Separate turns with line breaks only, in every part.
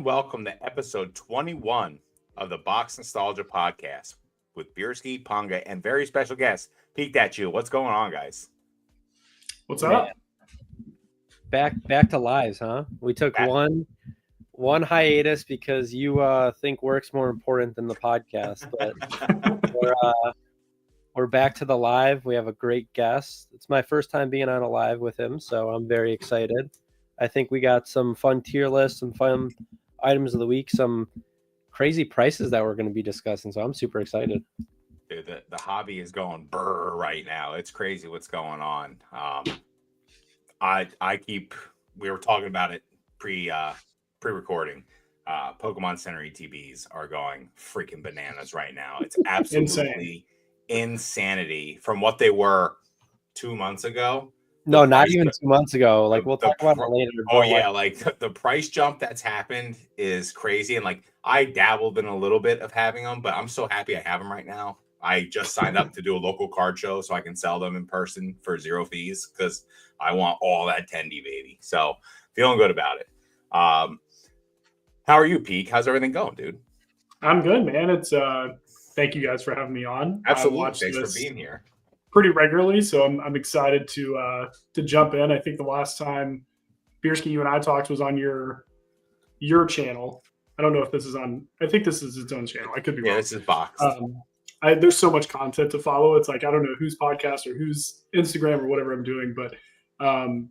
welcome to episode 21 of the Box Nostalgia Podcast with Bierski, Ponga, and very special guest, PeekDatChu. What's going on, guys?
What's up?
Back to lives, huh? We took one hiatus because you think work's more important than the podcast, but we're back to the live. We have a great guest. It's my first time being on a live with him, so I'm very excited. I think we got some fun tier lists, some fun items of the week, some crazy prices that we're going to be discussing, so I'm super excited.
Dude, the hobby is going brr right now. It's crazy what's going on. We were talking about it pre-recording. Pokemon Center ETBs are going freaking bananas right now. It's absolutely insanity from what they were 2 months ago.
No, not even 2 months ago. Like we'll talk about it later.
Oh yeah, like the price jump that's happened is crazy. And like I dabbled in a little bit of having them, but I'm so happy I have them right now. I just signed up to do a local card show so I can sell them in person for zero fees because I want all that Tendy, baby. So feeling good about it. How are you, Peek? How's everything going, dude?
I'm good, man. It's thank you guys for having me on.
Absolutely, thanks for being here.
Pretty regularly, so I'm excited to jump in. I think the last time Bierski, you and I talked was on your channel. I don't know if this is on. I think this is its own channel. I could be wrong.
Yeah, this is boxed.
There's so much content to follow. It's like I don't know whose podcast or whose Instagram or whatever I'm doing, but I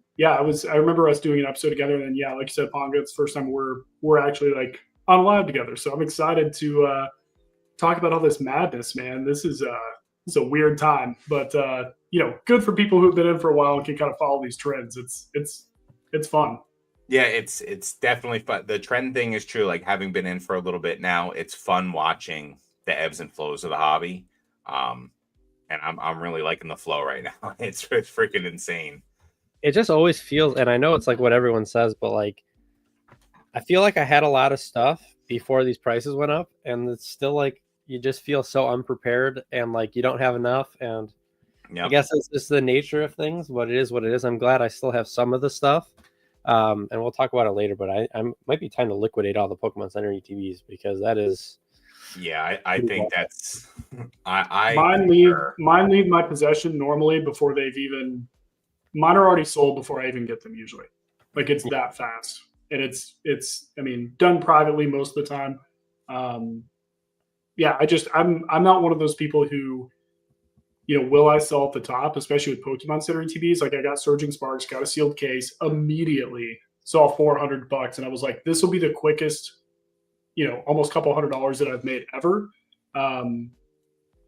remember us doing an episode together, and then like you said, Ponga, it's the first time we're actually like on live together. So I'm excited to talk about all this madness, man. This is a weird time, but good for people who've been in for a while and can kind of follow these trends. It's fun.
Yeah, it's definitely fun. The trend thing is true. Like having been in for a little bit now, it's fun watching the ebbs and flows of the hobby. And I'm really liking the flow right now. It's freaking insane.
It just always feels, and I know it's like what everyone says, but like I feel like I had a lot of stuff before these prices went up, and it's still like you just feel so unprepared and like you don't have enough. And I guess it's just the nature of things. What it is. I'm glad I still have some of the stuff. And we'll talk about it later, but I might be time to liquidate all the Pokemon Center ETBs because that is.
Yeah, I think that's.
Mine leave my possession normally before they've even. Mine are already sold before I even get them usually. Like it's that fast, and it's done privately most of the time. I'm not one of those people who, will I sell at the top, especially with Pokemon Center ETBs? Like I got Surging Sparks, got a sealed case, immediately saw $400, and I was like, this will be the quickest, almost couple $100 that I've made ever. And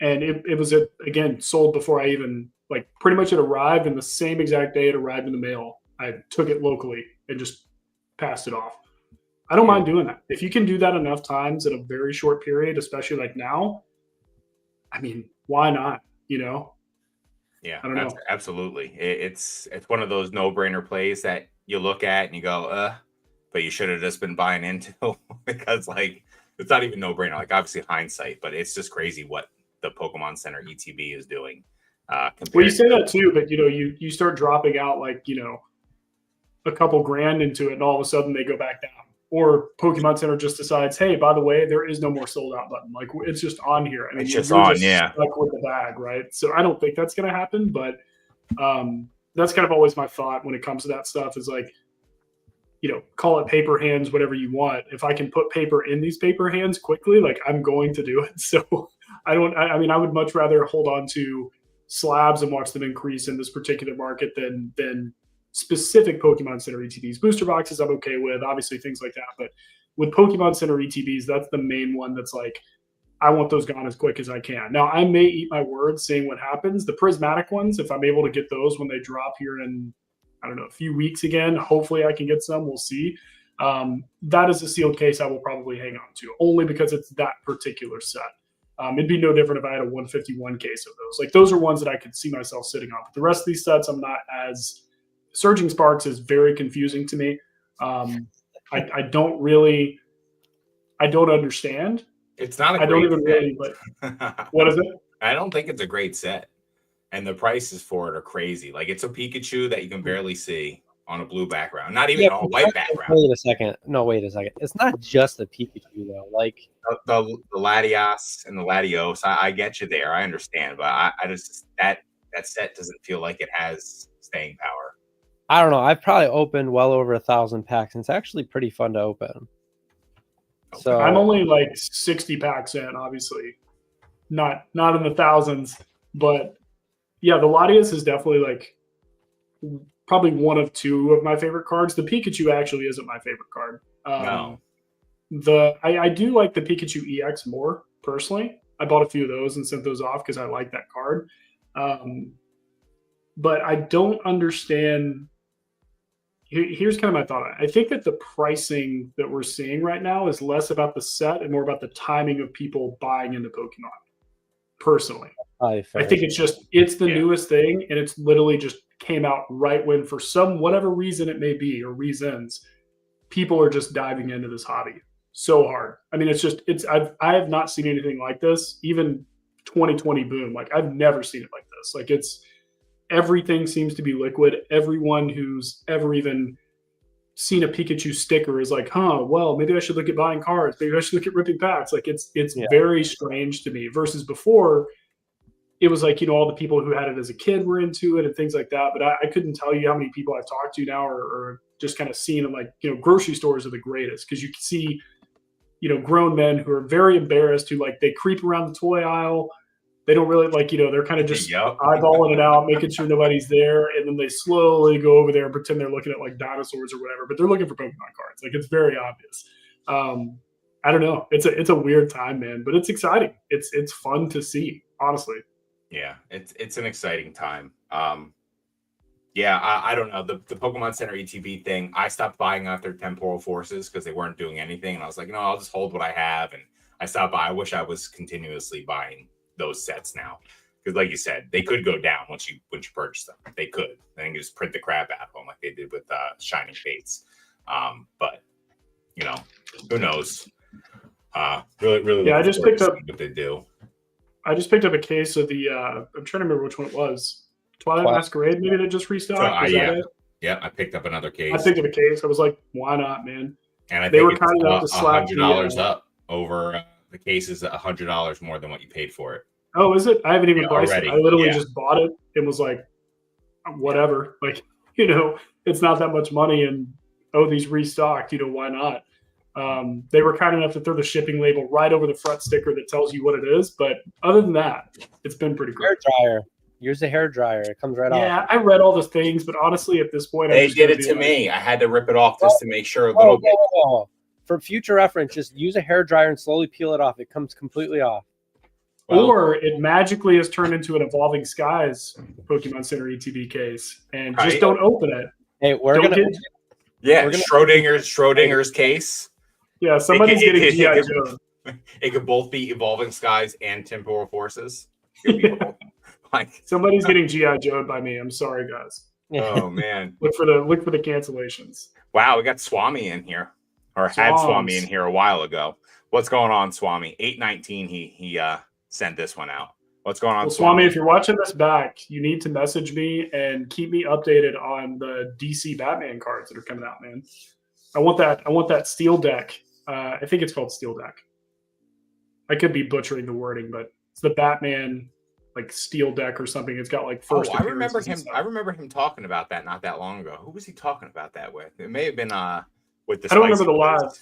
it was again sold before I even like pretty much it arrived, and the same exact day it arrived in the mail. I took it locally and just passed it off. I don't mind doing that. If you can do that enough times in a very short period, especially like now, why not?
Yeah,
I don't know.
Absolutely. It's one of those no-brainer plays that you look at and you go, but you should have just been buying into because like it's not even no-brainer. Like obviously hindsight, but it's just crazy what the Pokemon Center ETB is doing.
Well, you say that too, but you start dropping out like a couple grand into it, and all of a sudden they go back down. Or Pokemon Center just decides, hey, by the way, there is no more sold out button. Like it's just on here.
It's just on,
stuck with the bag, right? So I don't think that's going to happen, but that's kind of always my thought when it comes to that stuff. Is like, call it paper hands, whatever you want. If I can put paper in these paper hands quickly, like I'm going to do it. So I would much rather hold on to slabs and watch them increase in this particular market than specific Pokemon Center ETBs. Booster boxes I'm okay with, obviously things like that. But with Pokemon Center ETBs, that's the main one that's like, I want those gone as quick as I can. Now, I may eat my words seeing what happens. The prismatic ones, if I'm able to get those when they drop here in, I don't know, a few weeks again, hopefully I can get some. We'll see. That is a sealed case I will probably hang on to, only because it's that particular set. It'd be no different if I had a 151 case of those. Like those are ones that I could see myself sitting on. But the rest of these sets, I'm not as. Surging Sparks is very confusing to me. I don't understand.
It's not.
I don't even really. But what is it?
I don't think it's a great set, and the prices for it are crazy. Like it's a Pikachu that you can barely see. on a blue background, not even on a white background.
Wait a second. No, wait a second. It's not just the Pikachu though. Like
the Latios and the Latios, I get you there. I understand, but I just that set doesn't feel like it has staying power.
I don't know. I've probably opened well over 1,000 packs, and it's actually pretty fun to open.
Okay.
So
I'm only like 60 packs in, obviously, not in the thousands, but yeah, the Latias is definitely like probably one of two of my favorite cards. The Pikachu actually isn't my favorite card.
No.
I do like the Pikachu EX more personally. I bought a few of those and sent those off because I like that card. But I don't understand. Here's kind of my thought. I think that the pricing that we're seeing right now is less about the set and more about the timing of people buying into Pokemon. Personally, I think it's the newest thing, and it's literally just came out right when, for some whatever reason it may be or reasons, people are just diving into this hobby so hard. I mean, I have not seen anything like this. Even 2020 boom, like I've never seen it like this. Like everything seems to be liquid. Everyone who's ever even seen a Pikachu sticker is like, well, maybe I should look at buying cards. Maybe I should look at ripping packs. Like it's very strange to me versus before it was like, all the people who had it as a kid were into it and things like that. But I couldn't tell you how many people I've talked to now or just kind of seen them, like, grocery stores are the greatest because you can see, grown men who are very embarrassed who like they creep around the toy aisle. They don't really like, they're kind of just eyeballing it out, making sure nobody's there. And then they slowly go over there and pretend they're looking at like dinosaurs or whatever, but they're looking for Pokemon cards. Like it's very obvious. I don't know. It's a weird time, man, but it's exciting. It's fun to see, honestly.
Yeah, it's an exciting time. I don't know. The Pokemon Center ETB thing, I stopped buying after Temporal Forces because they weren't doing anything. And I was like, no, I'll just hold what I have. And I stopped buying. I wish I was continuously buying those sets now, because like you said, they could go down once you purchase them. They could. Then you just print the crap out of them like they did with Shining Fates. But who knows? Really.
Yeah, I just picked up
what they do.
I just picked up a case of the. I'm trying to remember which one it was. Twilight Masquerade, maybe that just restocked.
Yeah, I picked up another case.
I picked up a case. I was like, why not, man?
And I think they were kind enough to slap $100 up over. The case is $100 more than what you paid for it.
Oh, is it? I haven't even priced it. I literally just bought it and was like, whatever. Like, it's not that much money, and these restocked. Why not? They were kind enough to throw the shipping label right over the front sticker that tells you what it is. But other than that, it's been pretty great.
Hair dryer. Use the hair dryer. It comes right off.
Yeah, I read all the things, but honestly, at this point,
they did it to me. I had to rip it off just to make sure a little bit.
For future reference, just use a hair dryer and slowly peel it off. It comes completely off.
Or it magically has turned into an Evolving Skies Pokemon Center ETB case, and just don't open it.
Hey,
Schrodinger's case.
Yeah, somebody's getting G.I. Joe.
It could both be Evolving Skies and Temporal Forces.
Somebody's getting G.I. Joe'd by me. I'm sorry, guys.
Oh man.
Look for the cancellations.
Wow, we got Swami in here. Or had Swami in here a while ago. What's going on, Swami? 819, he sent this one out. What's going on,
Swami? If you're watching this back, you need to message me and keep me updated on the DC Batman cards that are coming out, man. I want that steel deck. I think it's called Steel Deck. I could be butchering the wording, but it's the Batman like steel deck or something. It's got like first.
I remember him. I remember him talking about that not that long ago. Who was he talking about that with? It may have been with the.
I don't remember the last.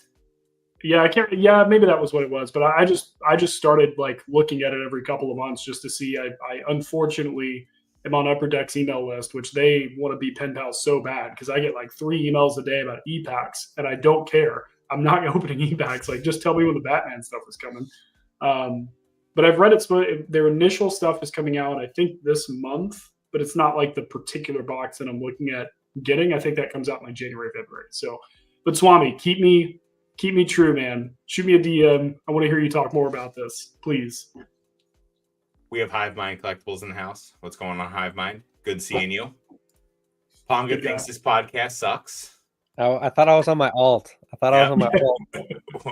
Yeah, I can't. Yeah, maybe that was what it was. But I just started like looking at it every couple of months just to see. I unfortunately am on Upper Deck's email list, which they want to be pen pals so bad because I get like 3 emails a day about e-packs, and I don't care. I'm not opening e-packs. Like, just tell me when the Batman stuff is coming. But I've read it. Their initial stuff is coming out, I think, this month. But it's not like the particular box that I'm looking at getting. I think that comes out in like January, February. So, but Swami, keep me true, man. Shoot me a DM. I want to hear you talk more about this, please.
We have Hive Mind Collectibles in the house. What's going on, Hive Mind? Good seeing you. Ponga thinks this podcast sucks.
Oh, I thought I was on my alt.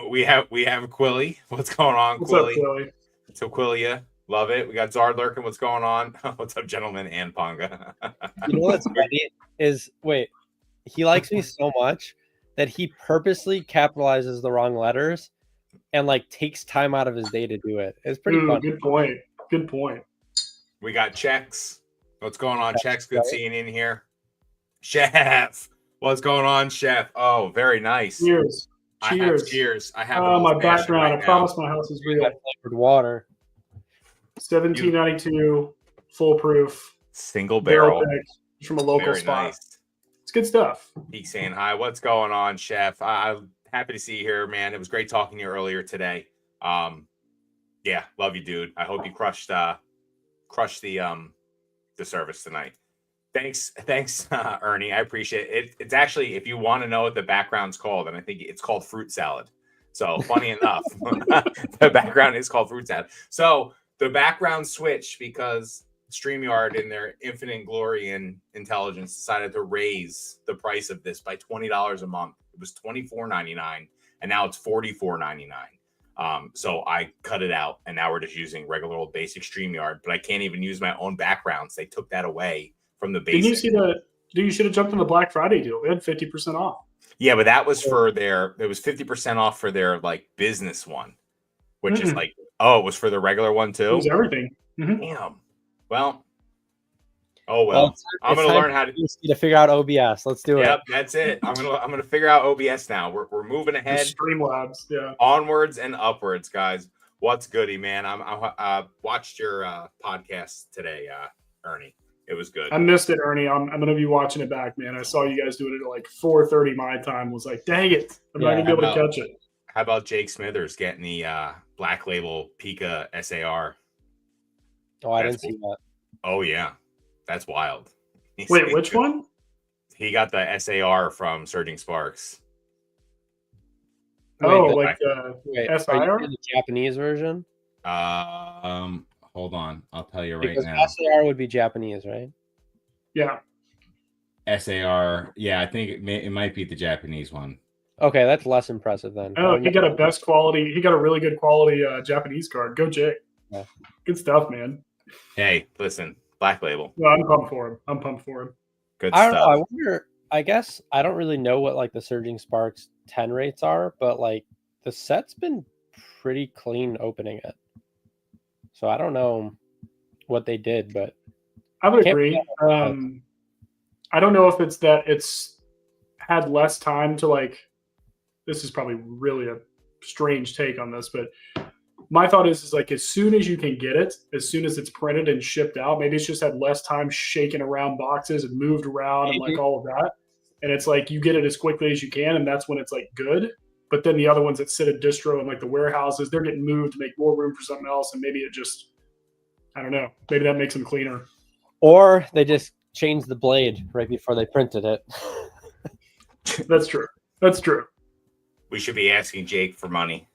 We have Quilly. What's going on,
What's
Quilly?
up, Quilly?
So Quillia, love it. We got Zard lurking. What's going on? What's up, gentlemen? And Ponga.
You know what's funny is he likes me so much that he purposely capitalizes the wrong letters and like takes time out of his day to do it. It's pretty fun.
Good point. Good point.
We got Checks. What's going on, Checks? Good seeing you in here. Chef. What's going on, Chef? Oh, very nice.
Cheers. Cheers.
Cheers. I have
my background. I promise my house is real.
Flavored water.
1792, foolproof.
Single barrel.
From a local
very
spot.
Nice.
It's good stuff.
Peek saying hi. What's going on, Chef? I'm happy to see you here, man. It was great talking to you earlier today. Yeah, love you, dude. I hope you crushed the service tonight. Thanks, Ernie. I appreciate it. It's actually, if you want to know what the background's called, and I think it's called fruit salad. So funny enough, the background is called fruit salad. So the background switched because StreamYard, in their infinite glory and intelligence, decided to raise the price of this by $20 a month. It was $24.99, and now it's $44.99. So I cut it out, and now we're just using regular old basic StreamYard. But I can't even use my own backgrounds. They took that away from the basic.
Didn't you see you should have jumped on the Black Friday deal. They had 50% off.
Yeah, but that was for it was 50% off for their like business one, which is like, it was for the regular one too?
It was everything. Mm-hmm.
Damn. Well, I'm going to learn how
to figure out OBS. Let's do it.
Yep, that's it. I'm going to figure out OBS now. We're moving ahead.
Streamlabs, yeah.
Onwards and upwards, guys. What's goody, man? I watched your podcast today, Ernie. It was good.
I missed it, Ernie. I'm going to be watching it back, man. I saw you guys doing it at like 4:30 my time. Was like, dang it, I'm not going to be able to catch it.
How about Jake Smithers getting the Black Label Pika SAR?
Oh, I didn't see that.
Oh yeah, that's wild.
Wait, which one?
He got the SAR from Surging Sparks.
Hold on,
the Japanese version?
Hold on, I'll tell you right now.
SAR would be Japanese, right?
Yeah.
SAR, yeah, I think it might be the Japanese one.
Okay, that's less impressive then.
Oh, he got a really good quality Japanese card. Go Jake. Yeah. Good stuff, man.
Hey, listen, Black Label.
Well, I'm pumped for him.
Good
I
stuff.
don't know. I wonder. I guess I don't really know what like the Surging Sparks 10 rates are, but like the set's been pretty clean opening it. So I don't know what they did, but
I would agree. I don't know if it's that it's had less time to like. This is probably really a strange take on this, but my thought is like as soon as you can get it, as soon as it's printed and shipped out, maybe it's just had less time shaking around boxes and moved around and like all of that. And it's like you get it as quickly as you can, and that's when it's like good. But then the other ones that sit at distro and like the warehouses, they're getting moved to make more room for something else, and maybe it just, I don't know, maybe that makes them cleaner.
Or they just changed the blade right before they printed it.
That's true.
We should be asking Jake for money.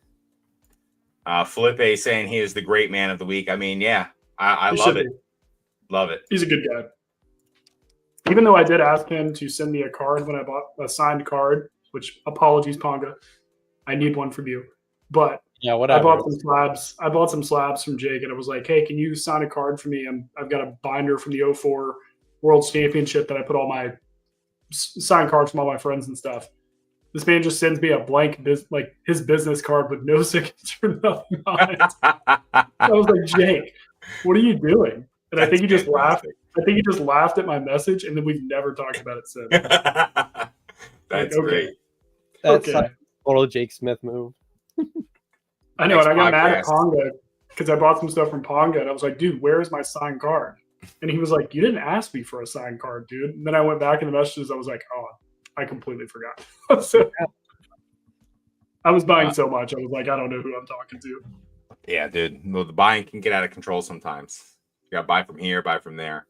Felipe saying he is the great man of the week. I mean, yeah, I love it. Love it.
He's a good guy. Even though I did ask him to send me a card when I bought a signed card, which apologies, Ponga. I need one from you. But
yeah, whatever.
I bought some slabs from Jake, and I was like, hey, can you sign a card for me? I've got a binder from the 04 World Championship that I put all my signed cards from all my friends and stuff. This man just sends me a blank, his business card with no signature, nothing on it. I was like, Jake, what are you doing? And I think he just laughed. I think he just laughed at my message, and then we've never talked about it since.
That's great.
That's a total Jake Smith move.
I know, and I got mad at Ponga because I bought some stuff from Ponga, and I was like, dude, where is my signed card? And he was like, you didn't ask me for a signed card, dude. And then I went back in the messages. I was like, oh, I completely forgot. So, I was buying so much. I was like, I don't know who I'm talking to.
Yeah, dude. Well, the buying can get out of control sometimes. You got to buy from here, buy from there.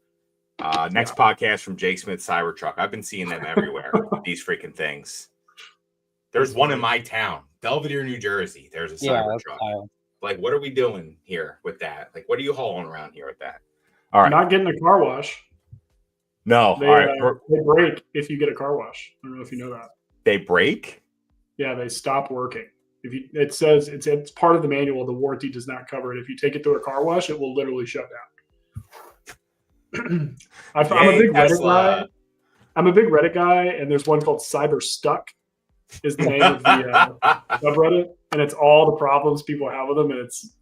Next podcast from Jake Smith Cybertruck. I've been seeing them everywhere. These freaking things. There's one in my town, Belvedere, New Jersey. There's a Cybertruck. Like, what are we doing here with that? Like, what are you hauling around here with that? All right.
Not getting a car wash.
No.
They,
all right.
They break if you get a car wash. I don't know if you know that.
They break?
Yeah, they stop working. It says it's part of the manual. The warranty does not cover it. If you take it through a car wash, it will literally shut down. I'm a big Reddit guy. I'm a big Reddit guy, and there's one called Cyber Stuck is the name of the subreddit, and it's all the problems people have with them, and it's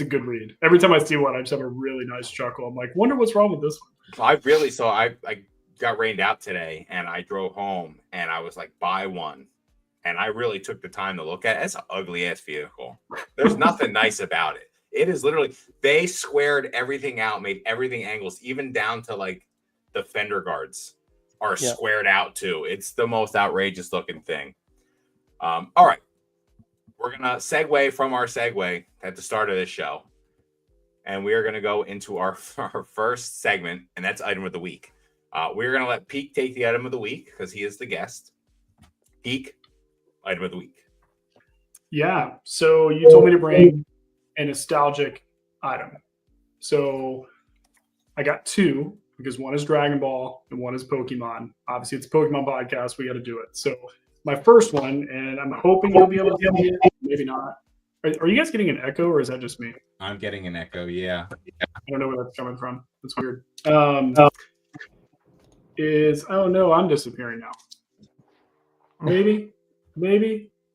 a good read. Every time I see one, I just have a really nice chuckle. I'm like, wonder what's wrong with this one.
I got rained out today, and I drove home, and I was like, buy one. And I really took the time to look at it. It's an ugly ass vehicle. There's nothing nice about it. It is literally, they squared everything out, made everything angles, even down to like the fender guards are squared out too. It's the most outrageous looking thing. All right. We're going to segue from our segue at the start of this show. And we are going to go into our first segment, and that's item of the week. We're going to let Peek take the item of the week because he is the guest. Peek, item of the week.
Yeah. So you told me to bring a nostalgic item. So I got two because one is Dragon Ball and one is Pokemon. Obviously, it's a Pokemon podcast. We got to do it. So my first one, and I'm hoping you'll be able to see it. Maybe not. Are you guys getting an echo, or is that just me?
I'm getting an echo, yeah.
I don't know where that's coming from. That's weird. Oh no, I'm disappearing now. Maybe.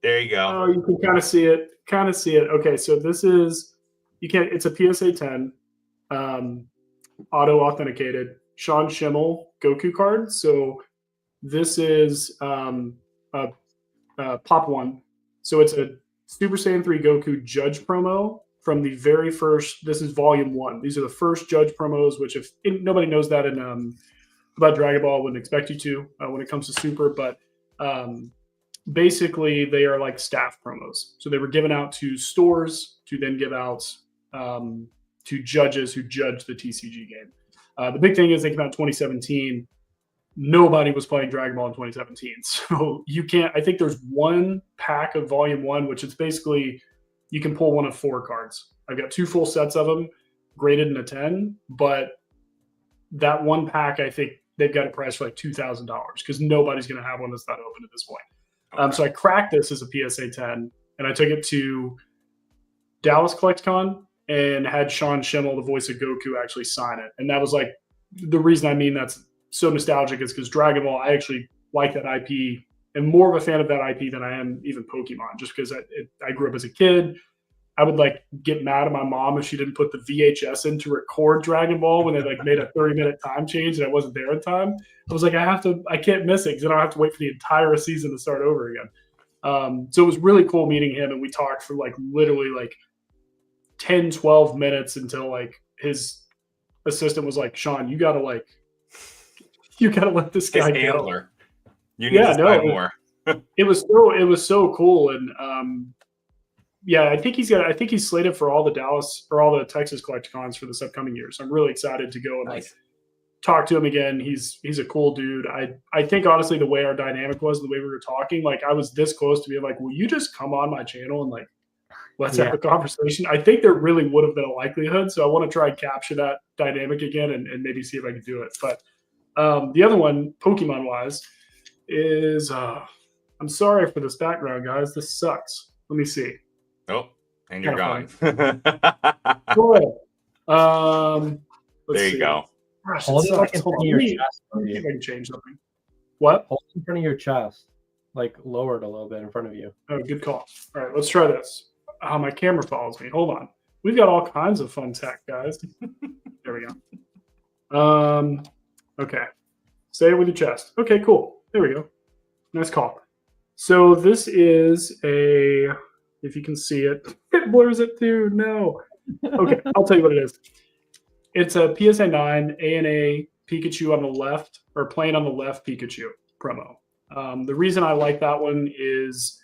There you go.
Oh, you can kind of see it. Okay, so this is it's a PSA 10, auto authenticated Sean Schimmel Goku card. So this is Pop One. So it's a Super Saiyan 3 Goku Judge promo from the very first. This is Volume 1. These are the first Judge promos, which if nobody knows that about Dragon Ball, I wouldn't expect you to when it comes to Super, but basically they are like staff promos. So they were given out to stores to then give out to judges who judge the TCG game. The big thing is they came out in 2017. Nobody was playing Dragon Ball in 2017. So you can't, I think there's one pack of Volume 1, which is basically you can pull one of 4 cards. I've got 2 full sets of them graded in a 10, but that one pack, I think they've got it priced for like $2,000 because nobody's going to have one that's not open at this point. Okay. So I cracked this as a PSA 10 and I took it to Dallas CollectCon and had Sean Schimmel, the voice of Goku, actually sign it. And that was like the reason I mean that's so nostalgic is because Dragon Ball, I actually like that IP and more of a fan of that IP than I am even Pokemon, just because I grew up as a kid. I would like get mad at my mom if she didn't put the VHS in to record Dragon Ball when they like made a 30-minute time change and I wasn't there in time. I was like, I can't miss it because then I'll have to wait for the entire season to start over again. So it was really cool meeting him, and we talked for like literally like 10, 12 minutes until like his assistant was like, Sean, you gotta let this guy go.
You need to sign more.
It was so cool. And yeah, I think he's slated for all the Dallas or all the Texas CollectCons for this upcoming year. So I'm really excited to go and like talk to him again. He's a cool dude. I think honestly the way our dynamic was, the way we were talking, like I was this close to being like, will you just come on my channel and like let's have a conversation? I think there really would have been a likelihood. So I want to try and capture that dynamic again and maybe see if I can do it. But the other one, Pokemon wise, is I'm sorry for this background, guys. This sucks. Let me see.
Oh, and you're gone.
Cool.
There you go.
Gosh,
hold it like in front of your chest.
Let me see if I can change something. What?
Hold it in front of your chest. Like lowered a little bit in front of you.
Oh, good call. All right, let's try this. Oh, my camera follows me. Hold on. We've got all kinds of fun tech, guys. There we go. Okay. Say it with your chest. Okay, cool. There we go. Nice call. So this is if you can see it, it blurs it too. No. Okay, I'll tell you what it is. It's a PSA 9 ANA Pikachu on the left, or playing on the left Pikachu promo. The reason I like that one is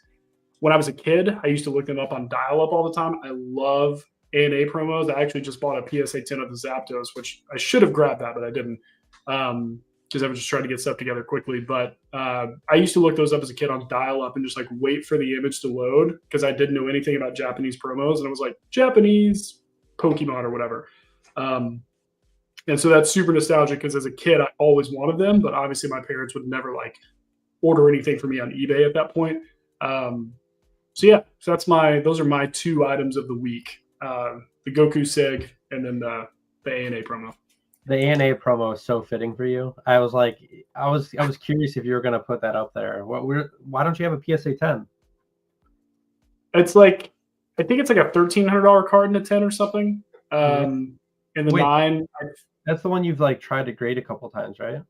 when I was a kid, I used to look them up on dial-up all the time. I love ANA promos. I actually just bought a PSA 10 of the Zapdos, which I should have grabbed that, but I didn't. Because I was just trying to get stuff together quickly. But I used to look those up as a kid on dial-up and just like wait for the image to load because I didn't know anything about Japanese promos. And I was like, Japanese Pokemon or whatever. And so that's super nostalgic because as a kid, I always wanted them. But obviously my parents would never like order anything for me on eBay at that point. So yeah, so those are my 2 items of the week. The Goku Sig and then the ANA promo.
The ANA promo is so fitting for you. I was curious if you were gonna put that up there. Why don't you have a PSA 10?
It's like, I think it's like a $1,300 card in a 10 or something. In the
Wait.
9,
That's the one you've like tried to grade a couple times, right?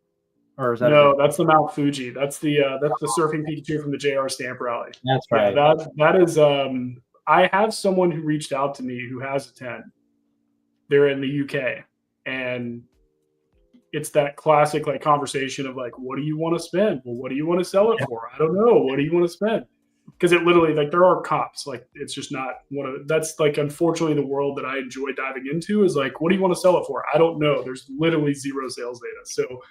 Or is that
no, that's the Mount Fuji. That's the surfing Pikachu from the JR Stamp Rally.
That's right.
Yeah, that is. I have someone who reached out to me who has a 10. They're in the UK, and it's that classic like conversation of like, what do you want to spend? Well, what do you want to sell it for? I don't know. What do you want to spend? Because it literally, like, there are comps. Like, it's just not one of that's like, unfortunately, the world that I enjoy diving into is like, what do you want to sell it for? I don't know. There's literally zero sales data. So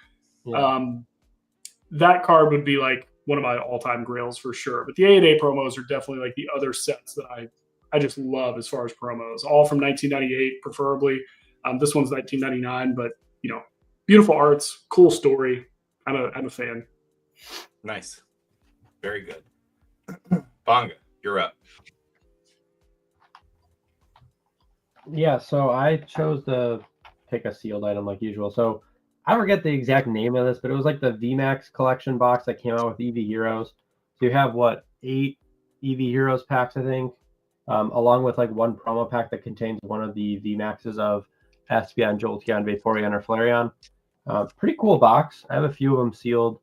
that card would be like one of my all-time grails for sure. But the A&A promos are definitely like the other sets that I just love as far as promos, all from 1998, preferably. This one's 1999, but beautiful arts, cool story. I'm a fan.
Nice, very good. Bonga, you're up.
Yeah, so I chose to pick a sealed item like usual. So I forget the exact name of this, but it was like the VMAX collection box that came out with EV Heroes. So you have 8 EV Heroes packs, I think, along with like one promo pack that contains one of the VMAXs of Espeon, Jolteon, Vaporeon, or Flareon. Pretty cool box. I have a few of them sealed.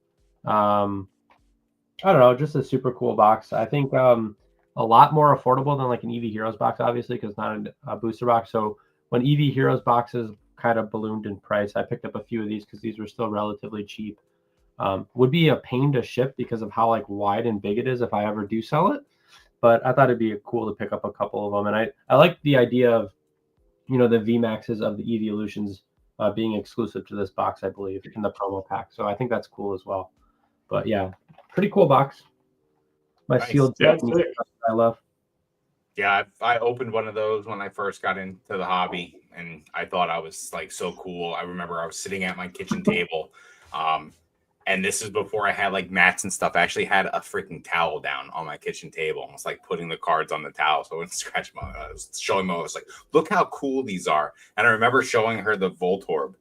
I don't know, just a super cool box. I think a lot more affordable than like an EV Heroes box, obviously, because it's not a booster box. So when EV Heroes boxes kind of ballooned in price, I picked up a few of these because these were still relatively cheap. Would be a pain to ship because of how like wide and big it is if I ever do sell it. But I thought it'd be cool to pick up a couple of them. And I like the idea of, the VMAXs of the Evolutions being exclusive to this box, I believe, in the promo pack. So I think that's cool as well. But yeah, pretty cool box. My
Nice.
sealed I love.
Yeah, I opened one of those when I first got into the hobby, and I thought I was like so cool. I remember I was sitting at my kitchen table, and this is before I had like mats and stuff. I actually had a freaking towel down on my kitchen table. I was like putting the cards on the towel so I wouldn't scratch my. I was showing Mo. I was like, "Look how cool these are!" And I remember showing her the Voltorb,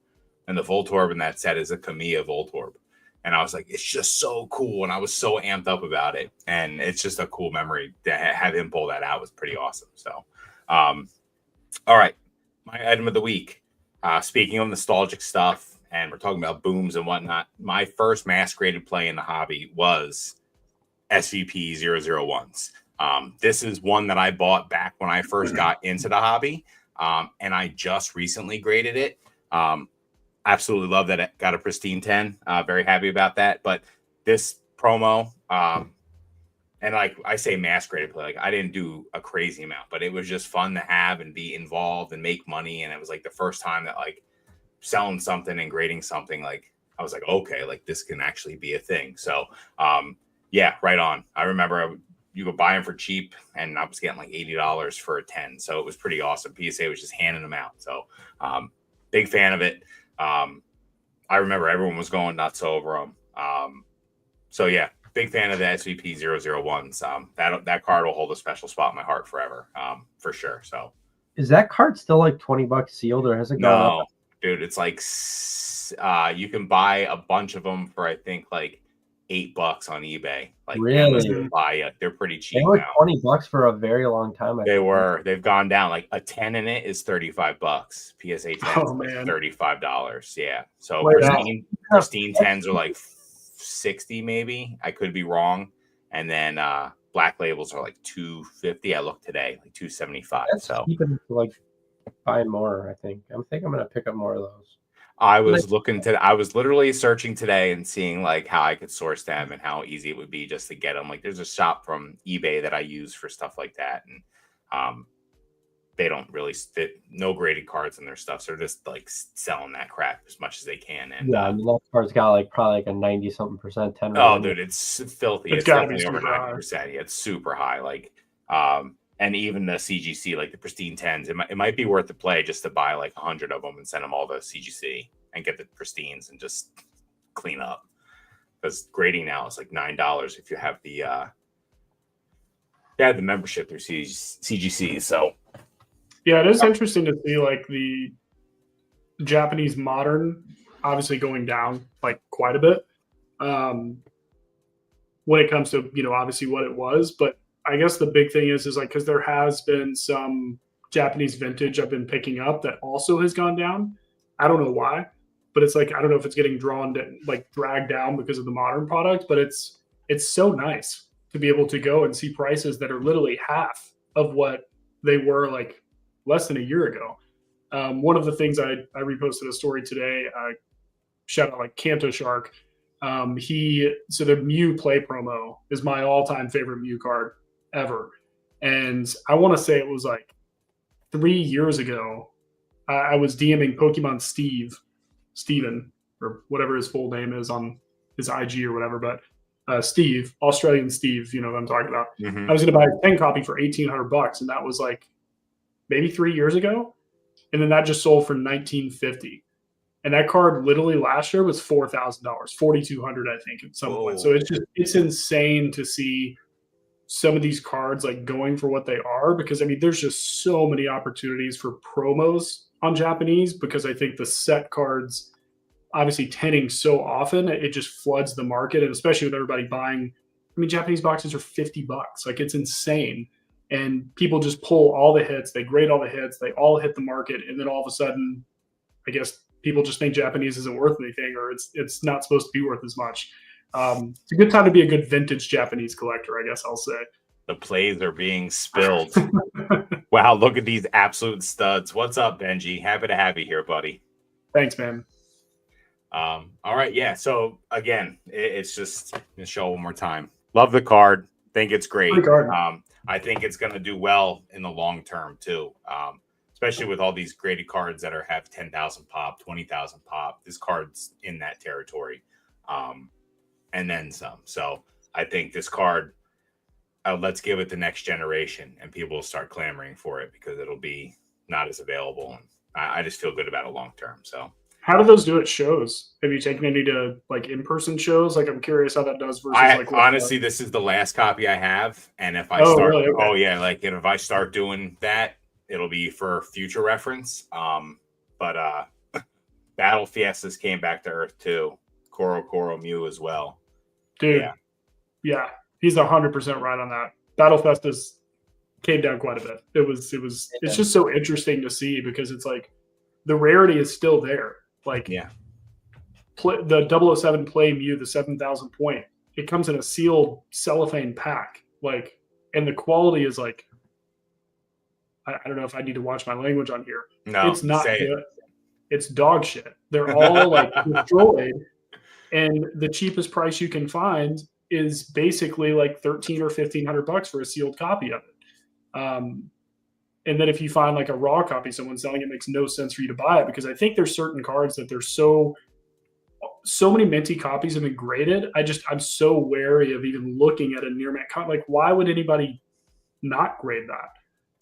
and the Voltorb in that set is a Kamiya Voltorb. And I was like, it's just so cool. And I was so amped up about it. And it's just a cool memory to have him pull that out was pretty awesome. So, all right. My item of the week. Speaking of nostalgic stuff, and we're talking about booms and whatnot, my first mass graded play in the hobby was SVP 001s. This is one that I bought back when I first got into the hobby. And I just recently graded it. Absolutely love that it got a pristine 10. Very happy about that. But this promo, and like I say, mass graded play, like I didn't do a crazy amount, but it was just fun to have and be involved and make money. And it was like the first time that like selling something and grading something, like I was like, okay, like this can actually be a thing. So yeah, right on. I remember you could buy them for cheap, and I was getting like $80 for a 10. So it was pretty awesome. PSA was just handing them out. So big fan of it. I remember everyone was going nuts over them. So yeah, big fan of the SVP 001s. That card will hold a special spot in my heart forever, for sure. So
is that card still like $20 sealed, or has it gone up?
Dude, it's like you can buy a bunch of them for I think like $8 on eBay. Like
really?
They're pretty cheap.
They were
now.
$20 for a very long time.
They've gone down. Like a 10 in it is $35. PSA 10 is like $35. Yeah. So pristine 10s are like 60 maybe. I could be wrong. And then black labels are like 250. I looked today, like 275.
That's keeping like buy more, I think. I'm gonna pick up more of those.
I was literally searching today and seeing like how I could source them and how easy it would be just to get them. Like there's a shop from eBay that I use for stuff like that. And they don't really no graded cards in their stuff. So they're just like selling that crap as much as they can. And
yeah, that card's got like probably like a 90-something% 10.
Oh, dude, it's filthy.
It's
definitely over 90%. Yeah, it's super high. Like, and even the CGC, like the pristine 10s, it might be worth the play just to buy like 100 of them and send them all to CGC and get the pristines and just clean up. Because grading now is like $9 if you have the membership through CGC. So
yeah, it is interesting to see like Japanese modern obviously going down like quite a bit when it comes to, obviously what it was. But I guess the big thing is like, because there has been some Japanese vintage I've been picking up that also has gone down. I don't know why, but it's like, I don't know if it's getting dragged down because of the modern product, but it's so nice to be able to go and see prices that are literally half of what they were like less than a year ago. One of the things I reposted a story today, shout out like Kanto Shark. So the Mew Play promo is my all-time favorite Mew card ever. And I want to say it was like 3 years ago. I was DMing Pokemon Steven, or whatever his full name is on his IG or whatever, but Steve, Australian Steve, you know what I'm talking about.
Mm-hmm.
I was going to buy a 10 copy for $1,800, and that was like maybe 3 years ago. And then that just sold for $1,950. And that card literally last year was $4,000, $4,200, I think, at some point. So it's insane to see some of these cards like going for what they are, because I mean, there's just so many opportunities for promos on Japanese, because I think the set cards obviously tinting so often, it just floods the market. And especially with everybody buying, I mean, Japanese boxes are $50. Like, it's insane. And people just pull all the hits, they grade all the hits, they all hit the market, and then all of a sudden, I guess people just think Japanese isn't worth anything, or it's not supposed to be worth as much. It's a good time to be a good vintage Japanese collector, I guess I'll say.
The plays are being spilled. Wow, look at these absolute studs. What's up, Benji? Happy to have you here, buddy.
Thanks, man.
All right, yeah. So again, it's just to show one more time. Love the card. Think it's great. I think it's going to do well in the long term too. Especially with all these graded cards that have 10,000 pop, 20,000 pop. This card's in that territory, and then some. So I think this card, let's give it the next generation, and people will start clamoring for it because it'll be not as available. And I just feel good about it long term. So,
how do those do at shows? Have you taken any to like in-person shows? Like, I'm curious how that does versus
honestly, this is the last copy I have, and if I start,
really? Okay.
Oh yeah, like if I start doing that, it'll be for future reference. But Battle Fiestas came back to Earth too. Koro Mew as well.
Dude, yeah, he's 100% right on that. Battle Fiestas came down quite a bit. It's just so interesting to see, because it's like the rarity is still there. Like, the 007 Play Mew, the 7,000 point, it comes in a sealed cellophane pack. Like, and the quality is like, I don't know if I need to watch my language on here.
No,
it's not good. It's dog shit. They're all like destroyed, and the cheapest price you can find is basically like $1,300 or $1,500 for a sealed copy of it. And then if you find like a raw copy, someone selling it, makes no sense for you to buy it, because I think there's certain cards that there's so many minty copies have been graded. I'm so wary of even looking at a near mint copy. Like, why would anybody not grade that?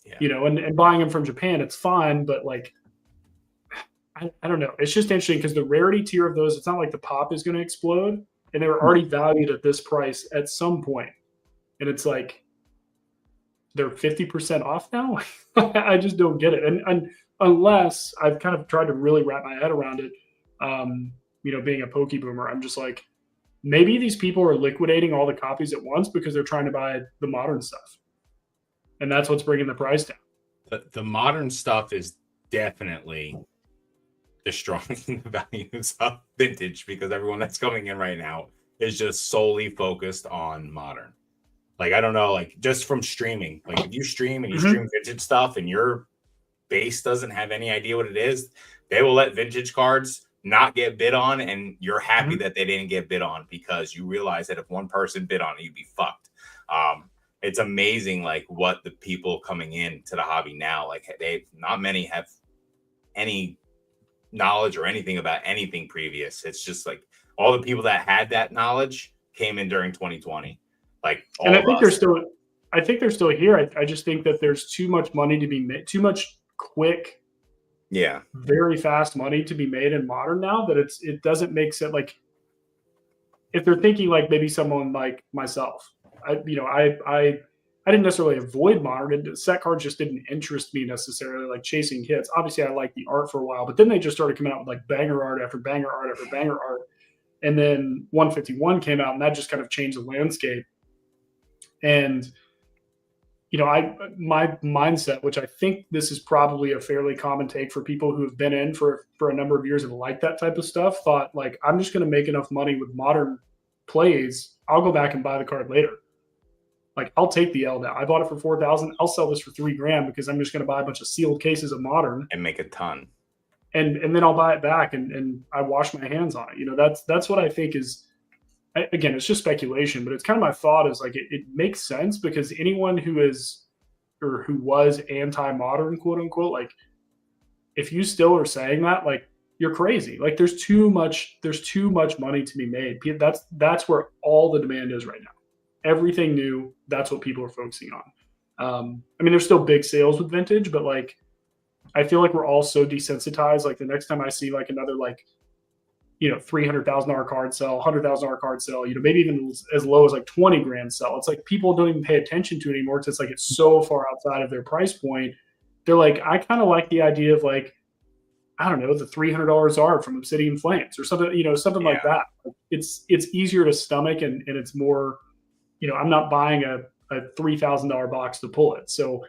Yeah. You know, and buying them from Japan, it's fine, but like, I don't know. It's just interesting because the rarity tier of those, it's not like the pop is going to explode, and they were already valued at this price at some point. And it's like, they're 50% off now. I just don't get it. And unless I've kind of tried to really wrap my head around it, being a Poke Boomer, I'm just like, maybe these people are liquidating all the copies at once because they're trying to buy the modern stuff. And that's what's bringing the price down.
The modern stuff is definitely destroying the values of vintage, because everyone that's coming in right now is just solely focused on modern. Like, I don't know, like just from streaming, like if you stream and you stream vintage stuff and your base doesn't have any idea what it is, they will let vintage cards not get bid on, and you're happy that they didn't get bid on, because you realize that if one person bid on it, you'd be fucked. It's amazing, like what the people coming in to the hobby now, like not many have any knowledge or anything about anything previous. It's just like all the people that had that knowledge came in during 2020. Like,
and I think they're still here. I just think that there's too much money to be made, too much quick, very fast money to be made in modern now, that it doesn't make sense. Like, if they're thinking like maybe someone like myself, I I didn't necessarily avoid modern. Set cards just didn't interest me necessarily, like chasing hits. Obviously, I liked the art for a while, but then they just started coming out with like banger art after banger art after banger art. And then 151 came out, and that just kind of changed the landscape. And my mindset, which I think this is probably a fairly common take for people who have been in for a number of years and like that type of stuff, thought like, I'm just going to make enough money with modern plays. I'll go back and buy the card later. Like, I'll take the L now. I bought it for 4,000. I'll sell this for $3,000 because I'm just going to buy a bunch of sealed cases of modern
and make a ton.
And then I'll buy it back and I wash my hands on it. That's what I think is, again, it's just speculation, but it's kind of my thought is like, it makes sense because anyone who is, or who was anti-modern, quote unquote, like if you still are saying that, like you're crazy. Like there's too much money to be made. That's where all the demand is right now. Everything new, that's what people are focusing on. I mean, there's still big sales with vintage, but like, I feel like we're all so desensitized. Like the next time I see like another like, $300,000 card sell, $100,000 card sell, maybe even as low as like $20,000 sell. It's like people don't even pay attention to it anymore because it's like it's so far outside of their price point. They're like, I kind of like the idea of like, I don't know, the $300 Zard from Obsidian Flames or something, something like that. It's easier to stomach and it's more, I'm not buying a $3,000 box to pull it. So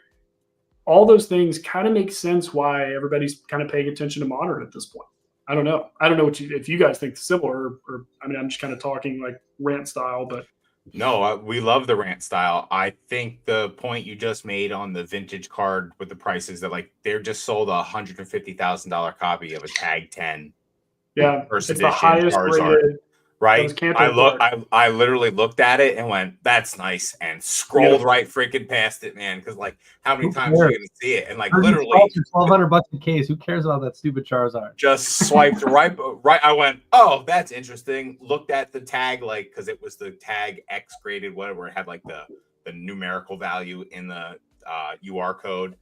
all those things kind of make sense why everybody's kind of paying attention to modern at this point. I don't know if you guys think similar or I mean, I'm just kind of talking like rant style, but
no, we love the rant style. I think the point you just made on the vintage card with the prices that like they're just sold $150,000 copy of a tag 10.
Yeah,
first
it's
edition
the highest rated.
Right. I literally looked at it and went, that's nice, and scrolled right freaking past it, man. Because like, how many times are you gonna see it? And like literally
$1,200 a case. Who cares about that stupid Charizard?
Just swiped right. I went, oh, that's interesting. Looked at the tag, like, because it was the tag X graded, whatever. It had like the numerical value in the UR code.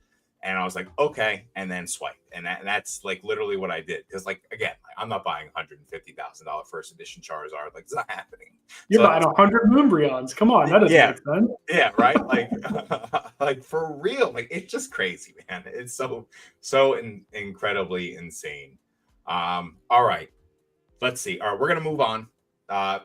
And I was like, okay, and then swipe. And that's like literally what I did. Because like, again, I'm not buying $150,000 first edition Charizard. Like, it's not happening.
You're buying 100 Moonbreons. Come on, that doesn't make sense.
Yeah, right? Like, like for real. Like, it's just crazy, man. It's so incredibly insane. All right. Let's see. All right, we're going to move on.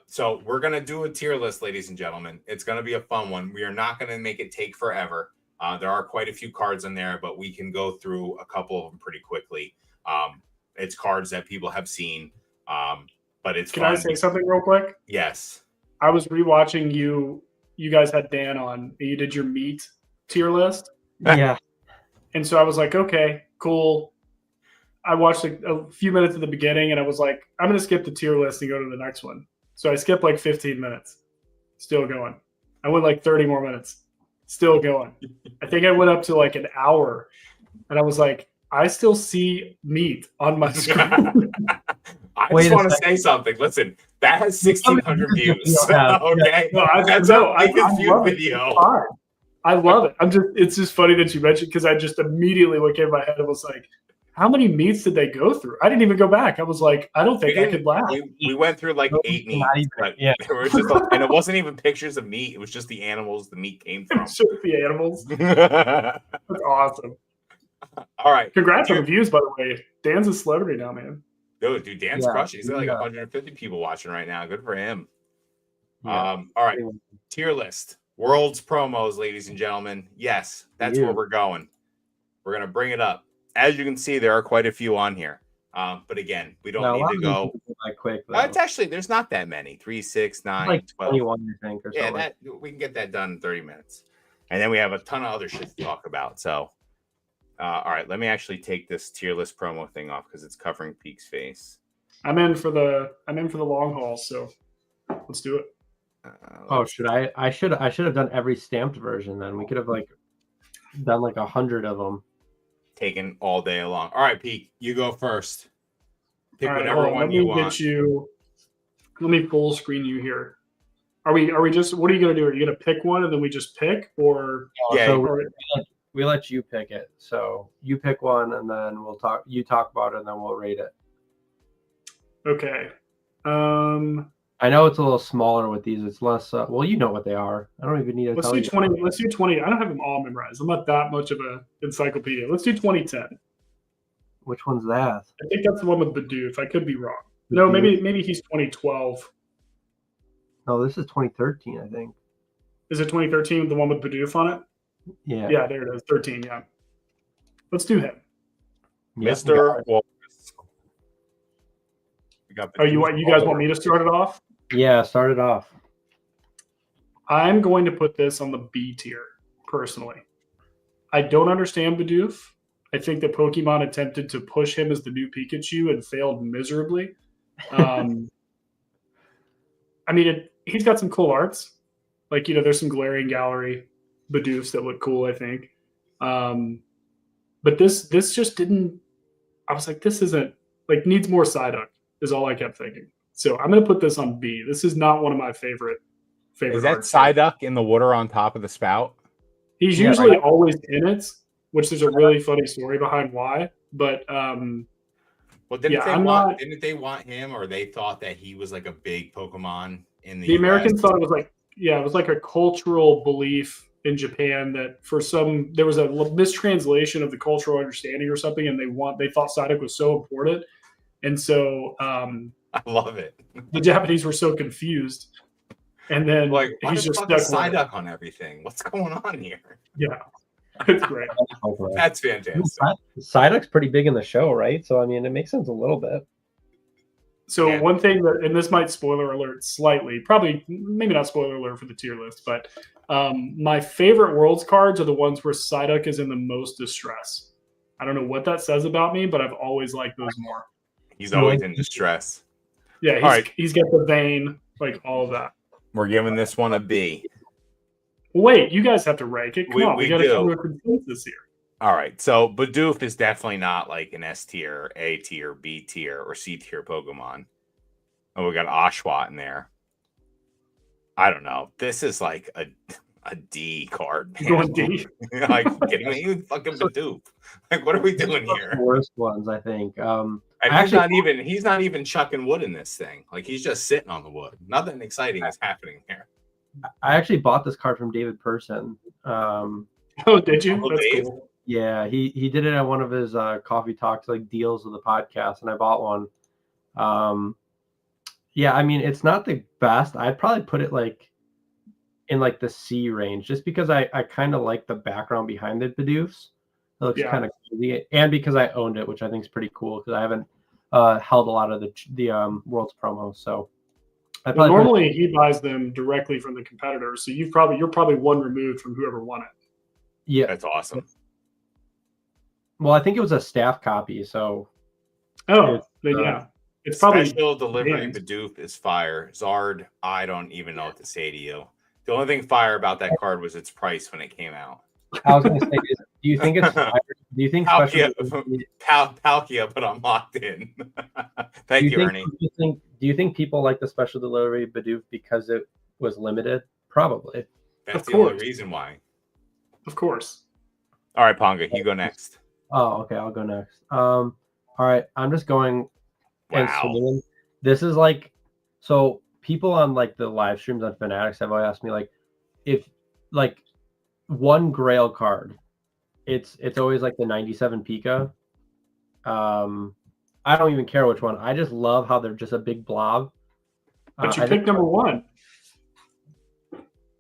So we're going to do a tier list, ladies and gentlemen. It's going to be a fun one. We are not going to make it take forever. There are quite a few cards in there, but we can go through a couple of them pretty quickly. It's cards that people have seen, but it's
Can
fun.
I say something real quick?
Yes.
I was rewatching you. You guys had Dan on. You did your meat tier list.
Yeah.
And so I was like, okay, cool. I watched like a few minutes at the beginning, and I was like, I'm going to skip the tier list and go to the next one. So I skipped like 15 minutes. Still going. I went like 30 more minutes. Still going. I think I went up to like an hour, and I was like, I still see meat on my screen.
I just want to say something. Listen, that has 1,600 views. Okay,
no,
that's our biggest view video.
I love it. It's just funny that you mentioned because I just immediately what came in my head was like, how many meats did they go through? I didn't even go back. I was like, I don't think I could laugh.
We went through like 8 meats. There was just and it wasn't even pictures of meat. It was just the animals the meat came from.
Just the animals. That's awesome.
All right.
Congrats on the views, by the way. Dan's a celebrity now, man.
Dude, Dan's crushing. He's got like 150 people watching right now. Good for him.
Yeah.
All right. Tier list. World's promos, ladies and gentlemen. Yes, that's where we're going. We're going to bring it up. As you can see, there are quite a few on here. But again, we don't need to go
that quick.
It's actually, there's not that many. 3, 6, 9,
like
12.
21, I think, or something.
Yeah, we can get that done in 30 minutes. And then we have a ton of other shit to talk about. So, all right, let me actually take this tier list promo thing off because it's covering Peek's face.
I'm in for the long haul, so let's do it.
Should I? I should have done every stamped version. Then we could have like done like 100 of them.
Taken all day long. All right, Peek, you go first. Pick
whatever one you want. Let me full screen you here. Are we just? What are you gonna do? Are you gonna pick one and then we just pick, or
so we let you pick it. So you pick one and then we'll talk. You talk about it and then we'll rate it.
Okay.
I know it's a little smaller with these. It's less. Well, you know what they are. I don't even need to
Let's
tell
do
you.
20. Let's do 20. I don't have them all memorized. I'm not that much of a encyclopedia. Let's do 2010.
Which one's that?
I think that's the one with Bidoof. I could be wrong. No, maybe he's 2012.
No, this is 2013, I think.
Is it 2013? The one with Bidoof on it?
Yeah.
Yeah, there it is. 13. Yeah. Let's do him.
Mr. Walrus. We got the
You guys want me to start it off?
Yeah, start it off.
I'm going to put this on the B tier, personally. I don't understand Bidoof. I think that Pokemon attempted to push him as the new Pikachu and failed miserably. I mean, he's got some cool arts. Like, there's some glaring gallery Bidoofs that look cool, I think. But this just didn't. I was like, this isn't needs more Psyduck is all I kept thinking. So I'm going to put this on B. This is not one of my favorite.
Is that
arts.
Psyduck in the water on top of the spout?
He's usually always in it, which there's a really funny story behind why. But
well, didn't they want him, or they thought that he was like a big Pokemon in the
Americans thought it was it was like a cultural belief in Japan that there was a mistranslation of the cultural understanding or something, and they thought Psyduck was so important, and so
I love it.
The Japanese were so confused, and then
he's just stuck Psyduck on everything. What's going on here?
Yeah, it's great.
That's fantastic.
Psyduck's pretty big in the show, right? So I mean, it makes sense a little bit.
So one thing and this might spoiler alert slightly, probably maybe not spoiler alert for the tier list, but my favorite Worlds cards are the ones where Psyduck is in the most distress. I don't know what that says about me, but I've always liked those more.
He's always in distress.
Yeah, he's got the vein, all of that.
We're giving this one a B.
Wait, you guys have to rank it. Come on, we got to come to a consensus here.
All right, so Bidoof is definitely not like an S tier, A tier, B tier, or C tier Pokemon. Oh, we got Oshawott in there. I don't know. This is like a D card.
You going D?
Kidding me? Fucking Bidoof. What are we doing here?
The worst ones, I think.
He's not even chucking wood in this thing. He's just sitting on the wood. Nothing exciting is happening here.
I actually bought this card from David Person.
Oh, did you? That's cool.
Yeah, he did it at one of his coffee talks, deals with the podcast, and I bought one. Yeah, I mean, it's not the best. I'd probably put it in the C range, just because I kind of like the background behind the Bidoofs. It looks kind of cozy, and because I owned it, which I think is pretty cool, because I haven't held a lot of the World's promos. So
normally he buys them directly from the competitors, so you're probably one removed from whoever won it.
Yeah,
that's awesome.
Well, I think it was a staff copy, so.
It's probably
special delivery. Bidoof is fire. Zard, I don't even know what to say to you. The only thing fire about that card was its price when it came out.
I was going to say, do you think it's fire? Do you think
Palkia, but I'm locked in. Thank you, Ernie.
Do you think people like the special delivery Bidoof because it was limited? Probably.
That's the only reason why.
Of course.
All right, Ponga, you go next.
Oh, okay, I'll go next. All right, I'm just going.
Wow.
This is so people on the live streams on Fanatics have always asked me if one Grail card, it's always the 97 Pika. I don't even care which one. I just love how they're just a big blob.
But you picked number one.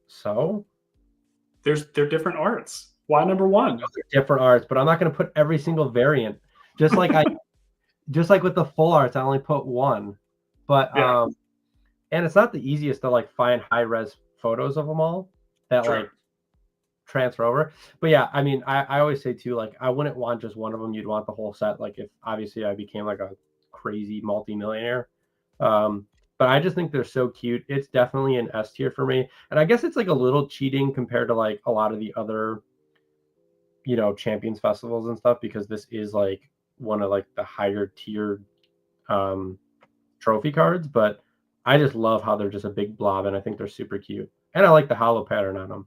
So
they're different arts. Why number one?
Different arts, but I'm not going to put every single variant. Just like with the full arts, I only put one. But and it's not the easiest to find high res photos of them all that transfer over. But yeah, I mean, I always say too, I wouldn't want just one of them. You'd want the whole set. If obviously I became a crazy multimillionaire. But I just think they're so cute. It's definitely an S tier for me. And I guess it's a little cheating compared to a lot of the other, Champions festivals and stuff, because this is one of the higher tiered trophy cards. But I just love how they're just a big blob, and I think they're super cute. And I like the hollow pattern on them.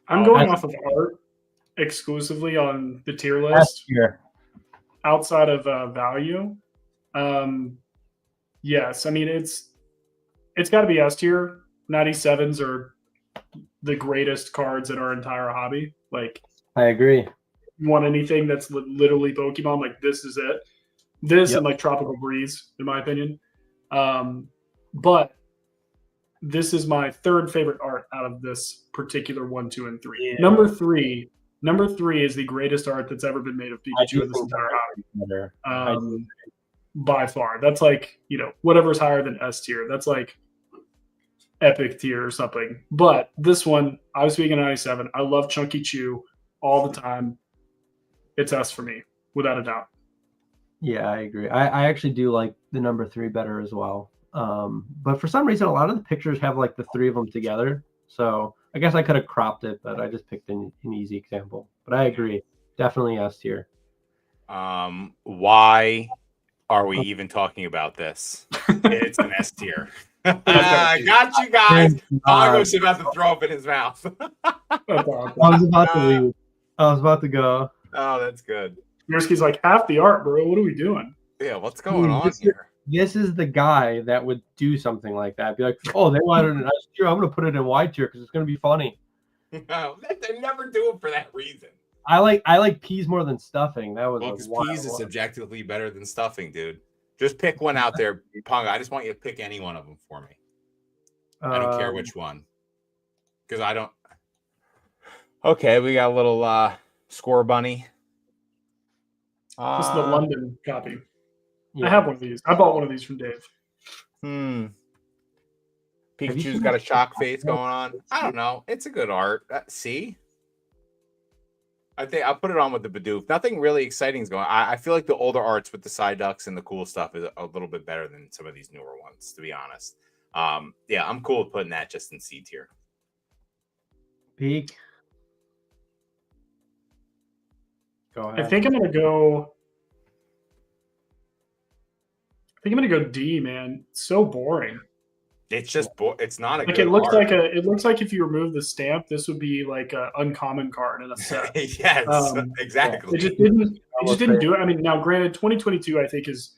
I'm going off of art exclusively on the tier list. Outside of value. Yes, I mean it's got to be S tier. 97s are the greatest cards in our entire hobby. Like,
I agree.
you want anything that's literally Pokemon, like this is it. This
Yep.
and like Tropical Breeze, in my opinion. But this is my third favorite art out of this particular 1, 2, and 3.
Yeah.
Number three is the greatest art that's ever been made of Pikachu in this entire hobby. By far. That's like, whatever's higher than S tier. That's like epic tier or something. But this one, I was speaking 97. I love Chunky Chew all the time. It's S for me, without a doubt.
Yeah, I agree. I actually do like the number 3 better as well. But for some reason, a lot of the pictures have like the 3 of them together. So I guess I could have cropped it, but I just picked an easy example. But I agree. Definitely S tier.
Why are we even talking about this? It's an S tier. I got you guys. Pongo's about to throw up in his mouth.
That's awesome.
I was about to leave. I was about to go.
Oh, that's good.
Mirski's like, half the art, bro. What are we doing?
Yeah, what's going on here?
This is the guy that would do something like that. Be like, oh, they wanted an S tier. I'm going to put it in Y tier because it's going to be funny.
No, they never do it for that reason.
I like peas more than stuffing. That was
because peas is subjectively better than stuffing, dude. Just pick one out there, Pongo. I just want you to pick any one of them for me. I don't care which one, because I don't. Okay, we got a little score bunny.
This is the London copy.
Yeah.
I have one of these. I bought one of these from Dave.
Pikachu's got a shock face going on. I don't know. It's a good art. See? I think I'll put it on with the Bidoof. Nothing really exciting is going on. I feel like the older arts with the Psyducks and the cool stuff is a little bit better than some of these newer ones, to be honest. Yeah, I'm cool with putting that just in C tier.
Peak. Go ahead.
I think I'm gonna go D, man. It's so boring.
It's just it's not a
like
good
it looks
art.
it looks like if you remove the stamp, this would be like an uncommon card in a set.
Yes, exactly.
It just didn't do it. I mean, now granted, 2022 I think is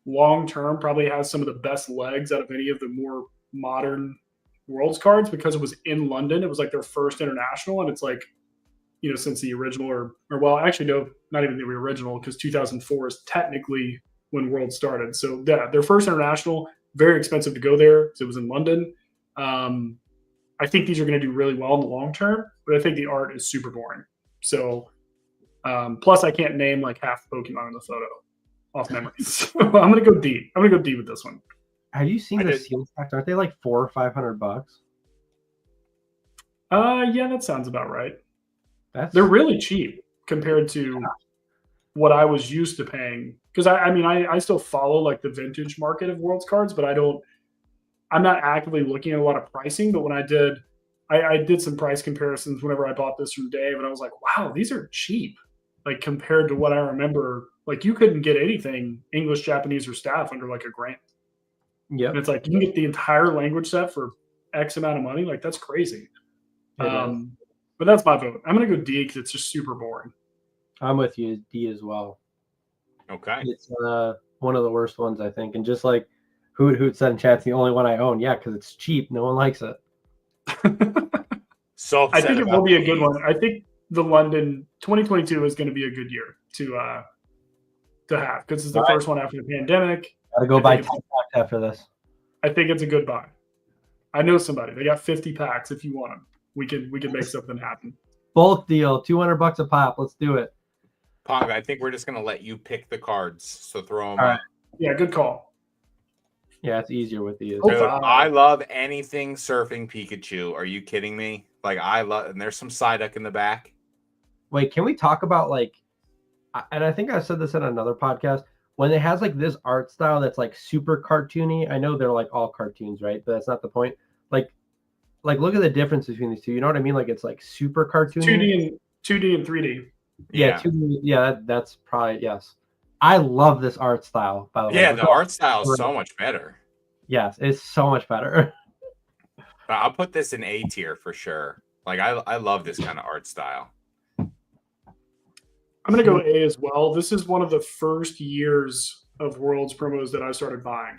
long term probably has some of the best legs out of any of the more modern Worlds cards because it was in London. It was like their first international, and it's like, since the original or well, actually no, not even the original, because 2004 is technically when Worlds started. So yeah, their first international. Very expensive to go there because it was in London. I think these are going to do really well in the long term, but I think the art is super boring. So, plus I can't name like half the Pokemon in the photo off memory. So I'm going to go D. I'm going to go D with this one.
Have you seen the seal packs? Aren't they like $400 or $500?
Yeah, that sounds about right.
They're
really cheap compared to what I was used to paying. Because I still follow like the vintage market of Worlds cards, but I'm not actively looking at a lot of pricing. But when I did some price comparisons whenever I bought this from Dave, and I was like, wow, these are cheap. Like compared to what I remember, like you couldn't get anything English, Japanese, or staff under like $1,000.
Yeah.
And it's like you can get the entire language set for X amount of money. Like that's crazy. But that's my vote. I'm going to go D because it's just super boring.
I'm with you, D as well.
Okay.
It's one of the worst ones, I think. And just like who said in chat, it's the only one I own. Yeah, because it's cheap. No one likes it.
So
I think it will be a good one. I think the London 2022 is going to be a good year to have because it's the first one after the pandemic.
Gotta go buy 10 packs after this.
I think it's a good buy. I know somebody. They got 50 packs. If you want them, we can make something happen.
Bulk deal, $200 a pop. Let's do it.
Pongo, I think we're just gonna let you pick the cards. So throw them.
All right.
Yeah, good call.
Yeah, it's easier with these.
Dude, I love anything surfing Pikachu. Are you kidding me? Like I love, and there's some Psyduck in the back.
Wait, can we talk about like? And I think I said this in another podcast. When it has like this art style that's like super cartoony. I know they're like all cartoons, right? But that's not the point. Like look at the difference between these two. You know what I mean? Like it's like super cartoony.
2D and 3D.
Yeah, 2D, yeah, that's probably yes. I love this art style, by the way.
Yeah, the art style is so much better.
Yes, it's so much better.
I'll put this in A tier for sure. Like I love this kind of art style.
I'm gonna go A as well. This is one of the first years of Worlds promos that I started buying.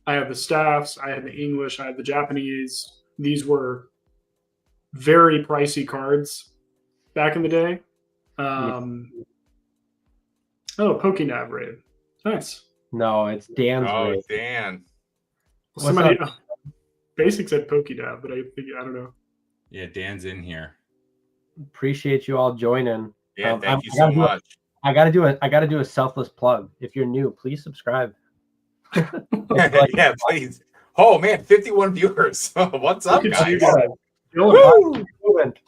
I have the staffs, I had the English, I had the Japanese. These were very pricey cards back in the day. Oh, Pokénav raid. Nice.
No, it's Dan's
Oh,
raid.
Dan.
Somebody Basic said Pokénav, but I don't know.
Yeah, Dan's in here.
Appreciate you all joining.
Yeah, thank you so much.
I gotta do a selfless plug. If you're new, please subscribe.
Yeah, please. Oh man, 51 viewers. What's up,
Look at you
guys?
guys.
Woo!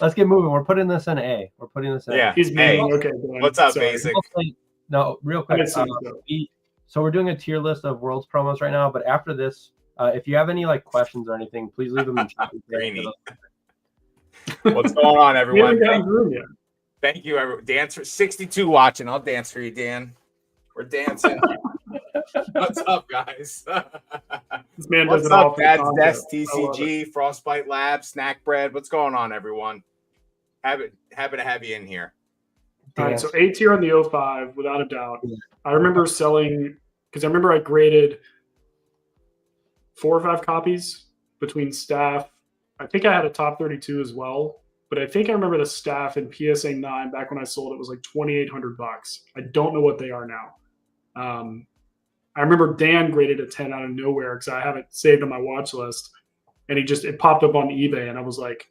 Let's get moving. We're putting this in A. We're putting this in
Yeah.
A.
He's
Hey,
moving. Okay. Dan.
What's up,
Sorry.
Basic?
No, real quick.
didn't see it,
So we're doing a tier list of Worlds promos right now, but after this, if you have any like questions or anything, please leave them in chat.
Greeny. What's going on,
We
everyone?
haven't gotten through yet.
Thank you, everyone. Dance for 62 watching. I'll dance for you, Dan. We're dancing. What's up, guys?
This man
What's
does it all
up,
for
Dad's
content.
Desk,
I love it.
TCG, Frostbite Labs, Snack Bread? What's going on, everyone? Happy to have you in here.
All right, so A tier on the 05, without a doubt. I remember selling, because I remember I graded 4 or 5 copies between staff. I think I had a top 32 as well, but I think I remember the staff in PSA 9 back when I sold it was like $2,800. I don't know what they are now. I remember Dan graded a 10 out of nowhere because I have it saved on my watch list, and it popped up on eBay, and I was like,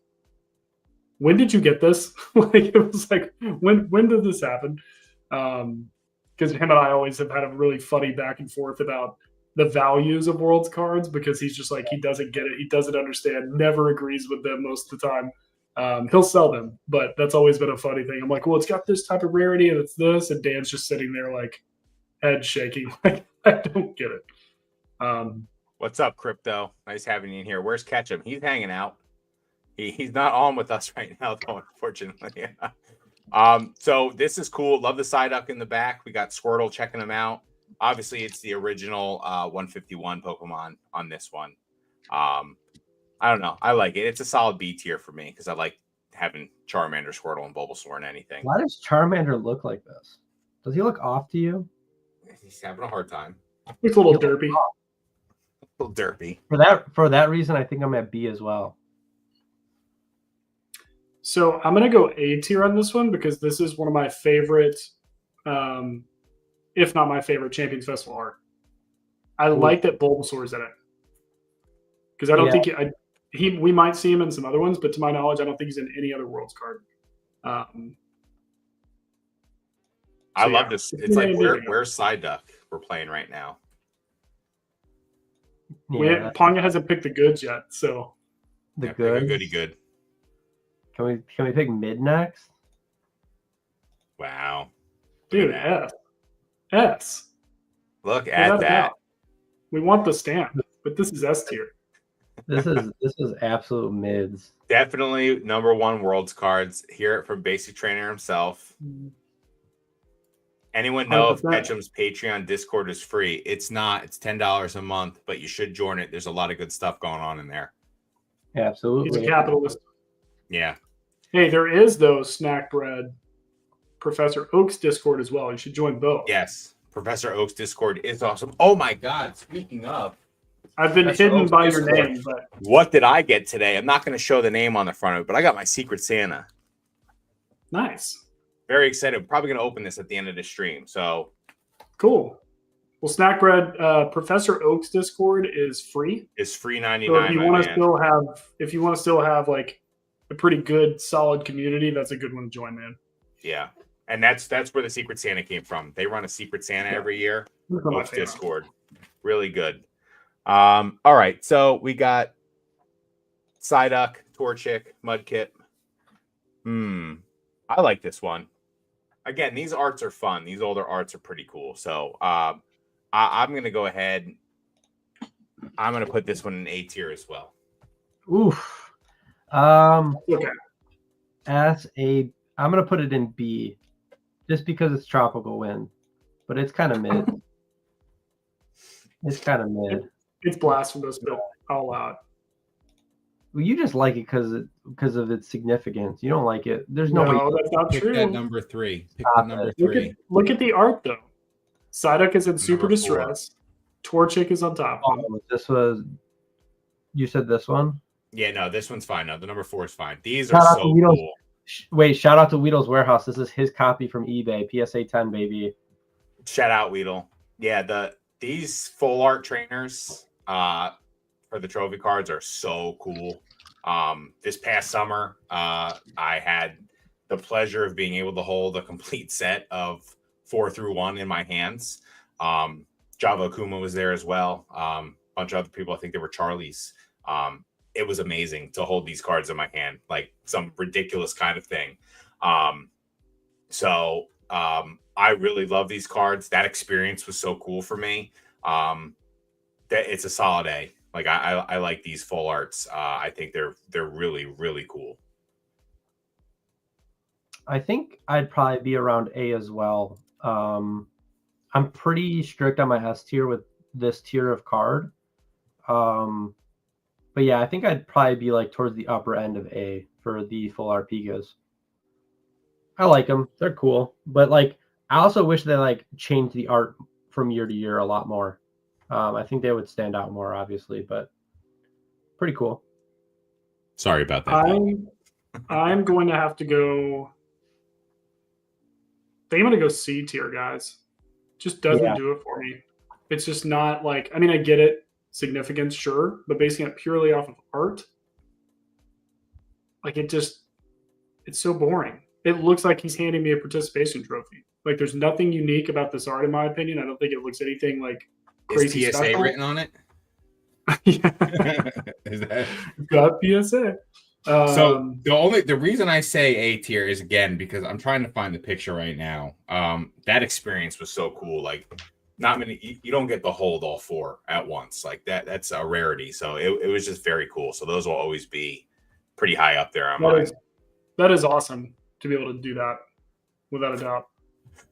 when did you get this? Like, it was like, when did this happen? Because him and I always have had a really funny back and forth about the values of Worlds cards, because he's just like, he doesn't get it, he doesn't understand, never agrees with them most of the time. He'll sell them, but that's always been a funny thing. I'm like, well, it's got this type of rarity and it's this, and Dan's just sitting there like head shaking, like, I don't get it.
What's up, Crypto? Nice having you in here. Where's Ketchum? He's hanging out. He's not on with us right now, though, unfortunately. So this is cool. Love the Psyduck in the back. We got Squirtle checking him out. Obviously, it's the original 151 Pokemon on this one. I don't know. I like it. It's a solid B tier for me because I like having Charmander, Squirtle, and Bulbasaur and anything.
Why does Charmander look like this? Does he look off to you?
He's having a hard time.
It's a little derpy.
A little derpy.
For that reason, I think I'm at B as well.
So I'm going to go A tier on this one because this is one of my favorite, if not my favorite, Champions Festival art. I like that Bulbasaur's in it because I don't think we might see him in some other ones, but to my knowledge, I don't think he's in any other Worlds card.
I love this. It's like where's Psyduck we're playing right now.
Yeah,
Ponga hasn't picked the goods yet, so
the
Goody.
Can we pick mid next?
Wow,
dude, S.
Look at that.
We want the stamp, but this is S tier.
This is absolute mids.
Definitely number 1 Worlds cards. Hear it from Basic Trainer himself. Anyone know 100%. If Ketchum's Patreon Discord is free? It's not. It's $10 a month, but you should join it. There's a lot of good stuff going on in there.
Absolutely.
He's a capitalist.
Yeah.
Hey, there is, though, Snack Bread Professor Oak's Discord as well. You should join both.
Yes. Professor Oak's Discord is awesome. Oh, my God. Speaking of.
I've been hidden
Oak's
by
Discord.
your name. But
what did I get today? I'm not going to show the name on the front of it, but I got my Secret Santa.
Nice.
Very excited. Probably going to open this at the end of the stream. So
cool. Well, Snack Bread, Professor Oak's Discord is free.
It's free $99.
So if you want to still have like a pretty good, solid community, that's a good one to join, man.
Yeah, and that's where the Secret Santa came from. They run a Secret Santa every year. Oak's Discord, really good. All right, so we got Psyduck, Torchic, Mudkip. I like this one. Again, these arts are fun. These older arts are pretty cool. So I'm going to go ahead. I'm going to put this one in A tier as well.
Oof.
Okay.
I'm going to put it in B just because it's Tropical Wind, but it's kind of mid.
It's blasphemous, but I'll allow it.
Well, you just like it because of its significance. You don't like it. There's no way.
That's not
Pick
true.
that number 3. Pick the number 3.
Look at the art, though. Psyduck is in super
Number 4.
distress. Torchic is on top.
Oh, this was. You said this one.
Yeah, no, this one's fine. No, the number 4 is fine. These
Shout
are
out
so
to Weedle's-
cool.
Wait, shout out to Weedle's Warehouse. This is his copy from eBay. PSA 10, baby.
Shout out Weedle. Yeah, these full art trainers for the trophy cards are so cool. This past summer, I had the pleasure of being able to hold a complete set of 4 through 1 in my hands. Java Akuma was there as well. Bunch of other people. I think they were Charlie's. It was amazing to hold these cards in my hand, like some ridiculous kind of thing. I really love these cards. That experience was so cool for me. That it's a solid A. Like I like these full arts. I think they're really, really cool.
I think I'd probably be around A as well. I'm pretty strict on my S tier with this tier of card. But yeah, I think I'd probably be like towards the upper end of A for the full art Pikas. I like them. They're cool. But like, I also wish they like changed the art from year to year a lot more. I think they would stand out more, obviously, but pretty cool.
Sorry about that.
I'm going to have to go. I think I'm going to go C tier, guys. Just doesn't do it for me. It's just not like, I mean, I get it. Significance, sure, but basing it purely off of art, like it's so boring. It looks like he's handing me a participation trophy. Like there's nothing unique about this art, in my opinion. I don't think it looks anything like crazy
Is TSA
special.
written on it? Is that
got PSA?
So the reason I say A tier is again because I'm trying to find the picture right now. That experience was so cool. Like not many, you don't get to hold all 4 at once like that. That's a rarity. So it was just very cool. So those will always be pretty high up there on mine.
That is awesome to be able to do that without a doubt.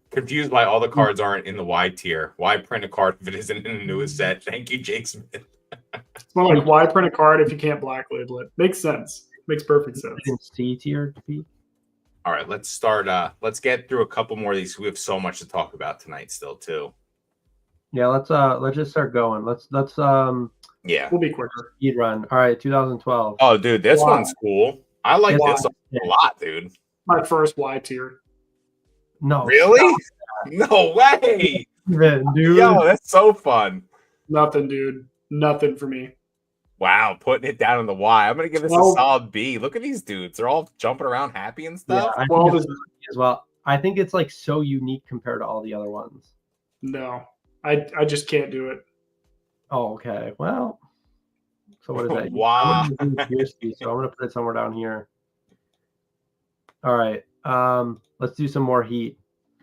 Confused why all the cards aren't in the Y tier. Why print a card if it isn't in the newest set? Thank you, Jake Smith.
It's more like why print a card if you can't black label it? Makes sense. Makes perfect sense.
C tier.
All right, let's start. Let's get through a couple more of these. We have so much to talk about tonight still too.
Yeah, let's just start going. Let's
Yeah,
we'll be quicker.
speed run. All right, 2012.
Oh, dude, this
Wow.
one's cool. I like
Wow.
this a lot, dude.
My first Y tier.
No,
Really? No way,
even, dude.
yo, that's so fun.
Nothing, dude. Nothing for me.
Wow, putting it down in the Y. I'm gonna give this a
Well-
solid B. Look at these dudes; they're all jumping around happy and
Yeah,
stuff.
I
Well,
think it's as well. I think it's like so unique compared to all the other ones.
No, I just can't do it.
Oh, okay. Well, so what is that?
Wow.
I'm gonna do USB, so I'm gonna put it somewhere down here. All right. Let's do some more heat.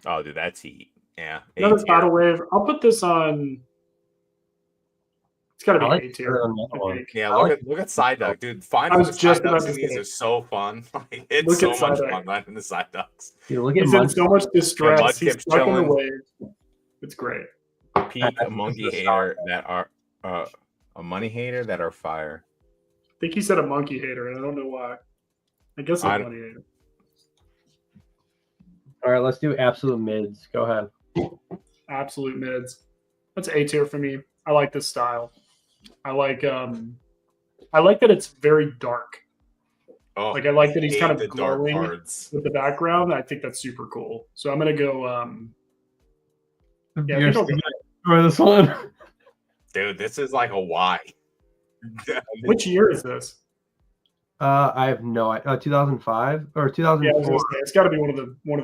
Oh, dude, that's heat. Yeah, A
Another
tier.
battle wave. I'll put this on. It's got to be
I like
A
it
tier.
better than the
I
other one.
think.
Yeah,
I like-
look at side duck, dude. Finding
I was
the
just
side ducks
about
in
to
these
say.
is so fun. Like, it's
Look
so
at side
much
duck.
fun finding the side ducks.
Dude, look at
He's in
Munch.
so much distress.
Mud
He's
keeps
stuck in the
chilling.
wave. It's great.
Peak a monkey hater that are a money hater that are fire.
I think he said a monkey hater, and I don't know why. I guess
I-
a money hater.
All right, let's do absolute mids. Go ahead.
Absolute mids. That's A tier for me. I like this style. I like that it's very dark.
Oh,
Like I like that he's
hate
kind of
the dark
glowing
cards.
with the background. I think that's super cool. So I'm gonna go. Yeah, I think I'll go.
For this one.
Dude, this is like a Y.
Which year is this?
I have no idea. 2005 or
Yeah, I was
2004.
gonna say, it's got to be one of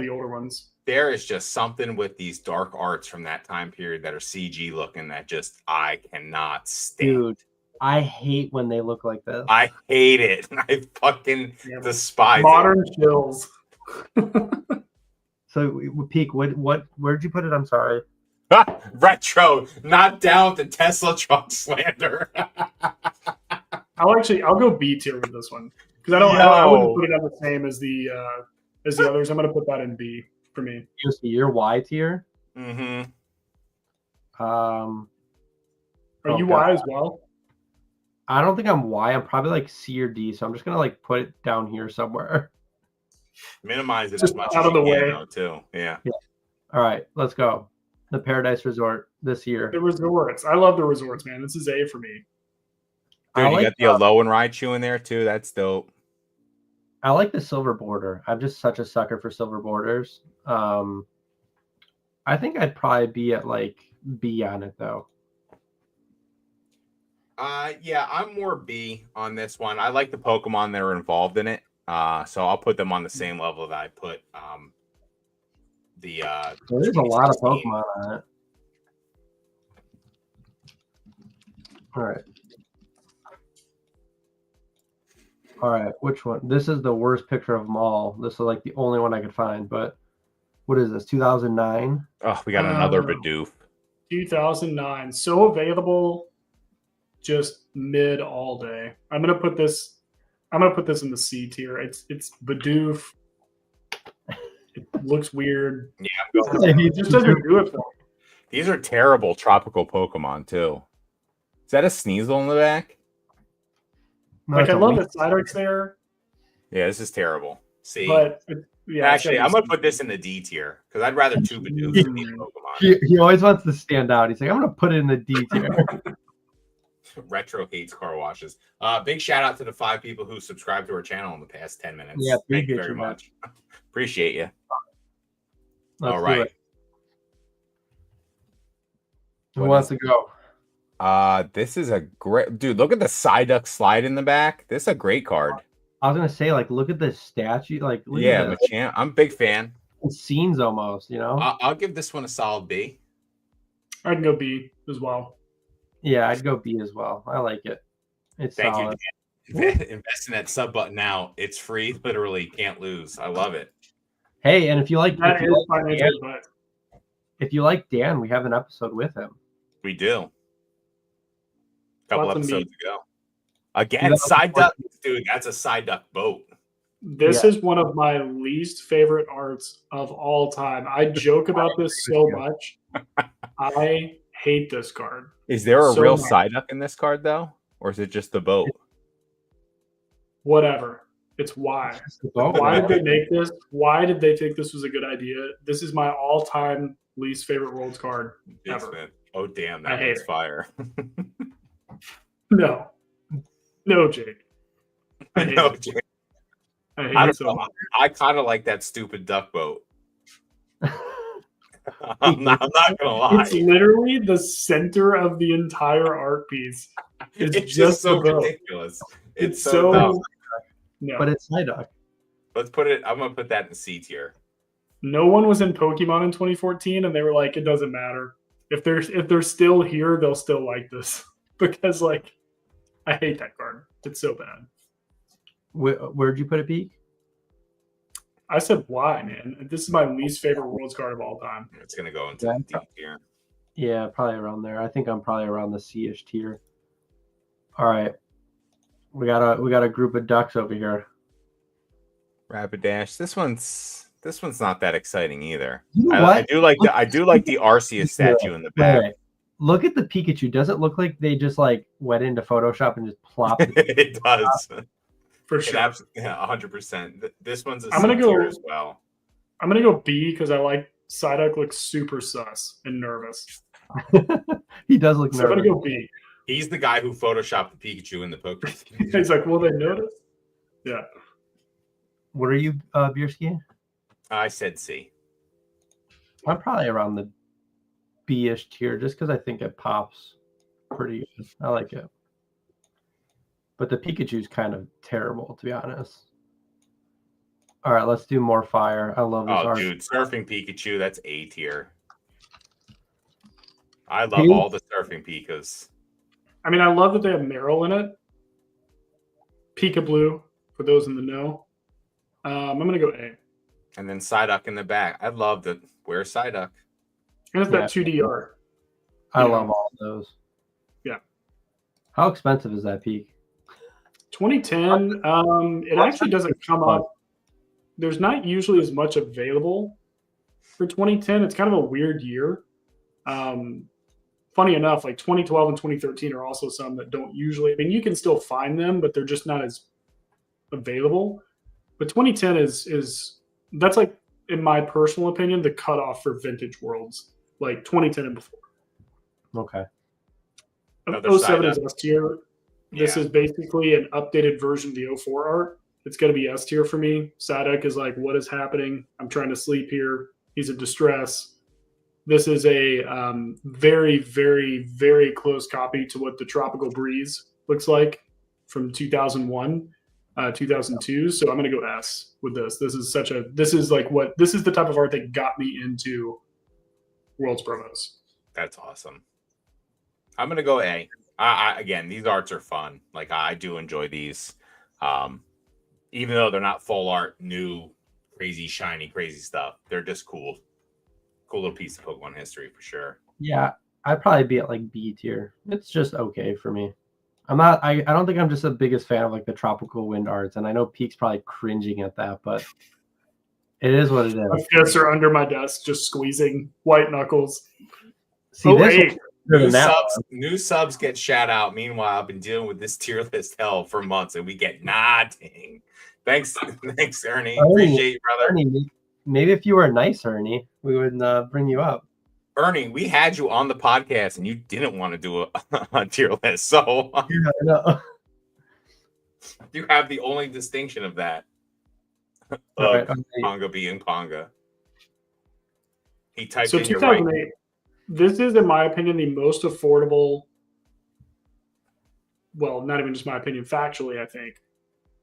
the older ones.
There is just something with these dark arts from that time period that are CG looking that just I cannot stand.
Dude, I hate when they look like this.
I hate it. I fucking
Yeah,
despise
modern chills.
So, Peak, where'd you put it? I'm sorry.
it. Retro, not down with the Tesla truck slander.
I'll go B tier with this one because I wouldn't put it on the same as the others. I'm gonna put that in B for me.
Just your Y tier.
Mm-hmm.
Are
Oh,
you
God.
Y as well?
I don't think I'm Y. I'm probably like C or D. So I'm just gonna like put it down here somewhere.
Minimize it
Just
as much
out
as
of
you
the
can,
way.
though, too. Yeah.
All right, let's go. The Paradise Resort this year.
The resorts. I love the resorts, man. This is A for me.
Dude, you got the Alolan Raichu in there too. That's dope.
I like the silver border. I'm just such a sucker for silver borders. I think I'd probably be at like B on it though.
Yeah, I'm more B on this one. I like the Pokemon that are involved in it. So I'll put them on the same level that I put
There's a lot of Pokemon on it. All right, which one? This is the worst picture of them all. This is like the only one I could find, but what is this, 2009?
Oh, we got another Bidoof.
2009. So available, just mid all day. I'm gonna put this in the C tier. It's Bidoof. It looks weird.
Yeah, I'm going
it just doesn't do it for me.
These are terrible tropical Pokemon too. Is that a Sneasel in the back?
No,
Like I love that Psyduck's there.
Yeah, this is terrible. See,
but yeah,
actually, I'm gonna put this in the D tier because I'd rather two Bidoofs than these Pokemon.
He always wants to stand out. He's like, I'm gonna put it in the D tier.
Retro hates car washes. Big shout out to the 5 people who subscribed to our channel in the past 10 minutes.
Yeah,
thank you very much. Appreciate you. All right.
Who wants to go?
This is a great dude. Look at the Psyduck slide in the back. This is a great card.
I was gonna say, like, look at the statue. Like, look
yeah,
at
Machamp. I'm a big fan.
Scenes almost, you know.
I'll give this one a solid B.
I'd go B as well.
Yeah, I'd go B as well. I like it. It's
Thank
solid.
you, Dan. Invest in that sub button now. It's free. Literally, can't lose. I love it.
Hey, and if you like,
That is financial,
Dan, if you like Dan, we have an episode with him.
We do. Couple episodes ago. Again,
You know,
Psyduck, dude. That's a Psyduck boat.
This is one of my least favorite arts of all time. I joke about this so much. I hate this card.
Is there a
so
real
much.
Psyduck in this card though, or is it just the boat?
Whatever. It's why. Why did they make this? Why did they think this was a good idea? This is my all-time least favorite Worlds card ever.
Oh damn,
I
that
hate
one's
it.
fire.
No, Jake. I hate
No,
it.
Jake.
I hate
I
it
don't
so
know.
much.
I kind of like that stupid duck boat. I'm not gonna lie.
It's literally the center of the entire art piece.
It's just so
the boat.
ridiculous. It's
so
dumb.
no.
But it's Psyduck.
Let's put it. I'm gonna put that in C tier.
No one was in Pokemon in 2014, and they were like, "It doesn't matter if they're still here, they'll still like this." Because like, I hate that card. It's so bad.
Where'd you put it, Pete?
I said, "Why, man? This is my least favorite Worlds card of all time."
It's gonna go into the D tier.
Yeah, probably around there. I think I'm probably around the C-ish tier. All right, we got a group of ducks over here.
Rapidash. This one's not that exciting either.
You know
I
what?
do like the Arceus statue in the back.
Wait. Look at the Pikachu. Does it look like they just like went into Photoshop and just plopped it?
It does.
For sure.
Yeah, 100%. This one's a
I'm gonna
C
go-
tier as well.
I'm gonna go B because I like Psyduck looks super sus and nervous.
He does look
So I'm
nervous.
gonna go B.
He's the guy who photoshopped the Pikachu in the Pokemon.
He's like, will they notice? Yeah.
What are you, Bierski?
I said C.
I'm probably around the B-ish tier just because I think it pops pretty good. I like it. But the Pikachu's kind of terrible, to be honest. All right, let's do more fire. I love this
Oh,
art.
dude, Surfing Pikachu, that's A tier. I love
Dude.
all the Surfing Pikas.
I mean, I love that they have Meryl in it. Pika Blue, for those in the know. I'm gonna go A.
And then Psyduck in the back. I love that. Where's Psyduck?
And it's that 2D art.
I
Yeah.
love all of those.
Yeah.
How expensive is that peak?
2010. It actually doesn't come up. There's not usually as much available for 2010. It's kind of a weird year. Funny enough, like 2012 and 2013 are also some that don't usually. I mean, you can still find them, but they're just not as available. But 2010 is that's like, in my personal opinion, the cutoff for vintage worlds. like 2010 and before.
Okay.
Another
07
side
is
up.
S tier. This
Yeah.
is basically an updated version of the 04 art. It's going to be S tier for me. Sadek is like, what is happening? I'm trying to sleep here. He's in distress. This is a very, very, very close copy to what the Tropical Breeze looks like from 2001, 2002. So I'm going to go S with this. This is the type of art that got me into World's Promos.
That's awesome. I'm gonna go A. Again, these arts are fun. Like I do enjoy these, even though they're not full art, new, crazy, shiny, crazy stuff. They're just cool. Cool little piece of Pokemon history for sure.
Yeah, I'd probably be at like B tier. It's just okay for me. I don't think I'm just the biggest fan of like the tropical wind arts, and I know Peek's probably cringing at that, but it is what it
My
is.
fists are under my desk, just squeezing white knuckles.
See, this
hey.
one's better than that one.
New subs get shout out. Meanwhile, I've been dealing with this tier list hell for months, and we get nothing. Thanks, Ernie. Appreciate you, brother.
Ernie, maybe if you were nice, Ernie, we would bring you up.
Ernie, we had you on the podcast, and you didn't want to do a tier list, so
Yeah, I know.
you have the only distinction of that.
Right,
Ponga being Ponga. He typed
So
in your right.
2008. This is, in my opinion, the most affordable. Well, not even just my opinion, factually, I think,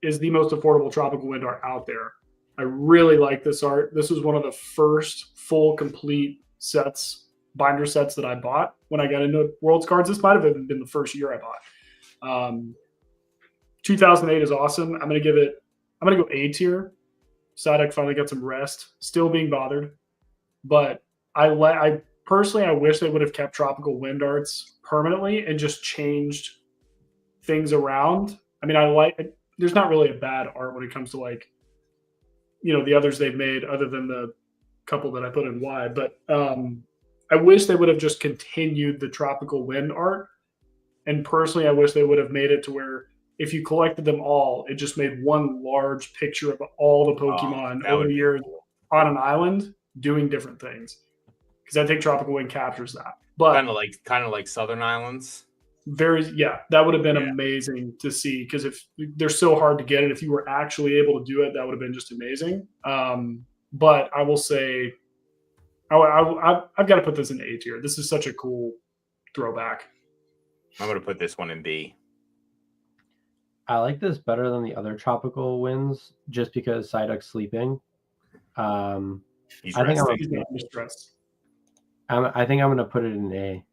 is the most affordable tropical wind art out there. I really like this art. This was one of the first full, complete sets, binder sets that I bought when I got into World's Cards. This might have even been the first year I bought. 2008 is awesome. I'm going to go A tier. Sadek finally got some rest, still being bothered. But I personally, I wish they would have kept tropical wind arts permanently and just changed things around. I mean, there's not really a bad art when it comes to like, the others they've made other than the couple that I put in Y. But I wish they would have just continued the tropical wind art. And personally, I wish they would have made it to where if you collected them all, it just made one large picture of all the Pokemon over the years on an island doing different things. Because I think Tropical Wind captures that. But
kind of like Southern Islands.
That would have been amazing to see, because if they're so hard to get, and if you were actually able to do it, that would have been just amazing. But I will say, I've got to put this in A tier. This is such a cool throwback.
I'm going to put this one in B.
I like this better than the other tropical winds just because Psyduck's sleeping. I think I'm going to put it in A.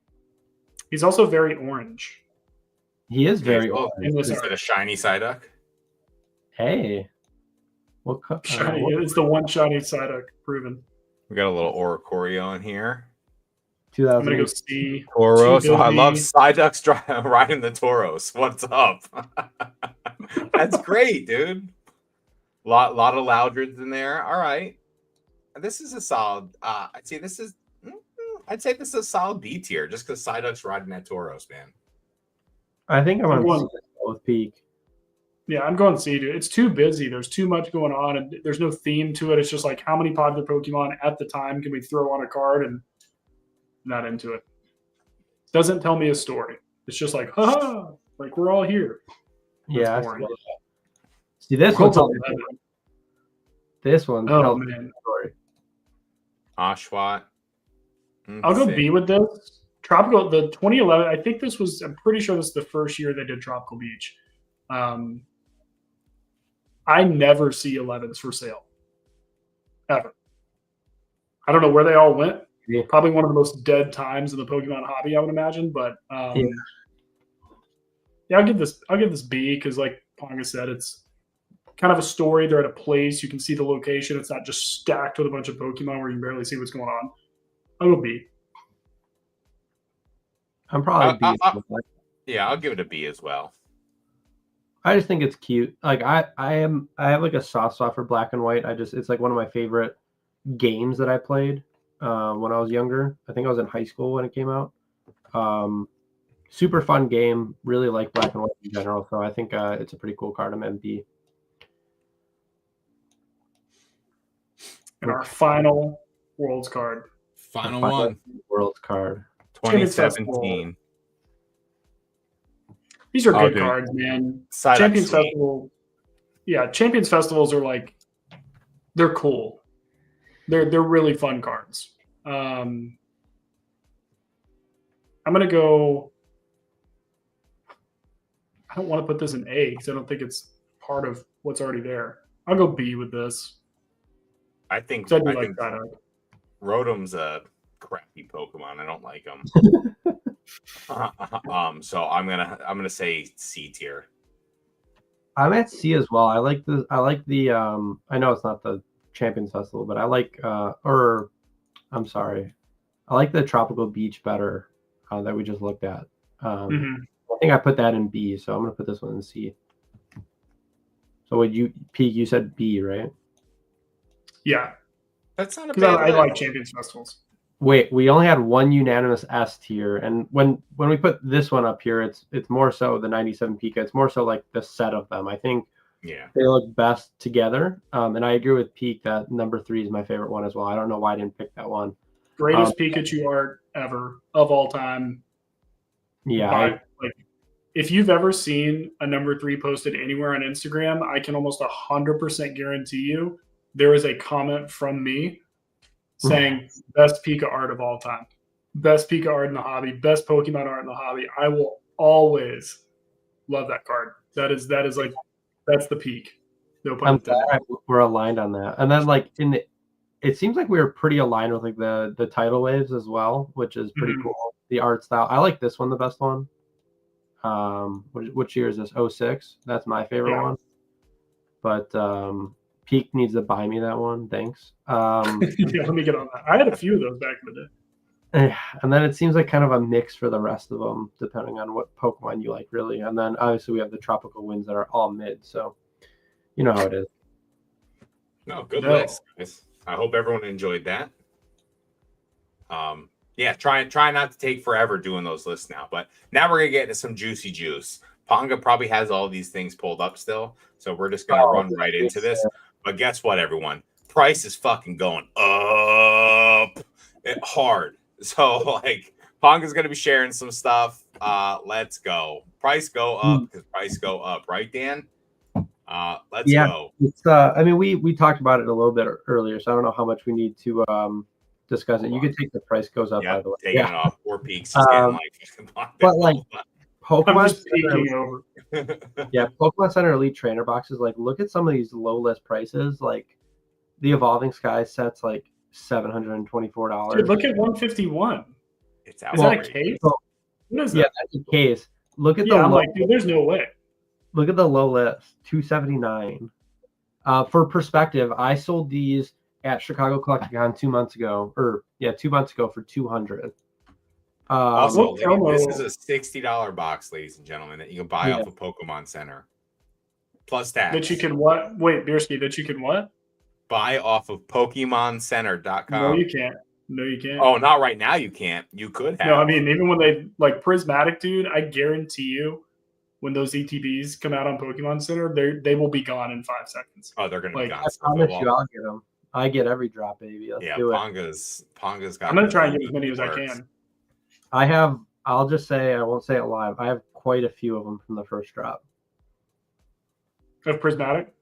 He's also very orange.
He is very orange.
Is it a shiny Psyduck?
Hey.
Shiny. It's the one shiny Psyduck proven.
We got a little Oricorio in here.
I'm going to go C.
Tauros. I love Psyducks riding the Tauros. What's up? That's great, dude. Lot of Loudreds in there. All right. This is a solid. I'd say this is a solid B tier just because Psyduck's riding that Tauros, man.
I think I'm going with Peak.
Yeah, I'm going C, dude. It's too busy. There's too much going on, and there's no theme to it. It's just like, how many popular Pokemon at the time can we throw on a card, and not into it. Doesn't tell me a story. It's just like, like we're all here.
Yeah. See, this one's
oh man,
story.
Oshawott.
I'll go B with this. Tropical, the 2011. I think this was. I'm pretty sure this is the first year they did Tropical Beach. I never see 11s for sale, ever. I don't know where they all went.
Yeah.
Probably one of the most dead times in the Pokemon hobby, I would imagine. But yeah, I'll give this B because, like Ponga said, it's kind of a story. They're at a place you can see the location. It's not just stacked with a bunch of Pokemon where you can barely see what's going on. I'll go B.
I'm probably B.
Yeah, I'll give it a B as well.
I just think it's cute. Like I have like a soft spot for Black and White. It's like one of my favorite games that I played when I was younger. I think I was in high school when it came out. Super fun game. Really like Black and White in general. So I think it's a pretty cool card. I'm MB.
And our final Worlds card.
Final one.
World's card.
2017.
These are good
dude.
cards, man.
Side
Champions
up, sweet.
Festival. Yeah, Champions Festivals are like, they're cool. They're really fun cards. I'm gonna go. I don't want to put this in A because I don't think it's part of what's already there. I'll go B with this.
I think
'Cause I do like that.
Rotom's a crappy Pokemon. I don't like him. So I'm gonna say C tier.
I'm at C as well. I like the I know it's not the Champions Festival, but I like I'm sorry. I like the Tropical Beach better that we just looked at. I think I put that in B, so I'm gonna put this one in C. So would you Peek, you said B, right?
Yeah,
That's not a
because
bad.
I like Champions Festivals.
Wait, we only had one unanimous S tier, and when we put this one up here, it's more so the 97 Pika. It's more so like the set of them. I think
Yeah.
they look best together. And I agree with Peek that number 3 is my favorite one as well. I don't know why I didn't pick that one.
Greatest Pikachu art ever of all time.
Yeah,
If you've ever seen a number 3 posted anywhere on Instagram, I can almost 100% guarantee you there is a comment from me saying best Pika art of all time, best Pika art in the hobby, best Pokemon art in the hobby. I will always love that card. That's the peak. No pun
I'm
intended.
glad we're aligned on that. And then like it seems like we were pretty aligned with like the tidal waves as well, which is pretty cool. The art style. I like this one the best one. Which year is this? 06. That's my favorite one. But Peek needs to buy me that one. Thanks.
Yeah, let me get on that. I had a few of those back in the day.
And then it seems like kind of a mix for the rest of them, depending on what Pokemon you like, really. And then obviously we have the tropical winds that are all mid. So you know how it is.
No, good list, guys. I hope everyone enjoyed that. Yeah, try not to take forever doing those lists now. But now we're gonna get into some juicy juice. Ponga probably has all these things pulled up still, so we're just gonna run right into this. But guess what, everyone? Price is fucking going up hard. So like Ponga's gonna be sharing some stuff. Let's go. Price go up because price go up, right, Dan? Let's go.
It's I mean we talked about it a little bit earlier, so I don't know how much we need to discuss it. You could take the price goes up, by the way.
Taking it off. 4 Peaks is getting
but like Pokemon
over.
Yeah, Pokemon Center Elite Trainer boxes. Like, look at some of these low list prices. Like, the Evolving Sky set's like $724.
Dude, look at 151.
It's
Is that a case?
So,
what is that?
Yeah, that's a case. Look at
I'm like, dude, there's no way.
Look at the low list, $279. For perspective, I sold these at Chicago Collecticon 2 months ago, 2 months ago for $200.
Also, this is a $60 box, ladies and gentlemen, that you can buy off of Pokemon Center. Plus tax.
That you can what? Wait, Bierski, that you can what?
Buy off of PokemonCenter.com.
No, you can't. No, you can't.
Oh, not right now. You can't. You could have.
No, I mean, even when they like Prismatic, dude, I guarantee you, when those ETBs come out on Pokemon Center, they will be gone in 5 seconds.
Oh, they're gonna be gone.
I promise you, I'll get them. I get every drop, baby. Let's do it.
Ponga's got.
I'm gonna try and get as many as I can.
I'll just say, I won't say it live. I have quite a few of them from the first drop.
Of Prismatic?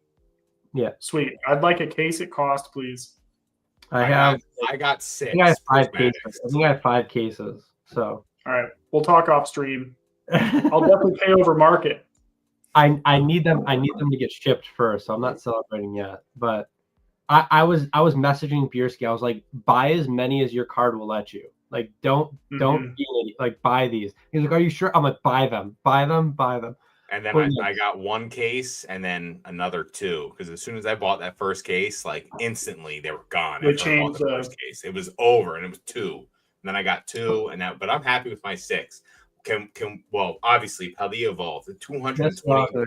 Yeah.
Sweet. I'd like a case at cost, please.
I got 6.
I think I have 5 cases. I think I have 5 cases. So.
All right. We'll talk off stream. I'll definitely pay over market.
I need them to get shipped first, so I'm not celebrating yet. But I was messaging Bierski. I was like, buy as many as your card will let you. Like, don't like buy these. He's like, are you sure? I'm like, buy them.
And then I got 1 case and then another 2 because as soon as I bought that first case, like instantly they were gone.
They changed
the first case. It was over and it was 2. And then I got 2 but I'm happy with my 6. Well, obviously Paldea evolved the 220.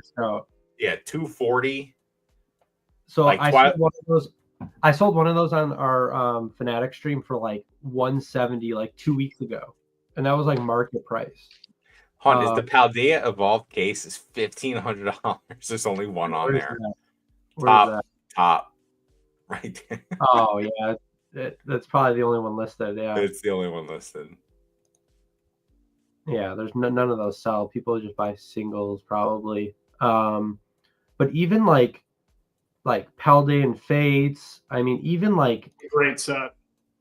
Yeah, 240.
So like I sold one of those on our Fanatic stream for like 170 like 2 weeks ago, and that was like market price.
Is the Paldea evolved case is $1,500? There's only one on there.
Top
Top, right there.
Oh yeah, That's probably the only one listed. Yeah,
It's the only one listed.
yeah. There's none of those sell. People just buy singles probably. But even like Paldean Fates. I mean, even like
Great set.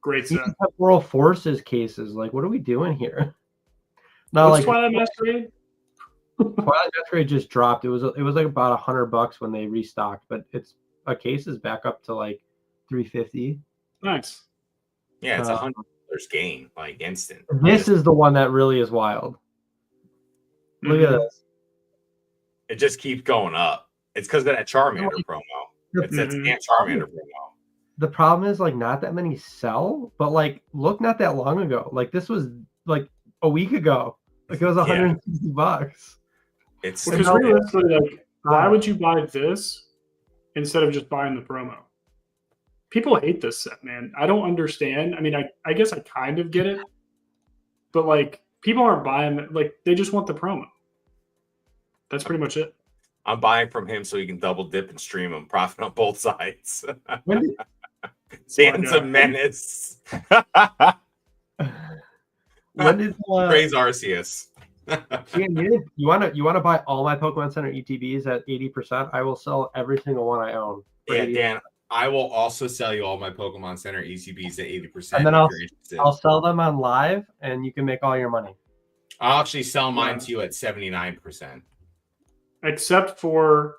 even Temporal Forces cases. Like, what are we doing here? No,
What's
like
Twilight Masquerade?
Twilight Masquerade just dropped. It was like about $100 when they restocked, but it's a case is back up to like $350.
Nice.
Yeah, it's $100 gain, like instant.
This is the one that really is wild. Look at this.
It just keeps going up. It's because of that Charmander promo. It's that Charmander promo.
The problem is like not that many sell, but like look not that long ago. Like this was like a week ago. Like it was $160.
It's
because realistically, like, why would you buy this instead of just buying the promo? People hate this set, man. I don't understand. I mean, I guess I kind of get it, but like people aren't buying it. Like they just want the promo. That's pretty much it.
I'm buying from him so he can double dip and stream them, profit on both sides. Sans a menace.
When did
praise Arceus?
you want to buy all my Pokemon Center ETBs at 80%? I will sell every single one I own.
Yeah, Dan. I will also sell you all my Pokemon Center ETBs at 80%.
And then I'll sell them on live, and you can make all your money.
I'll actually sell mine to you at 79%.
Except for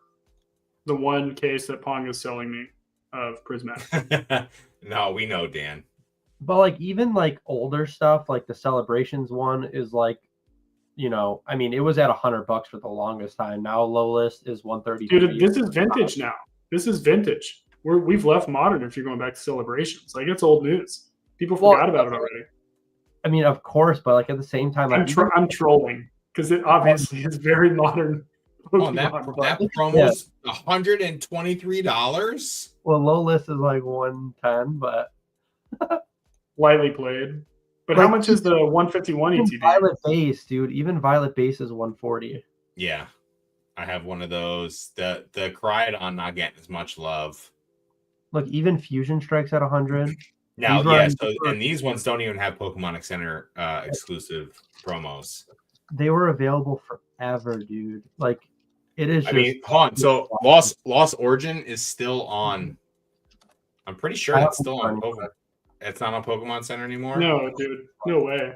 the one case that Pong is selling me of Prismatic.
No, we know, Dan.
But like even like older stuff, like the Celebrations one is like, you know, I mean, it was at $100 for the longest time. Now low list is 130.
Dude, this is vintage now. This is vintage. We've left modern if you're going back to Celebrations. Like it's old news. People forgot about it already.
I mean, of course, but like at the same time,
I'm trolling because it obviously is very modern.
That promo is $123.
Well, low list is like 110, but
lightly played. But like, how much is the 151 ETB?
Violet Base, dude. Even Violet Base is 140.
Yeah, I have one of those. The Cryogon not getting as much love.
Look, even Fusion Strike's at 100.
Now, yeah. So, and these ones don't even have Pokemon Center exclusive promos.
They were available forever, dude. Like, it is.
I mean, hold on. So, Lost Origin is still on. I'm pretty sure it's still on Pokemon. It's not on Pokemon Center anymore.
No, dude, no way.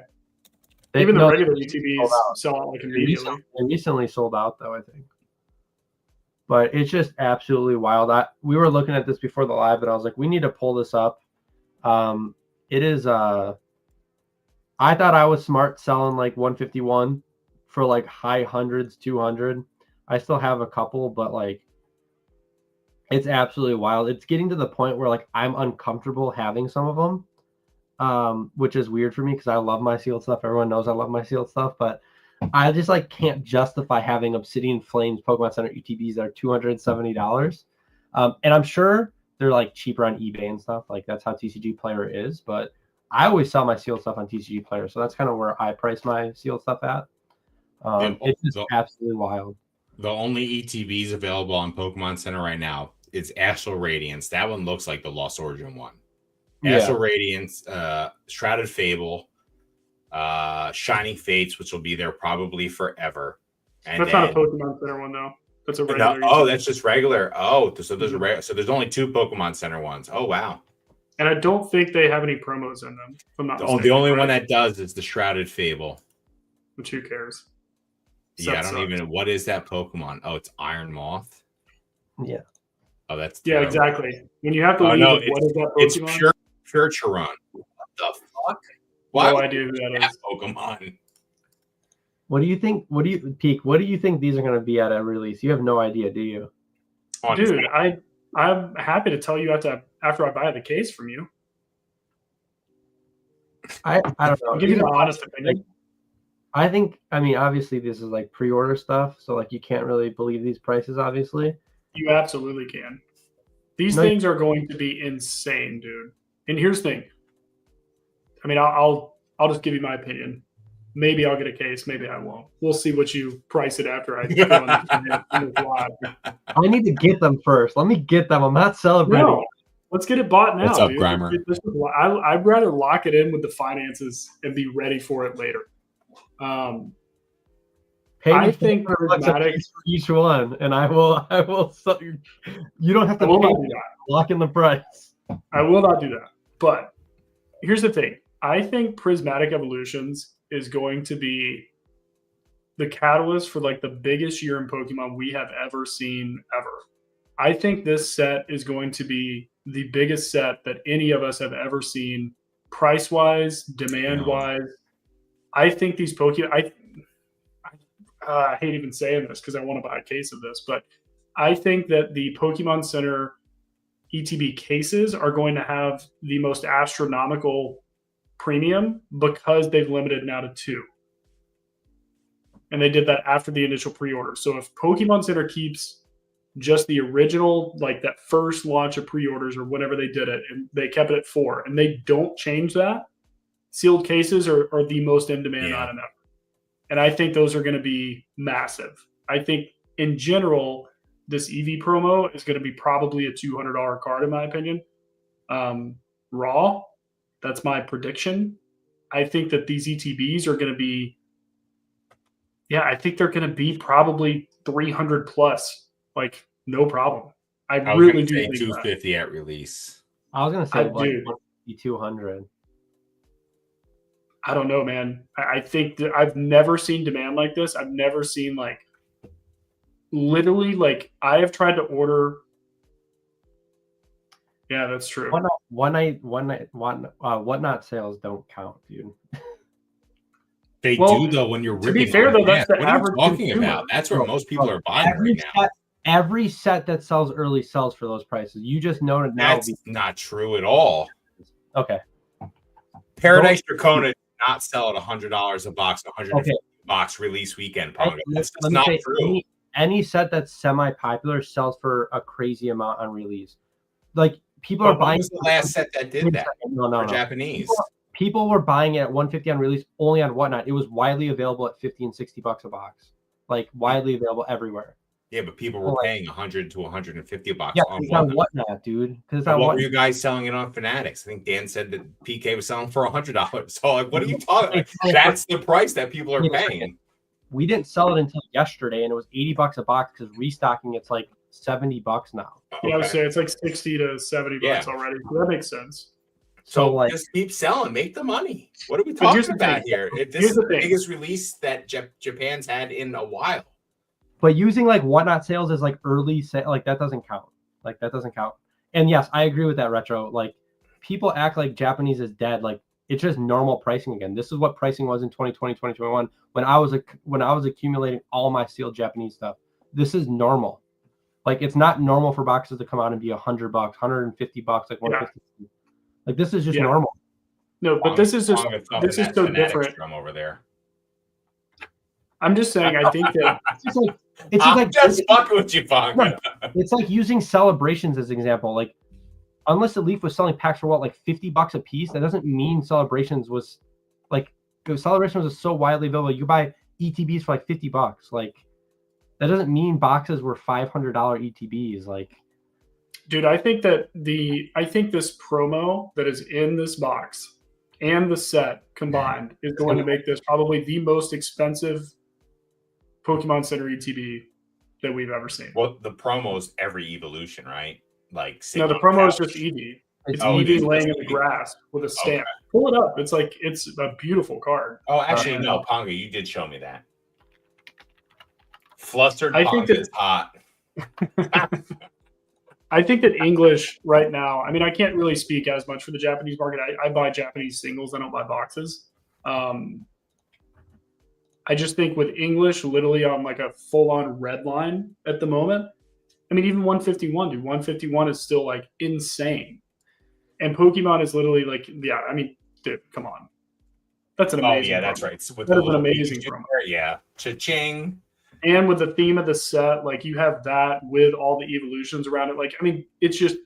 Even the regular ETBs sell out like immediately.
They recently sold out, though, I think. But it's just absolutely wild. We were looking at this before the live, but I was like, we need to pull this up. It is. I thought I was smart selling like 151 for like high hundreds, 200. I still have a couple, but like, it's absolutely wild. It's getting to the point where like I'm uncomfortable having some of them, which is weird for me because I love my sealed stuff. Everyone knows I love my sealed stuff, but I just like can't justify having Obsidian Flames Pokemon Center ETBs that are $270. And I'm sure they're like cheaper on eBay and stuff. Like that's how TCG Player is. But I always sell my sealed stuff on TCG Player, so that's kind of where I price my sealed stuff at. It's just absolutely wild.
The only ETBs available on Pokemon Center right now is Astral Radiance. That one looks like the Lost Origin one. Astral Radiance, Shrouded Fable, Shining Fates, which will be there probably forever. And
that's not a Pokemon Center one though. That's a regular.
No, that's just regular. Oh, so there's only 2 Pokemon Center ones. Oh wow.
And I don't think they have any promos in them. If I'm not mistaken,
the only one that does is the Shrouded Fable.
Which who cares?
Yeah, I don't even. What is that Pokemon? Oh, it's Iron Moth.
Yeah.
Oh, that's terrible.
Exactly. When you have to leave, what is that Pokemon?
It's pure Chiron. What the fuck?
Why no idea who that is.
Pokemon.
What do you think? What do you think these are going to be at a release? You have no idea, do you?
Dude, I'm happy to tell you after I buy the case from you.
I don't know.
I'll give you my honest opinion.
I think, I mean, obviously this is like pre-order stuff, so like you can't really believe these prices, obviously.
You absolutely can. These things are going to be insane, dude. And here's the thing. I mean, I'll just give you my opinion. Maybe I'll get a case, maybe I won't. We'll see what you price it after I go on the live.
I need to get them first. Let me get them. I'm not celebrating.
Let's get it bought now.
What's up,
dude.
Grimer?
I'd rather lock it in with the finances and be ready for it later. I think Prismatic
for each one, and I will. You don't have to pay. Lock in the price.
I will not do that. But here's the thing: I think Prismatic Evolutions is going to be the catalyst for like the biggest year in Pokemon we have ever seen ever. I think this set is going to be the biggest set that any of us have ever seen, price-wise, demand-wise. I think these Pokemon. I hate even saying this because I want to buy a case of this, but I think that the Pokemon Center ETB cases are going to have the most astronomical premium because they've limited now to 2. And they did that after the initial pre-order. So if Pokemon Center keeps just the original, like that first launch of pre-orders or whatever they did it, and they kept it at 4, and they don't change that, sealed cases are the most in-demand item ever. And I think those are going to be massive. I think in general, this EV promo is going to be probably a $200 card in my opinion. Raw, that's my prediction. I think that these ETBs are going to be, I think they're going to be probably 300 plus. Like, no problem. I really do think
250 at release.
I was going to say like 200.
I don't know, man. I think that I've never seen demand like this. I've never seen like literally like I have tried to order. Yeah, that's true.
Whatnot sales don't count, dude.
They do though when you're ripping.
To be fair though, that's the average.
What are you talking about? That's where most people are buying right now.
Every set that sells early sells for those prices. You just know it now.
That's not true at all.
Okay.
Paradise Dracona did not sell at $100 a box, $150 box release weekend. That's not true.
Any set that's semi-popular sells for a crazy amount on release. Like people are buying.
What was the last set that did that? No. Japanese.
People were buying it at 150 on release only on Whatnot. It was widely available at $50 and $60 a box. Like widely available everywhere.
Yeah, but people were paying $100 to $150
on Whatnot, dude.
What were you guys selling it on Fanatics? I think Dan said that PK was selling for $100. So, like, what are you talking about? That's the price that people are paying.
We didn't sell it until yesterday, and it was $80 a box because restocking it's like $70 now.
Yeah, I would say it's like 60 to 70 bucks already. So that makes sense.
So like, just keep selling, make the money. What are we talking about here? This is the biggest release that Japan's had in a while.
But using like Whatnot sales as like early like that doesn't count. Like that doesn't count. And yes, I agree with that, Retro. Like people act like Japanese is dead. Like it's just normal pricing again. This is what pricing was in 2020, 2021 when I was accumulating all my sealed Japanese stuff. This is normal. Like it's not normal for boxes to come out and be $100, $150, like 150. Like this is just normal.
No, but this is so different.
From over there.
I'm just saying. I think that
I'm just fucking with you, Ponga.
It's like using Celebrations as an example. Like, Unlisted Leaf was selling packs for what, like $50 a piece. That doesn't mean Celebrations was like Celebrations was so widely available. You buy ETBs for like $50. Like, that doesn't mean boxes were $500 ETBs. Like,
dude, I think this promo that is in this box and the set combined is going to make this probably the most expensive Pokemon Center ETB that we've ever seen.
Well, the promo is every evolution, right? Like
no, the promo is just Eevee. It's Eevee laying in the grass with a stamp. Okay. Pull it up. It's like it's a beautiful card.
Oh, actually, no, Ponga, you did show me that. Flustered Ponga is hot.
I think that English right now, I mean, I can't really speak as much for the Japanese market. I buy Japanese singles. I don't buy boxes. I just think with English, literally on like a full-on red line at the moment. I mean, even 151, dude. 151 is still like insane. And Pokemon is literally like, I mean, dude, come on. That's an amazing promo.
That's right.
That is an amazing promo.
Yeah. Cha-ching.
And with the theme of the set, like you have that with all the evolutions around it. Like, I mean, it's just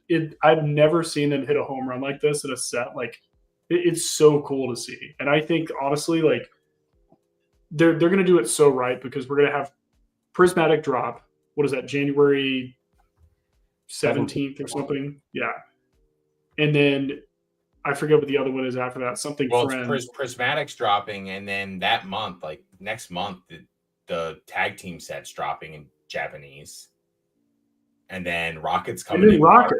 I've never seen them hit a home run like this in a set. Like, it's so cool to see. And I think honestly, like they're gonna do it so right because we're gonna have Prismatic drop. What is that? January 17th or something? Yeah. and then I forget what the other one is after that. Something Friends.
Prismatic's dropping, and then that month, like next month, the tag team set's dropping in Japanese, and then Rocket's coming in.
Rocket.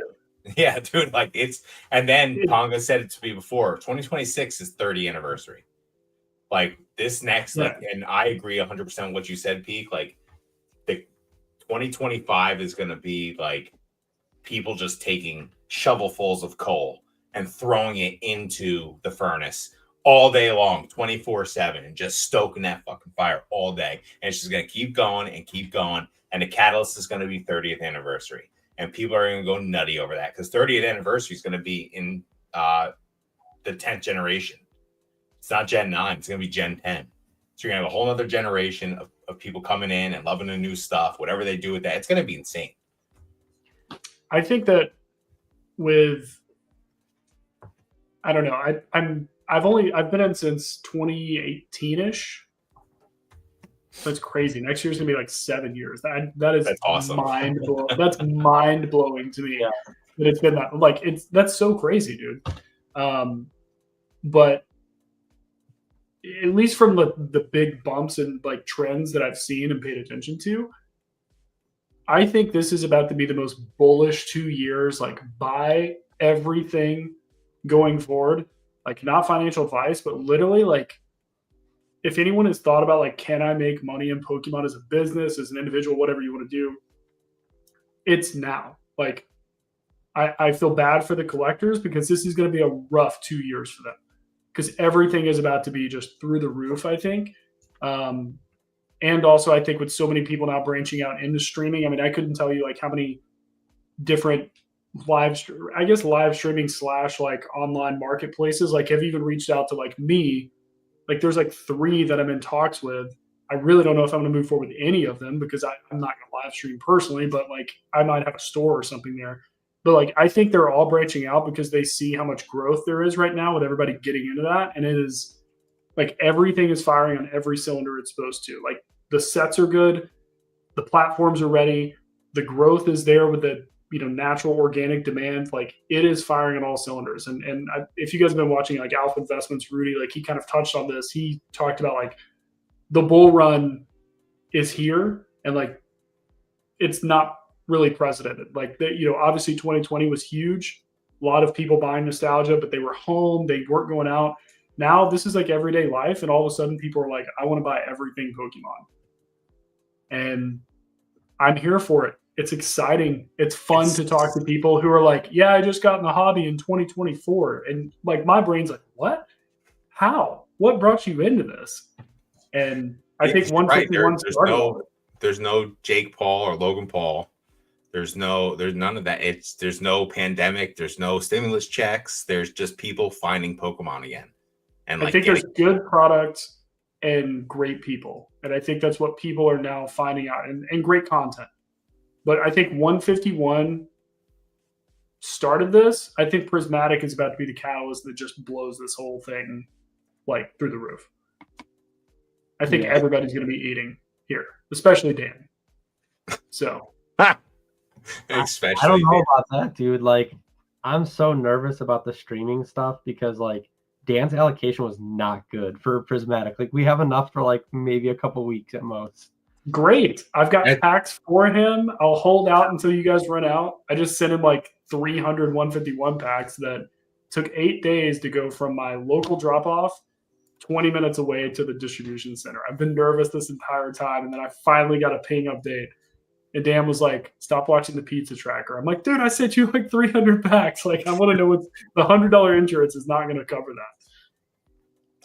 Yeah, dude, like and then Tonga said it to me before. 2026 is 30th anniversary. Like this next, like, and I agree 100% with what you said, Peak. Like the 2025 is going to be like people just taking shovelfuls of coal and throwing it into the furnace all day long, 24/7, and just stoking that fucking fire all day. And it's just going to keep going and keep going. And the catalyst is going to be 30th anniversary. And people are going to go nutty over that because 30th anniversary is going to be in the 10th generation. It's not Gen 9. It's going to be Gen 10. So you're going to have a whole other generation of people coming in and loving the new stuff, whatever they do with that. It's going to be insane.
I think that I don't know. I've been in since 2018-ish. That's crazy. Next year's gonna be like 7 years. That's awesome. Mind blowing. That's mind blowing to me. Yeah. That it's been that like that's so crazy, dude. But at least from the big bumps and like trends that I've seen and paid attention to, I think this is about to be the most bullish 2 years. Like buy everything going forward. Like not financial advice, but literally like. If anyone has thought about like, can I make money in Pokemon as a business, as an individual, whatever you want to do, it's now. Like, I feel bad for the collectors because this is going to be a rough 2 years for them because everything is about to be just through the roof, I think. And also, I think with so many people now branching out into streaming, I mean, I couldn't tell you like how many different live streaming / like online marketplaces like have even reached out to like me. Like there's like 3 that I'm in talks with. I really don't know if I'm going to move forward with any of them because I'm not going to live stream personally, but like I might have a store or something there. But like I think they're all branching out because they see how much growth there is right now with everybody getting into that. And it is like everything is firing on every cylinder it's supposed to. Like the sets are good. The platforms are ready. The growth is there with the natural organic demand. Like it is firing on all cylinders. And if you guys have been watching like Alpha Investments, Rudy, like he kind of touched on this. He talked about like the bull run is here and like it's not really precedented. Like obviously 2020 was huge. A lot of people buying nostalgia, but they were home. They weren't going out. Now this is like everyday life. And all of a sudden people are like, I want to buy everything Pokemon. And I'm here for it. It's exciting. It's fun to talk to people who are like, yeah, I just got in the hobby in 2024. And like, my brain's like, what? How? What brought you into this? And I think 151
right. There's no Jake Paul or Logan Paul. There's none of that. There's no pandemic. There's no stimulus checks. There's just people finding Pokemon again. And
I think there's good products and great people. And I think that's what people are now finding out and great content. But I think 151 started this. I think Prismatic is about to be the catalyst that just blows this whole thing like through the roof. I think everybody's going to be eating here, especially Dan. So,
especially
I don't know about that, dude. Like, I'm so nervous about the streaming stuff because like Dan's allocation was not good for Prismatic. Like, we have enough for like maybe a couple weeks at most.
Great. I've got packs for him. I'll hold out until you guys run out. I just sent him like 300 151 packs that took 8 days to go from my local drop-off 20 minutes away to the distribution center. I've been nervous this entire time, and then I finally got a ping update. And Dan was like, stop watching the pizza tracker. I'm like, dude, I sent you like 300 packs. Like, I want to know what the $100 insurance is not going to cover that.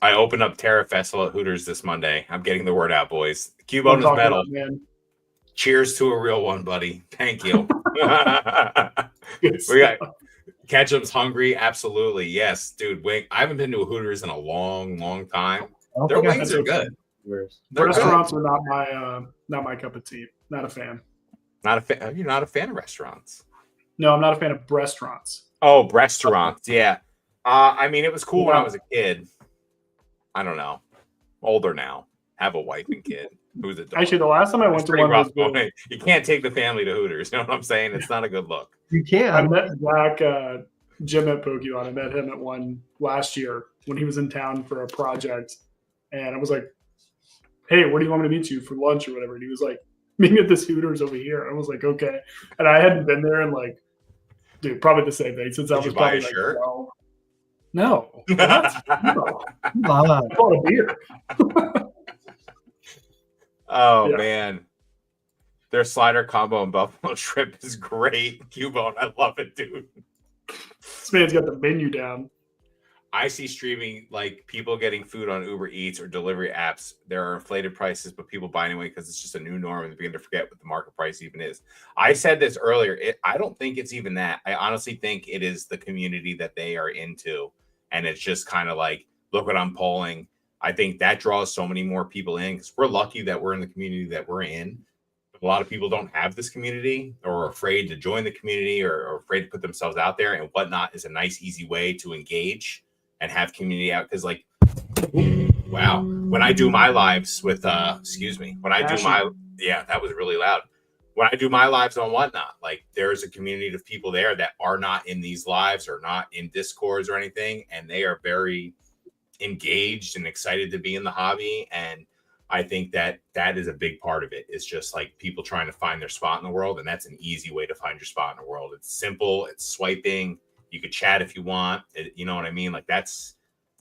I opened up Terra Festival at Hooters this Monday. I'm getting the word out, boys. Cubone is metal. Cheers to a real one, buddy. Thank you. We got Ketchup's hungry. Absolutely. Yes, dude. I haven't been to a Hooters in a long, long time. Their wings are good.
Restaurants are not my cup of tea. Not a fan.
You're not a fan of restaurants?
No, I'm not a fan of restaurants.
Oh, restaurants. Yeah. I mean, it was cool when I was a kid. I don't know. Older now. Have a wife and kid. Who's a dog.
Actually, the last time I went to one was
you can't take the family to Hooters. You know what I'm saying? It's not a good look.
You can.
I met Zach Jim at Pokemon. I met him at one last year when he was in town for a project, and I was like, "Hey, where do you want me to meet you for lunch or whatever?" And he was like, "Meet me at this Hooters over here." I was like, "Okay," and I hadn't been there in like, dude, probably the same thing since I
Did you
was
buy
probably
a
like
shirt?
12. No, what? No,
Come on.
I bought a beer.
Oh
Yeah.
man. Their slider combo and buffalo shrimp is great. Cubone, I love it, dude.
This man's got the menu down.
I see streaming like people getting food on Uber Eats or delivery apps. There are inflated prices, but people buy anyway because it's just a new norm and they begin to forget what the market price even is. I said this earlier. I don't think it's even that. I honestly think it is the community that they are into. And it's just kind of like, look what I'm polling. I think that draws so many more people in because we're lucky that we're in the community that we're in. A lot of people don't have this community or are afraid to join the community or afraid to put themselves out there, and whatnot is a nice, easy way to engage and have community out. Because like, wow, when I do my lives with, excuse me, when I do my, yeah, that was really loud. When I do my lives on whatnot, like there's a community of people there that are not in these lives or not in Discords or anything. And they are very engaged and excited to be in the hobby. And I think that that is a big part of it. It's just like people trying to find their spot in the world. And that's an easy way to find your spot in the world. It's simple. It's swiping. You could chat if you want. You know what I mean? Like that's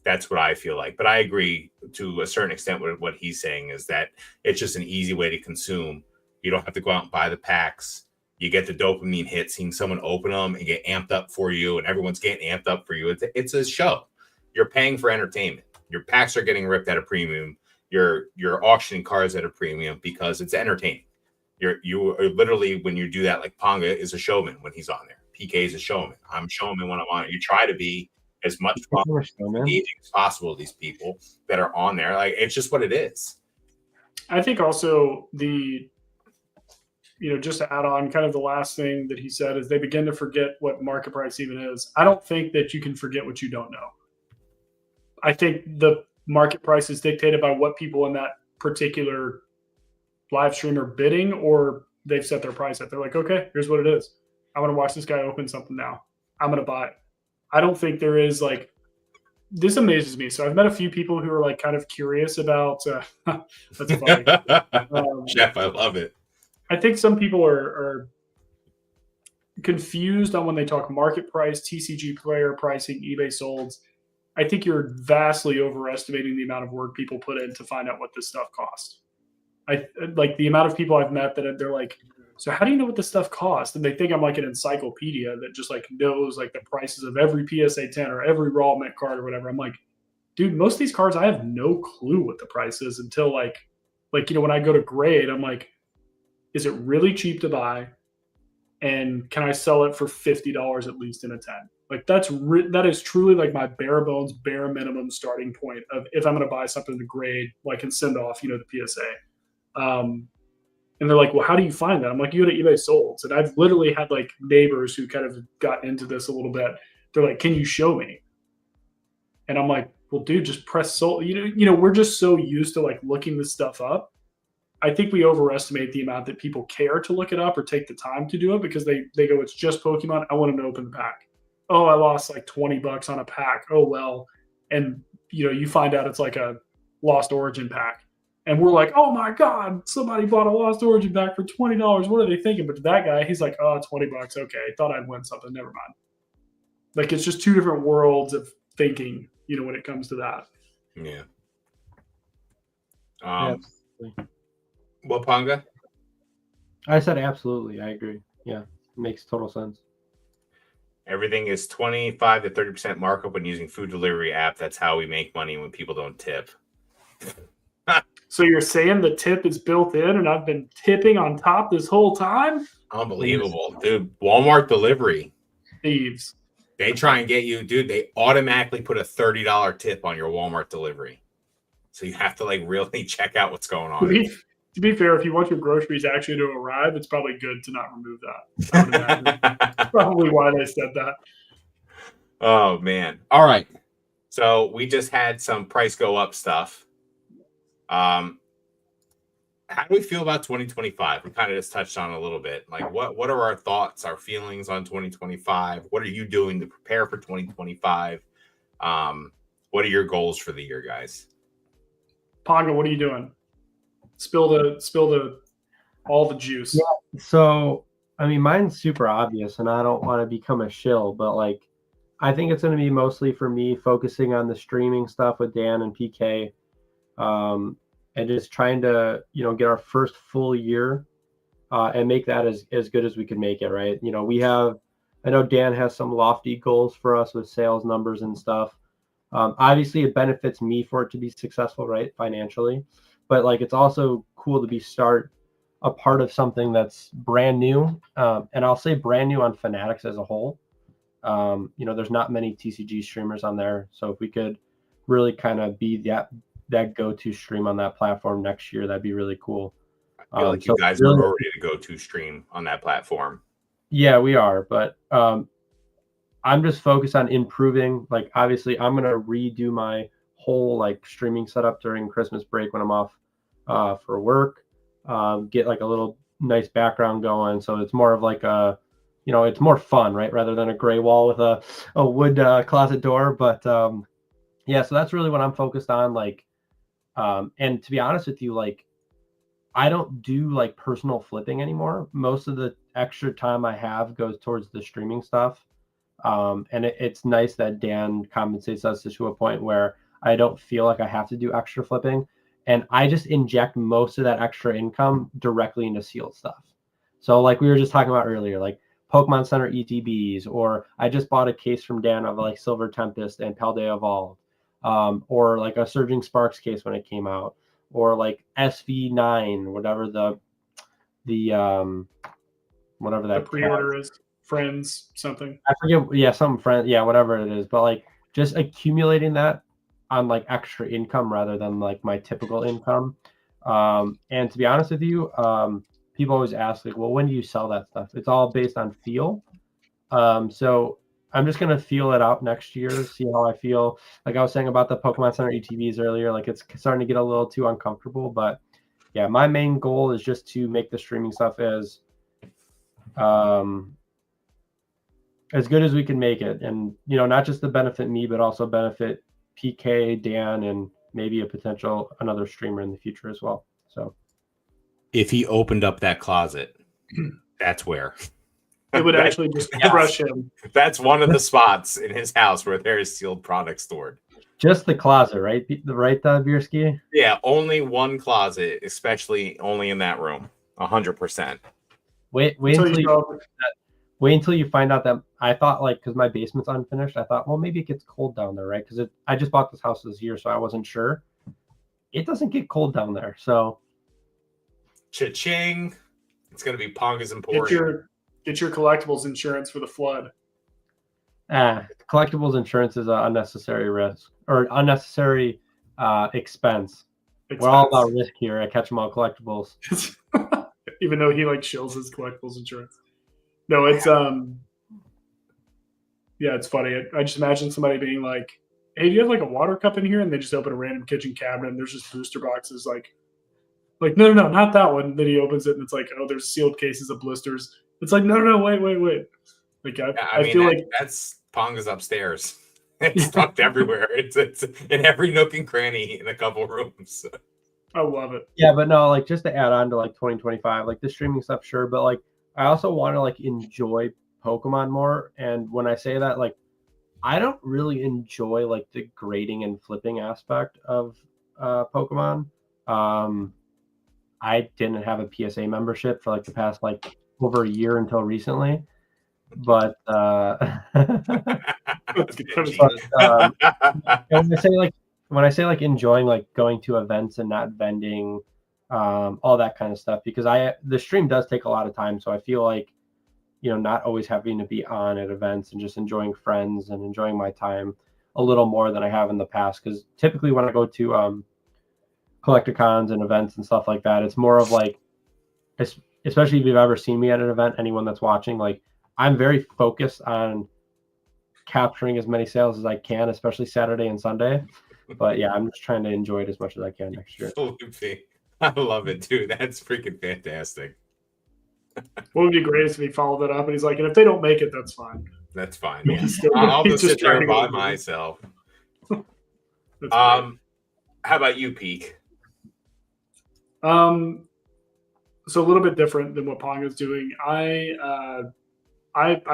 what I feel like. But I agree to a certain extent with what he's saying is that it's just an easy way to consume. You don't have to go out and buy the packs. You get the dopamine hit, seeing someone open them and get amped up for you, and everyone's getting amped up for you. It's a show. You're paying for entertainment. Your packs are getting ripped at a premium. You're auctioning cards at a premium because it's entertaining. You are literally, when you do that, like Ponga is a showman when he's on there. PK is a showman. I'm showman when I'm on it. You try to be as much fun engaging as possible with these people that are on there. Like it's just what it is.
I think also just to add on kind of the last thing that he said is they begin to forget what market price even is. I don't think that you can forget what you don't know. I think the market price is dictated by what people in that particular live stream are bidding, or they've set their price at. They're like, okay, here's what it is. I want to watch this guy open something now. I'm going to buy it. I don't think there is like, this amazes me. So I've met a few people who are like kind of curious about, that's funny.
Jeff, I love it.
I think some people are confused on when they talk market price, TCG player pricing, eBay solds. I think you're vastly overestimating the amount of work people put in to find out what this stuff costs. I like the amount of people I've met that they're like, so how do you know what this stuff costs? And they think I'm like an encyclopedia that just like knows like the prices of every PSA 10 or every raw mint card or whatever. I'm like, dude, most of these cards, I have no clue what the price is until like, when I go to grade, I'm like, is it really cheap to buy? And can I sell it for $50 at least in a 10? Like that is truly like my bare bones, bare minimum starting point of if I'm going to buy something to grade, like and send off, the PSA. And they're like, well, how do you find that? I'm like, you go to eBay solds. And I've literally had like neighbors who kind of got into this a little bit. They're like, can you show me? And I'm like, well, dude, just press sold. We're just so used to like looking this stuff up. I think we overestimate the amount that people care to look it up or take the time to do it because they go, it's just Pokemon. I want to open the pack. Oh, I lost like $20 on a pack. Oh, well. And, you find out it's like a Lost Origin pack. And we're like, oh my God, somebody bought a Lost Origin pack for $20. What are they thinking? But to that guy, he's like, oh, $20. Okay. Thought I'd win something. Never mind. Like it's just two different worlds of thinking, when it comes to that.
Yeah.
Absolutely.
What, Ponga?
I said absolutely. I agree. Yeah. Makes total sense.
Everything is 25 to 30% markup when using food delivery app. That's how we make money when people don't tip.
So you're saying the tip is built in and I've been tipping on top this whole time?
Unbelievable. Dude, Walmart delivery.
Thieves.
They try and get you, dude. They automatically put a $30 tip on your Walmart delivery. So you have to like really check out what's going on.
To be fair, if you want your groceries actually to arrive, it's probably good to not remove that. I would imagine. That's probably why they said that.
Oh, man. All right. So we just had some price go up stuff. how do we feel about 2025? We kind of just touched on it a little bit. Like, what are our thoughts, our feelings on 2025? What are you doing to prepare for 2025? What are your goals for the year, guys?
Ponga, what are you doing? Spill the all the juice.
Yeah, so I mean, mine's super obvious, and I don't want to become a shill, but like, I think it's going to be mostly for me focusing on the streaming stuff with Dan and PK, and just trying to get our first full year and make that as good as we can make it. Right? I know Dan has some lofty goals for us with sales numbers and stuff. Obviously, it benefits me for it to be successful, right, financially, but like it's also cool to be a part of something that's brand new, and I'll say brand new on Fanatics as a whole. There's not many TCG streamers on there, so if we could really kind of be that go-to stream on that platform next year, that'd be really cool.
I feel like you guys are already the go-to stream on that platform.
Yeah, we are, but I'm just focused on improving. Like, obviously, I'm gonna redo my whole like streaming setup during Christmas break when I'm off for work. Get like a little nice background going, so it's more of like it's more fun, right? Rather than a gray wall with a wood closet door. But yeah, so that's really what I'm focused on. Like, and to be honest with you, like, I don't do like personal flipping anymore. Most of the extra time I have goes towards the streaming stuff. And it's nice that Dan compensates us to a point where I don't feel like I have to do extra flipping. And I just inject most of that extra income directly into sealed stuff. So like we were just talking about earlier, like Pokemon Center ETBs, or I just bought a case from Dan of like Silver Tempest and Paldea Evolved, or like a Surging Sparks case when it came out, or like SV9, whatever the whatever that
the pre-order is. Friends something.
I forget. Yeah, some friend. Yeah, whatever it is. But like just accumulating that on like extra income rather than like my typical income. And to be honest with you, people always ask like, well, when do you sell that stuff? It's all based on feel. So I'm just gonna feel it out next year, see how I feel. Like I was saying about the Pokemon Center ETBs earlier, like it's starting to get a little too uncomfortable. But yeah, my main goal is just to make the streaming stuff as good as we can make it, and not just to benefit me, but also benefit PK, Dan, and maybe another streamer in the future as well. So
if he opened up that closet, that's where
it would actually just crush him.
That's one of the spots in his house where there is sealed product stored.
Just the closet, right? Bierski?
Yeah, only one closet, especially only in that room. 100%.
Wait until you find out that I thought, like, because my basement's unfinished, I thought, well, maybe it gets cold down there, right? Because I just bought this house this year, so I wasn't sure. It doesn't get cold down there, so.
Cha-ching! It's gonna be Ponga's Emporium.
Get your collectibles insurance for the flood.
Collectibles insurance is an unnecessary risk or unnecessary expense. We're all about risk here at Catch 'em All Collectibles.
Even though he like shills his collectibles insurance. No, it's it's funny. I just imagine somebody being like, "Hey, do you have like a water cup in here?" And they just open a random kitchen cabinet and there's just booster boxes like no, not that one. Then he opens it and it's like, oh, there's sealed cases of blisters. It's like, no, wait. Like I feel like
that's Ponga's upstairs. It's tucked everywhere. It's in every nook and cranny in a couple rooms.
I love it.
Yeah, but no, like just to add on to like 2025, like the streaming stuff, sure, but like I also want to like enjoy Pokemon more. And when I say that, like I don't really enjoy like the grading and flipping aspect of Pokemon. I didn't have a PSA membership for like the past like over a year until recently. But when I say like enjoying like going to events and not vending, all that kind of stuff, because the stream does take a lot of time, so I feel like not always having to be on at events and just enjoying friends and enjoying my time a little more than I have in the past. Because typically when I go to collecticons and events and stuff like that, it's more of like, especially if you've ever seen me at an event, anyone that's watching, like I'm very focused on capturing as many sales as I can, especially Saturday and Sunday. But yeah, I'm just trying to enjoy it as much as I can next year.
I love it, dude. That's freaking fantastic.
What would be great is if he followed that up and he's like, and if they don't make it, that's fine.
That's fine. Yeah.
He's still-
I'll
he's
just sit there
trying to
by
go-
myself.
That's great.
How about you, Peek?
So a little bit different than what Ponga's doing. I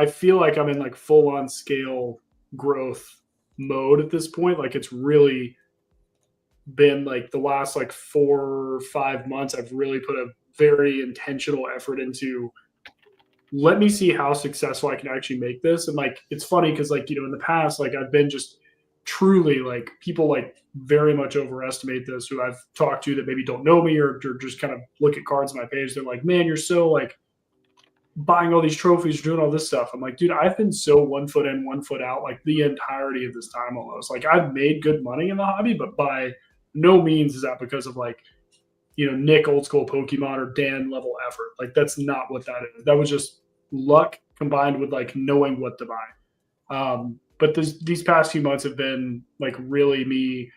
feel like I'm in like full on scale growth mode at this point. Like it's really been like the last like 4 or 5 months. I've really put a very intentional effort into let me see how successful I can actually make this. And like it's funny because like in the past like I've been just truly like people like very much overestimate this who I've talked to that maybe don't know me or just kind of look at cards on my page. They're like, man, you're so like buying all these trophies, doing all this stuff. I'm like, dude, I've been so 1 foot in, 1 foot out, like the entirety of this time almost. Like I've made good money in the hobby, but by no means is that because of like, Nick old school Pokemon or Dan level effort. Like that's not what that is. That was just luck combined with like knowing what to buy. But these past few months have been like really me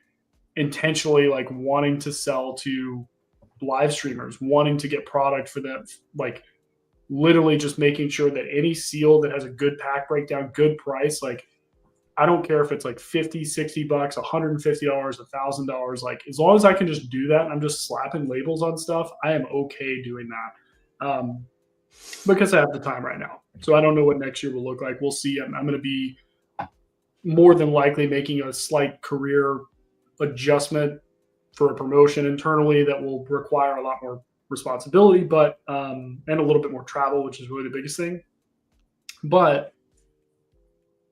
intentionally like wanting to sell to live streamers, wanting to get product for them, like literally just making sure that any seal that has a good pack breakdown, good price, like I don't care if it's like 50, 60 bucks, $150, $1,000, like as long as I can just do that and I'm just slapping labels on stuff, I am okay doing that. Because I have the time right now. So I don't know what next year will look like. We'll see. I'm going to be more than likely making a slight career adjustment for a promotion internally that will require a lot more responsibility, but and a little bit more travel, which is really the biggest thing. But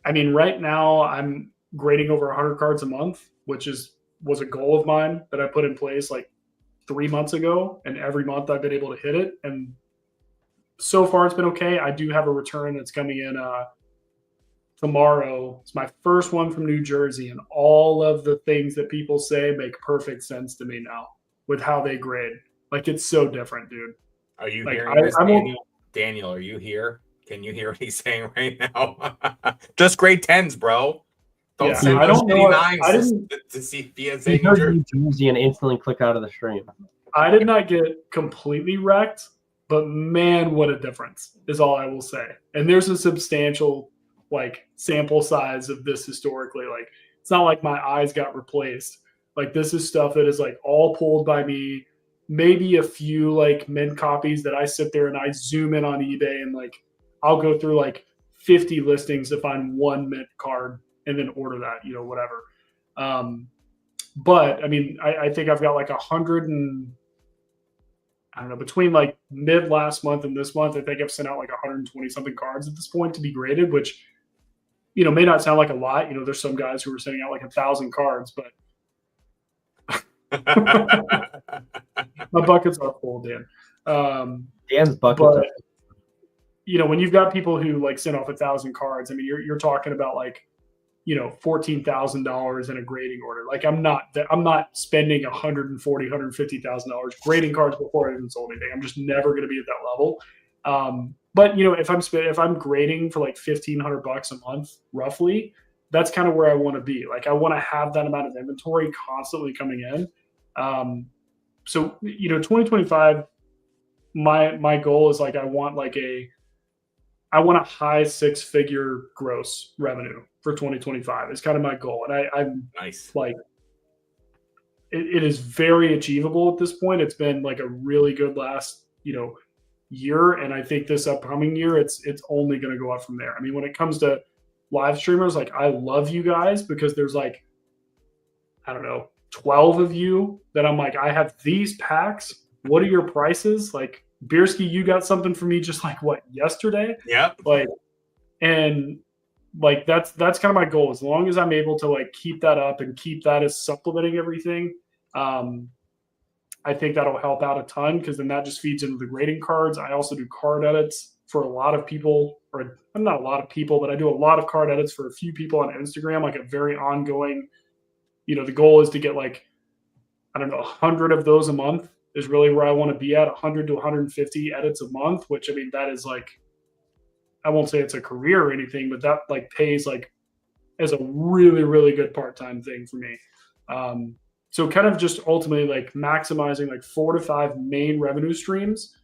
I mean, right now I'm grading over 100 cards a month, which was a goal of mine that I put in place like 3 months ago, and every month I've been able to hit it. And so far it's been okay. I do have a return that's coming in tomorrow. It's my first one from New Jersey, and all of the things that people say make perfect sense to me now with how they grade. Like it's so different, dude.
Are you
Like,
hearing this,
I won't-
Daniel? Daniel, are you here? Can you hear what he's saying right now? Just grade 10s, bro. Don't
Yeah,
send
I
those
don't know if-
89s
I didn't-
to see
He
PSA New
heard
Jersey.
New Jersey and instantly click out of the stream.
I did not get completely wrecked, but man, what a difference is all I will say. And there's a substantial like sample size of this historically. Like it's not like my eyes got replaced. Like this is stuff that is like all pulled by me. Maybe a few like mint copies that I sit there and I zoom in on eBay and like I'll go through like 50 listings to find one mint card and then order that, whatever. But I mean, I think I've got like 100 and I don't know, between like mid last month and this month, I think I've sent out like 120 something cards at this point to be graded, which, may not sound like a lot. There's some guys who are sending out like 1,000 cards, but my buckets are full, Dan.
Dan's buckets.
But, when you've got people who like send off 1,000 cards, I mean, you're talking about like, $14,000 in a grading order. Like I'm not spending $140,000, $150,000 grading cards before I even sold anything. I'm just never going to be at that level. But if I'm grading for like $1,500 a month, roughly, that's kind of where I want to be. Like I want to have that amount of inventory constantly coming in. So 2025, my goal is like I want a high 6-figure gross revenue for 2025 is kind of my goal. And I'm
Nice.
Like, it is very achievable at this point. It's been like a really good last, year. And I think this upcoming year, it's only going to go up from there. I mean, when it comes to live streamers, like I love you guys because there's like, I don't know, 12 of you that I'm like, I have these packs. What are your prices? Like, Bierski, you got something for me just like what, yesterday?
Yep.
Like, and like that's kind of my goal. As long as I'm able to like keep that up and keep that as supplementing everything, I think that'll help out a ton because then that just feeds into the grading cards. I also do card edits for a lot of people, or not a lot of people, but I do a lot of card edits for a few people on Instagram, like a very ongoing, the goal is to get like, I don't know, 100 of those a month is really where I want to be at, 100 to 150 edits a month, which I mean, that is like, I won't say it's a career or anything, but that like pays like as a really, really good part-time thing for me. So kind of just ultimately like maximizing like 4 to 5 main revenue streams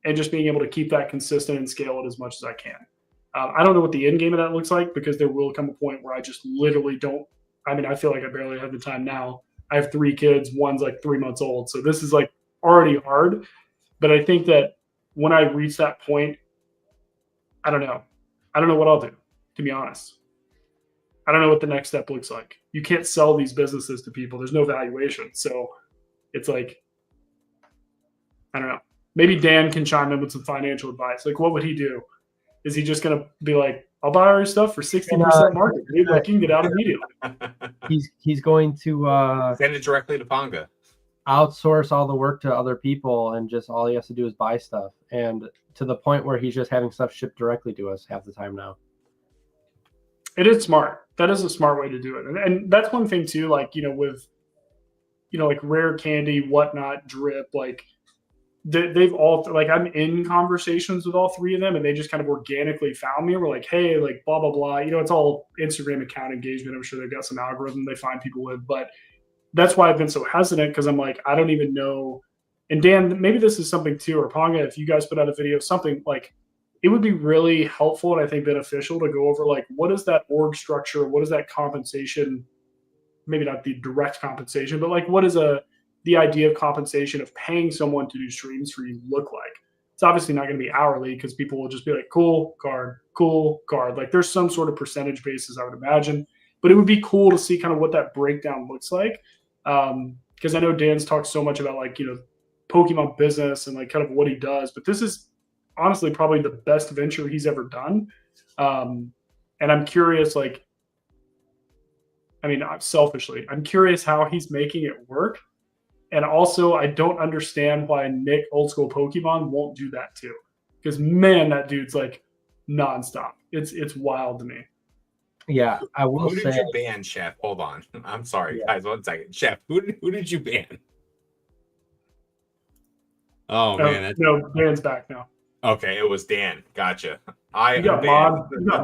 and just being able to keep that consistent and scale it as much as I can. I don't know what the end game of that looks like, because there will come a point where I just literally don't. I mean, I feel like I barely have the time now. I have 3 kids. One's like 3 months old. So this is like already hard. But I think that when I reach that point, I don't know. I don't know what I'll do, to be honest. I don't know what the next step looks like. You can't sell these businesses to people. There's no valuation. So it's like, I don't know. Maybe Dan can chime in with some financial advice. Like, what would he do? Is he just going to be like, I'll buy our stuff for 60% market? Dude, like, you can get out immediately.
He's going to
Send it directly to Ponga.
outsource all the work to other people, and just all he has to do is buy stuff, and to the point where he's just having stuff shipped directly to us half the time now.
It is smart. That is a smart way to do it. And that's one thing too, like, with, like rare candy, whatnot, drip, like they've all, like, I'm in conversations with all 3 of them, and they just kind of organically found me. We're like, hey, like blah, blah, blah. It's all Instagram account engagement. I'm sure they've got some algorithm they find people with, but that's why I've been so hesitant, because I'm like, I don't even know. And Dan, maybe this is something too, or Ponga, if you guys put out a video, something like, it would be really helpful and I think beneficial to go over, like, what is that org structure? What is that compensation? Maybe not the direct compensation, but like, what is the idea of compensation of paying someone to do streams for you look like? It's obviously not going to be hourly, because people will just be like, cool card. Like, there's some sort of percentage basis, I would imagine, but it would be cool to see kind of what that breakdown looks like. Because I know Dan's talked so much about, like, Pokemon business and like kind of what he does, but this is honestly probably the best venture he's ever done. And I'm curious, like, I mean, selfishly, I'm curious how he's making it work. And also, I don't understand why Nick Old School Pokemon won't do that too. Because, man, that dude's like nonstop. It's wild to me.
Yeah, I will
Who
say.
did you ban, Chef? Hold on. I'm sorry,
Yeah.
guys. 1 second. Chef, who did you ban? Oh, man.
No, Dan's back now.
Okay, it was Dan. Gotcha.
You got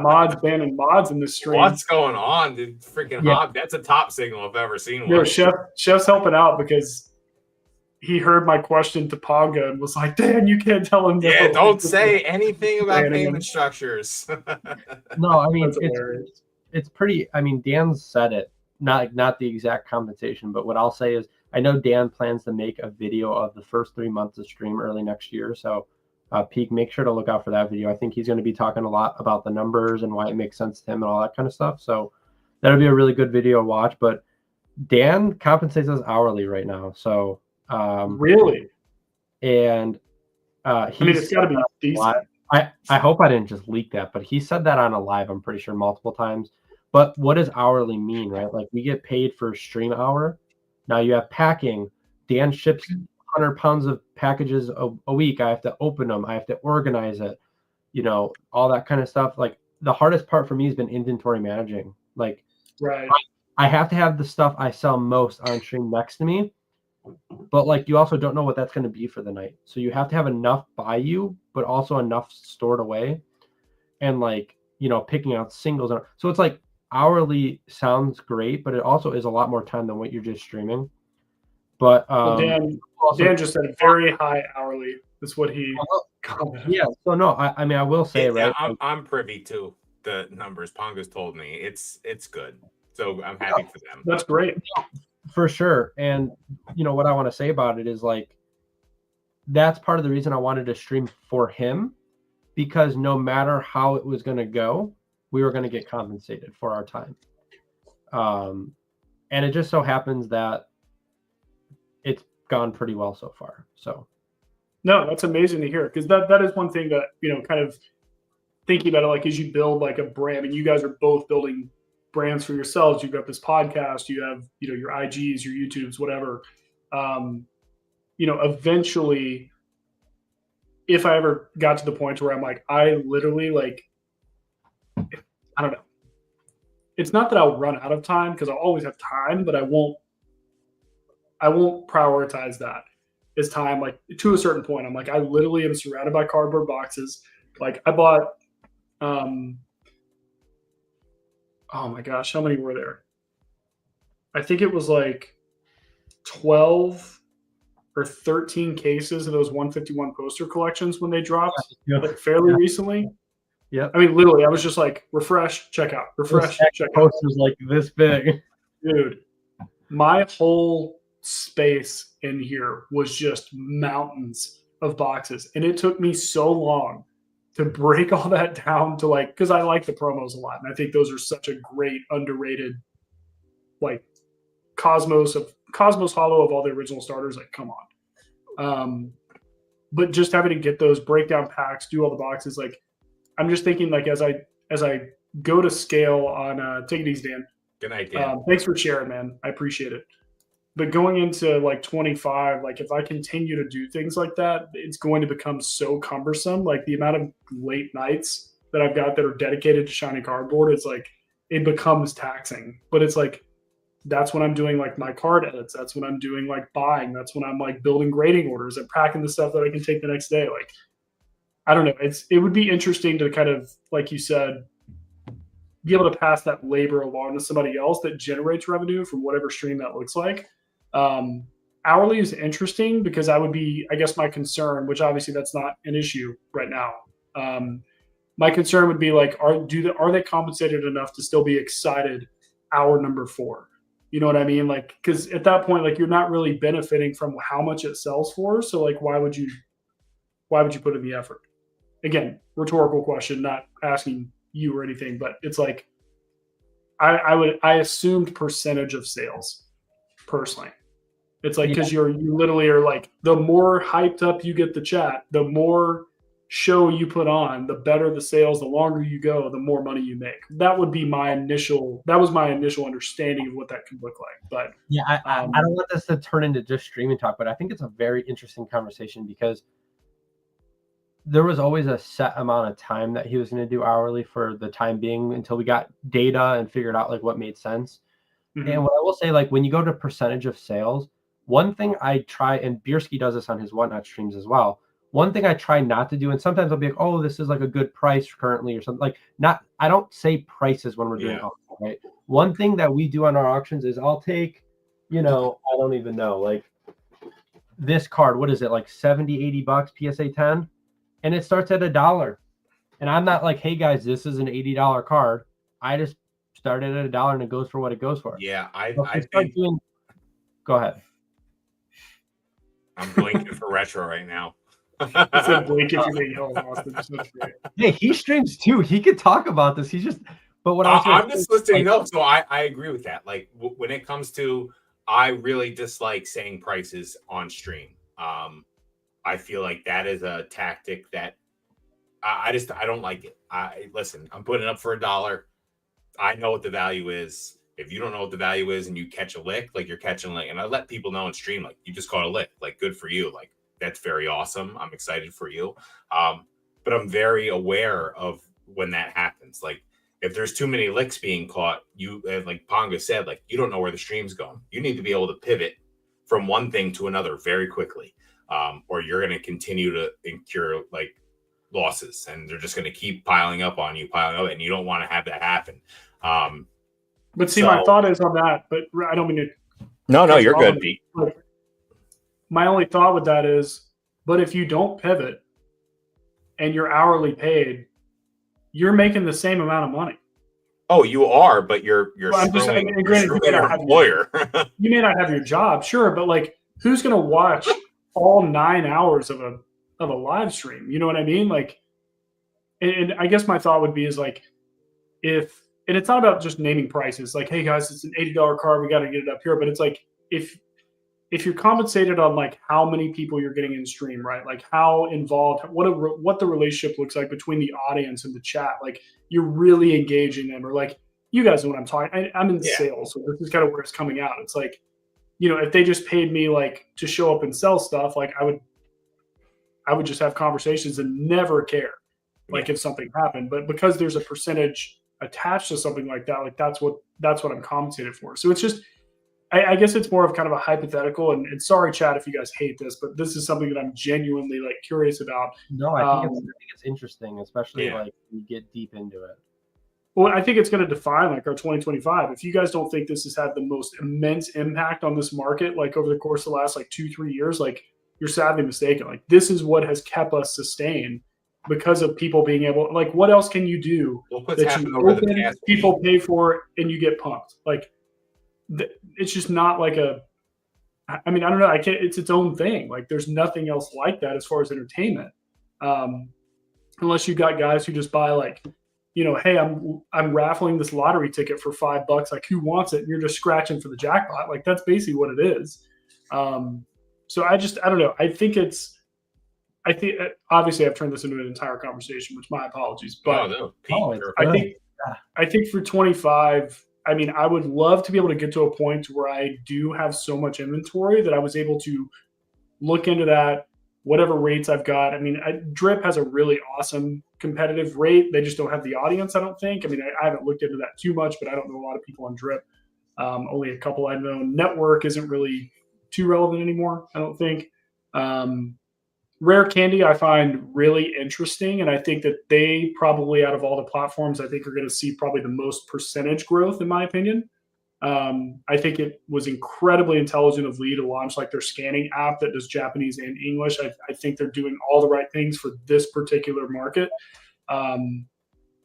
mods banning mods in this stream.
What's going on, dude? Freaking
Yeah.
Hob. That's a top signal I've ever seen one.
Yo, Chef's helping out because he heard my question to Ponga and was like, Dan, you can't tell him.
Yeah, don't say anything about payment structures.
No, I mean,
That's hilarious.
it's pretty. I mean, Dan said it, not the exact compensation, but what I'll say is, I know Dan plans to make a video of the first 3 months of stream early next year. So, Peek, make sure to look out for that video. I think he's going to be talking a lot about the numbers and why it makes sense to him and all that kind of stuff. So that'll be a really good video to watch. But Dan compensates us hourly right now. So
really,
and
I mean, it's got to be decent.
I hope I didn't just leak that, but he said that on a live, I'm pretty sure, multiple times. But what does hourly mean, right? Like, we get paid for stream hour. Now you have packing. Dan ships 100 pounds of packages a week. I have to open them. I have to organize it, all that kind of stuff. Like, the hardest part for me has been inventory managing. Like,
right.
I have to have the stuff I sell most on stream next to me, but like, you also don't know what that's going to be for the night. So you have to have enough by you, but also enough stored away, and like, picking out singles. So it's like, hourly sounds great, but it also is a lot more time than what you're just streaming. But
Dan just said very high hourly. That's what he commented.
Yeah. So no, I mean, I will say, right?
I'm privy to the numbers. Ponga's told me it's good, so I'm happy for them.
That's great.
For sure. And what I want to say about it is, like, that's part of the reason I wanted to stream for him, because no matter how it was going to go, we were going to get compensated for our time. And it just so happens that it's gone pretty well so far. So
no, that's amazing to hear, because that is one thing that, kind of thinking about it, like, as you build like a brand, and you guys are both building brands for yourselves. You've got this podcast, you have, your IGs, your YouTubes, whatever. Eventually, if I ever got to the point where I'm like, I literally, like, I don't know. It's not that I'll run out of time, because I'll always have time, but I won't prioritize that as time. Like, to a certain point, I'm like, I literally am surrounded by cardboard boxes. Like, I bought, oh my gosh, how many were there? I think it was like 12 or 13 cases of those 151 poster collections when they dropped like fairly recently.
Yeah.
I mean, literally, I was just like, refresh, check out, refresh, check out.
Posters like this big.
Dude, my whole space in here was just mountains of boxes. And it took me so long to break all that down to like, because I like the promos a lot. And I think those are such a great, underrated, like Cosmos Hollow of all the original starters. Like, come on. But just having to get those breakdown packs, do all the boxes, like, I'm just thinking like as I go to scale on take it easy, Dan.
Good night, Dan.
Thanks for sharing, man. I appreciate it. But going into like 25, like if I continue to do things like that, it's going to become so cumbersome. Like the amount of late nights that I've got that are dedicated to shiny cardboard, it's like it becomes taxing. But it's like that's when I'm doing like my card edits. That's when I'm doing like buying. That's when I'm like building grading orders and packing the stuff that I can take the next day. Like I don't know. It would be interesting to kind of, like you said, be able to pass that labor along to somebody else that generates revenue from whatever stream that looks like. Hourly is interesting because I would be, I guess my concern, which obviously that's not an issue right now. My concern would be like, are they compensated enough to still be excited hour number 4? You know what I mean? Like, because at that point, like you're not really benefiting from how much it sells for. So like, why would you put in the effort? Again, rhetorical question, not asking you or anything, but it's like I assumed percentage of sales personally. It's like because you literally are like the more hyped up you get the chat, the more show you put on, the better the sales, the longer you go, the more money you make. That was my initial understanding of what that could look like. But
yeah, I don't want this to turn into just streaming talk, but I think it's a very interesting conversation because there was always a set amount of time that he was going to do hourly for the time being until we got data and figured out like what made sense. Mm-hmm. And what I will say, like when you go to percentage of sales, one thing I try, and Bierski does this on his Whatnot streams as well. One thing I try not to do, and sometimes I'll be like, oh, this is like a good price currently or something. Like I don't say prices when we're doing auctions, right? One thing that we do on our auctions is I'll take, I don't even know, like this card, what is it, like $70, $80 PSA 10? And it starts at $1. And I'm not like, hey guys, this is an $80 card. I just started at $1 and it goes for what it goes for.
Yeah,
Go ahead.
I'm blinking for retro right now.
It's a blinking for me, Austin.
Hey, he streams too. He could talk about this. He's just, but what
I'm just listening. No, so I agree with that. Like when it comes to, I really dislike saying prices on stream. I feel like that is a tactic that I don't like it. Listen, I'm putting it up for $1. I know what the value is. If you don't know what the value is and you catch a lick, like you're catching a lick, and I let people know in stream, like you just caught a lick, like good for you. Like that's very awesome. I'm excited for you. But I'm very aware of when that happens. Like if there's too many licks being caught, like Ponga said, like you don't know where the stream's going. You need to be able to pivot from one thing to another very quickly. Or you're going to continue to incur like losses and they're just going to keep piling up on you, and you don't want to have that happen.
But see, my thought is on that, but I don't mean to.
No, you're good, Pete.
My only thought with that is, but if you don't pivot and you're hourly paid, you're making the same amount of money.
Oh, you are, but you're screwing your employer.
You may not have your job, sure, but like, who's going to watch all 9 hours of a live stream? You know what I mean? Like, and I guess my thought would be is like, and it's not about just naming prices. Like, hey guys, it's an $80 card. We got to get it up here. But it's like, if you're compensated on like how many people you're getting in stream, right? Like how involved, what the relationship looks like between the audience and the chat. Like you're really engaging them, or like, you guys know what I'm talking. I'm in sales, so this is kind of where it's coming out. It's like, if they just paid me like to show up and sell stuff, like I would just have conversations and never care, like if something happened. But because there's a percentage attached to something like that, like that's what I'm compensated for. So it's just, I guess it's more of kind of a hypothetical. And sorry, chat, if you guys hate this, but this is something that I'm genuinely like curious about.
No, I think it's interesting, especially like you get deep into it.
Well, I think it's going to define like our 2025. If you guys don't think this has had the most immense impact on this market, like over the course of the last like 2-3 years, like you're sadly mistaken. Like this is what has kept us sustained because of people being able, like, what else can you do
Look what's
that
happened
you
over the
open,
past
people
week.
pay for, and you get pumped? Like it's just not like I mean, I don't know. I can't. It's its own thing. Like there's nothing else like that as far as entertainment, unless you got guys who just buy like, hey, I'm raffling this lottery ticket for $5. Like who wants it? And you're just scratching for the jackpot. Like that's basically what it is. So I don't know. I think obviously I've turned this into an entire conversation, which my apologies, but I think for 25, I mean, I would love to be able to get to a point where I do have so much inventory that I was able to look into that, whatever rates I've got. I mean, Drip has a really awesome competitive rate. They just don't have the audience, I don't think. I mean, I haven't looked into that too much, but I don't know a lot of people on Drip. Only a couple I know. Network isn't really too relevant anymore, I don't think. Rare Candy I find really interesting, and I think that they probably, out of all the platforms, I think are going to see probably the most percentage growth, in my opinion. I think it was incredibly intelligent of Lee to launch like their scanning app that does Japanese and English. I think they're doing all the right things for this particular market.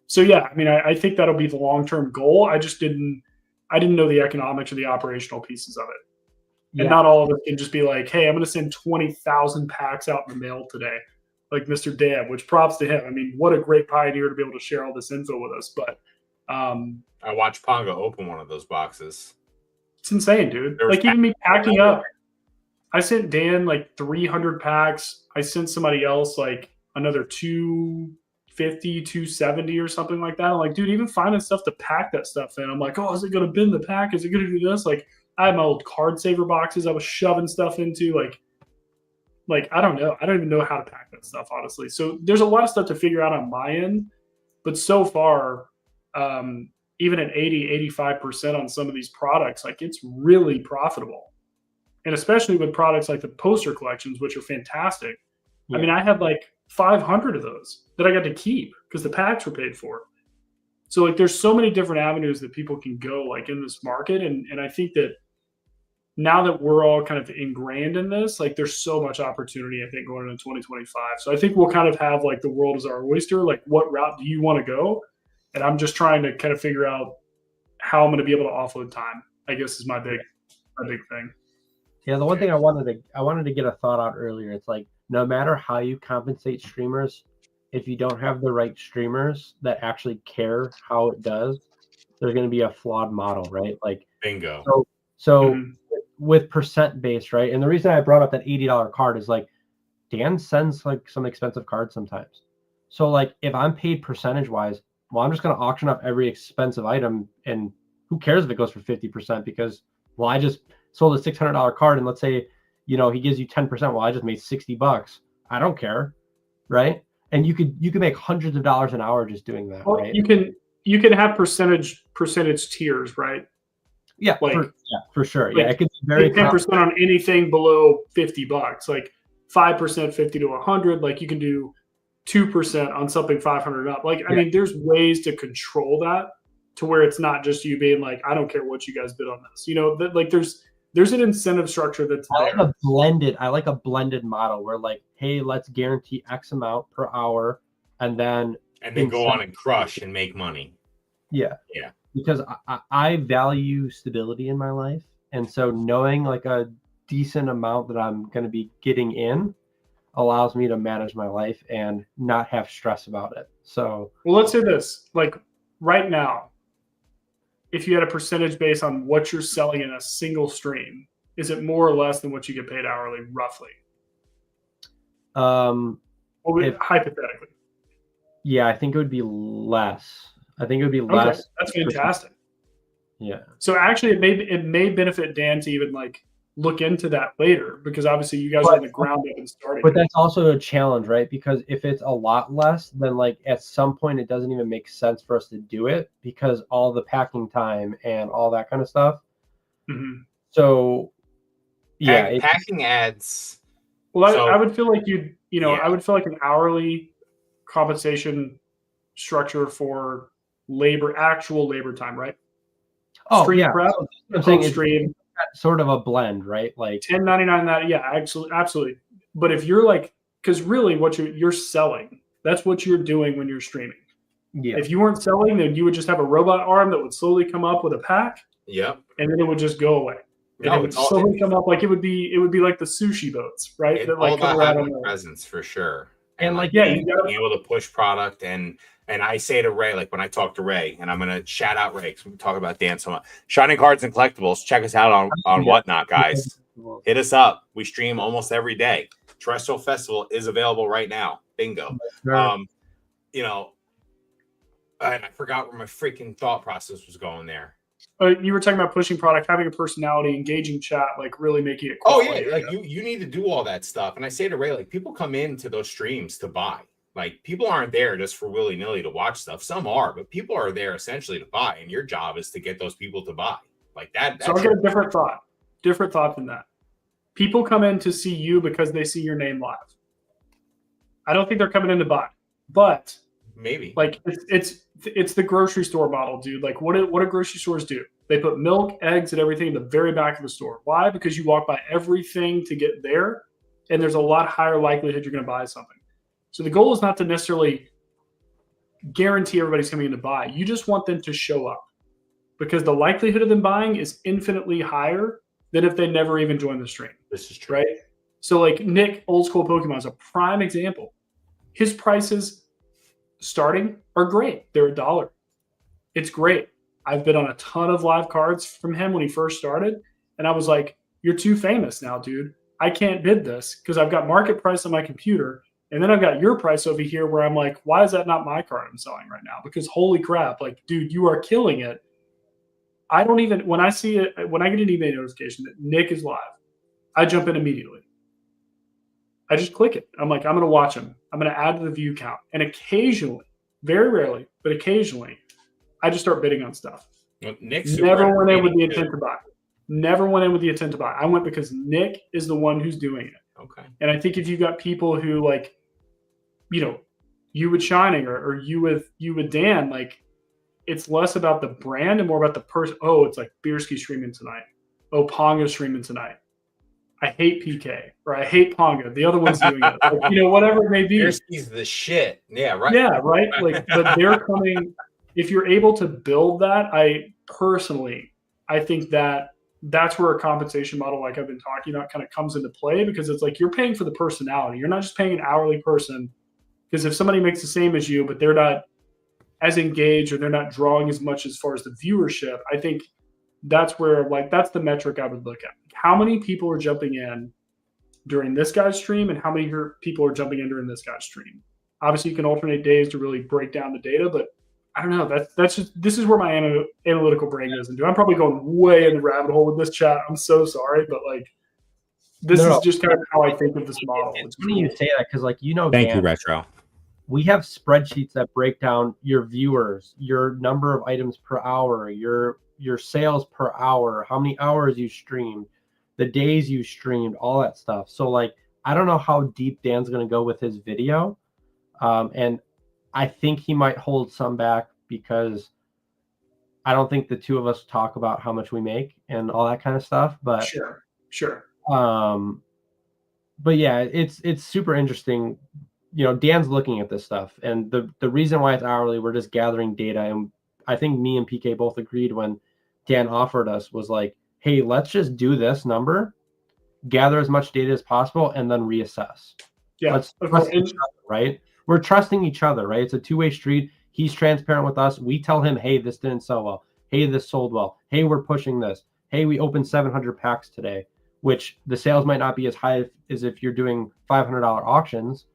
So yeah, I mean, I think that'll be the long-term goal. I didn't know the economics or the operational pieces of it. And not all of us can just be like, hey, I'm going to send 20,000 packs out in the mail today, like Mr. Dab, which props to him. I mean, what a great pioneer to be able to share all this info with us. But
I watched Pongo open one of those boxes.
It's insane, dude. Like even me packing up. I sent Dan like 300 packs. I sent somebody else like another 250, 270 or something like that. I'm like, dude, even finding stuff to pack that stuff in. I'm like, oh, is it going to bin the pack? Is it going to do this? Like, I had my old card saver boxes I was shoving stuff into. Like I don't know. I don't even know how to pack that stuff, honestly. So there's a lot of stuff to figure out on my end. But so far, even at 80-85% on some of these products, like it's really profitable. And especially with products like the poster collections, which are fantastic. Yeah. I mean, I had like 500 of those that I got to keep because the packs were paid for. So like there's so many different avenues that people can go like in this market. And I think that now that we're all kind of ingrained in this, like there's so much opportunity, I think, going into 2025. So I think we'll kind of have like the world as our oyster. Like what route do you want to go? And I'm just trying to kind of figure out how I'm going to be able to offload time, I guess, is my big thing.
Yeah, the one thing I wanted to get a thought out earlier. It's like no matter how you compensate streamers, if you don't have the right streamers that actually care how it does, there's going to be a flawed model, right? Like
bingo.
So with percent based, right? And the reason I brought up that $80 card is like Dan sends like some expensive cards sometimes. So like if I'm paid percentage wise, well, I'm just going to auction off every expensive item, and who cares if it goes for 50%? Because well, I just sold a $600 card, and let's say he gives you 10%. Well, I just made $60. I don't care, right? And you could make hundreds of dollars an hour just doing that.
Well,
right?
You can have percentage tiers, right?
Yeah,
like,
for sure.
Like
yeah, it could be very
10% on anything below $50. Like 5%, 50 to 100. Like you can do 2% on something 500 up. Like I mean, there's ways to control that to where it's not just you being like, I don't care what you guys bid on this. Like there's an incentive structure that's
I like a blended model where like, hey, let's guarantee X amount per hour, and then
go on and crush and make money.
Yeah. Because I value stability in my life, and so knowing like a decent amount that I'm going to be getting in allows me to manage my life and not have stress about it. So,
well, let's say this: like right now, if you had a percentage based on what you're selling in a single stream, is it more or less than what you get paid hourly, roughly? Hypothetically.
Yeah, I think it would be less. Less.
Okay, that's fantastic.
Yeah.
So actually, it may benefit Dan to even like look into that later, because obviously you guys are on the ground up and starting.
But that's also a challenge, right? Because if it's a lot less, then like at some point it doesn't even make sense for us to do it because all the packing time and all that kind of stuff.
Mm-hmm.
So yeah,
packing ads.
Well, I would feel like I would feel like an hourly compensation structure for actual labor time, right?
Oh,
Stream
yeah.
prep,
I'm saying it's
stream,
sort of a blend, right? Like
1099 that, yeah, absolutely. But if you're like, because really what you're selling, that's what you're doing when you're streaming.
yeah.
If you weren't selling, then you would just have a robot arm that would slowly come up with a pack,
Yep.
and then it would just go away. And it would slowly come up like it would be like the sushi boats, right?
It's
That
all
like come
about
around
having
on
a presence for sure.
And like,
yeah,
being able to push product and I say to Ray, like when I talk to Ray, and I'm gonna shout out Ray because we talk about Dan so much. Shining Cards and Collectibles, check us out on Whatnot, guys. Hit us up. We stream almost every day. Terrestrial Festival is available right now. Bingo.
Sure.
You know, and I forgot where my freaking thought process was going there.
You were talking about pushing product, having a personality, engaging chat, like really making it
Oh
quality.
yeah, like you need to do all that stuff. And I say to Ray, like people come into those streams to buy. Like people aren't there just for willy-nilly to watch stuff. Some are, but people are there essentially to buy, and your job is to get those people to buy. Like that.
So I'll get a different thought than that. People come in to see you because they see your name live. I don't think they're coming in to buy, but
maybe
like it's the grocery store model, dude. Like what do grocery stores do? They put milk, eggs, and everything in the very back of the store. Why? Because you walk by everything to get there, and there's a lot higher likelihood you're going to buy something. So the goal is not to necessarily guarantee everybody's coming in to buy. You just want them to show up because the likelihood of them buying is infinitely higher than if they never even join the stream.
This is true.
Right? So like Nick, Old School Pokemon is a prime example. His prices starting are great. They're $1. It's great. I've been on a ton of live cards from him when he first started. And I was like, you're too famous now, dude. I can't bid this because I've got market price on my computer. And then I've got your price over here where I'm like, why is that not my card I'm selling right now? Because holy crap, like, dude, you are killing it. I don't even, when I see it, when I get an email notification that Nick is live, I jump in immediately. I just click it. I'm like, I'm going to watch him. I'm going to add to the view count. And occasionally, very rarely, but occasionally, I just start bidding on stuff.
Well, Nick's
never went in with the intent to buy. Never went in with the intent to buy. I went because Nick is the one who's doing it.
Okay.
And I think if you got people who like, you know, you with Shining or you with Dan, like it's less about the brand and more about the person. Oh, it's like Bierski streaming tonight. Oh, Ponga's streaming tonight. I hate PK or I hate Ponga. The other one's doing it. Like, you know, whatever it may be.
Bierski's the shit. Yeah, right.
Yeah, right. Like, but they're coming. If you're able to build that, I think that's where a compensation model like I've been talking about kind of comes into play because it's like you're paying for the personality. You're not just paying an hourly person because if somebody makes the same as you, but they're not as engaged or they're not drawing as much as far as the viewership, I think that's where like that's the metric I would look at. How many people are jumping in during this guy's stream and how many people are jumping in during this guy's stream? Obviously, you can alternate days to really break down the data, but I don't know. That's just this is where my analytical brain goes into. I'm probably going way in the rabbit hole with this chat. I'm so sorry, but like this is just kind of how I think of this model.
It's funny you say that because, like, you know,
Thank
Dan,
you, Retro.
we have spreadsheets that break down your viewers, your number of items per hour, your sales per hour, how many hours you streamed, the days you streamed, all that stuff. So, like, I don't know how deep Dan's going to go with his video, and I think he might hold some back because I don't think the two of us talk about how much we make and all that kind of stuff. But
sure.
But yeah, it's super interesting. You know, Dan's looking at this stuff, and the reason why it's hourly, we're just gathering data. And I think me and PK both agreed when Dan offered us was like, hey, let's just do this number, gather as much data as possible, and then reassess.
Yeah,
let's trust each other, right? We're trusting each other, right? It's a two-way street. He's transparent with us. We tell him, hey, this didn't sell well. Hey, this sold well. Hey, we're pushing this. Hey, we opened 700 packs today, which the sales might not be as high as if you're doing $500 auctions,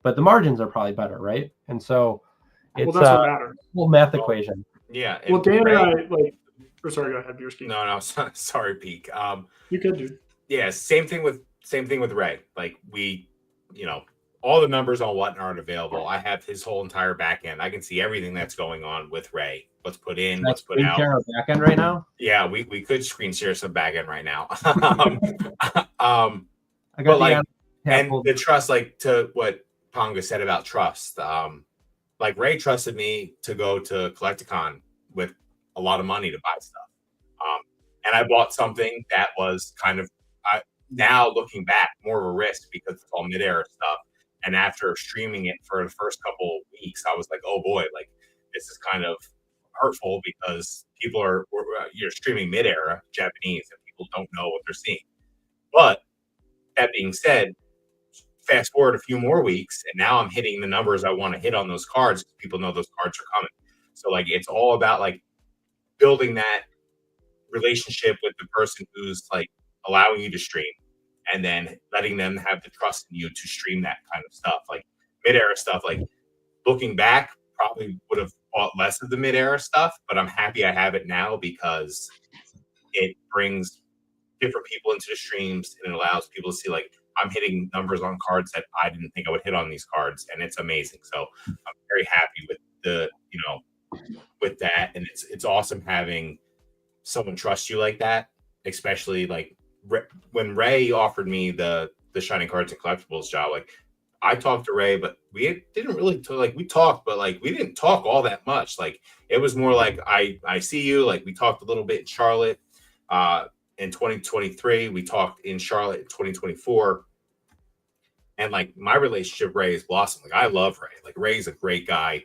but the margins are probably better, right? And so it's
that's what matters.
Whole math equation.
Yeah.
Well, Dan and I like. Or sorry, go ahead, Bierski.
No, sorry, Peek.
You could, dude.
Yeah, same thing with Ray. Like we, you know, all the numbers on Whatnot aren't available. I have his whole entire back end. I can see everything that's going on with Ray. What's put in, what's put out.
Our back end right now?
Yeah, we could screen share some back end right now.
I got
like, and the trust, like to what Ponga said about trust. like Ray trusted me to go to Collecticon with a lot of money to buy stuff. And I bought something that was kind of, now looking back, more of a risk because it's all mid-air stuff. And after streaming it for the first couple weeks, I was like, oh boy, like this is kind of hurtful because people are, you're streaming mid-air Japanese and people don't know what they're seeing. But that being said, fast forward a few more weeks, and now I'm hitting the numbers I want to hit on those cards because people know those cards are coming. So like it's all about like building that relationship with the person who's like allowing you to stream, and then letting them have the trust in you to stream that kind of stuff. Like mid-era stuff, like looking back, probably would have bought less of the mid-era stuff, but I'm happy I have it now because it brings different people into the streams and it allows people to see like I'm hitting numbers on cards that I didn't think I would hit on these cards, and it's amazing. So I'm very happy with the, with that, and it's awesome having someone trust you like that, especially like when Ray offered me the Shining Cards and Collectibles job. Like I talked to Ray, but we didn't really we talked, but like we didn't talk all that much. Like it was more like I see you. Like we talked a little bit in Charlotte in 2023. We talked in Charlotte in 2024. And like my relationship with Ray is blossomed. Like I love Ray. Like Ray's a great guy.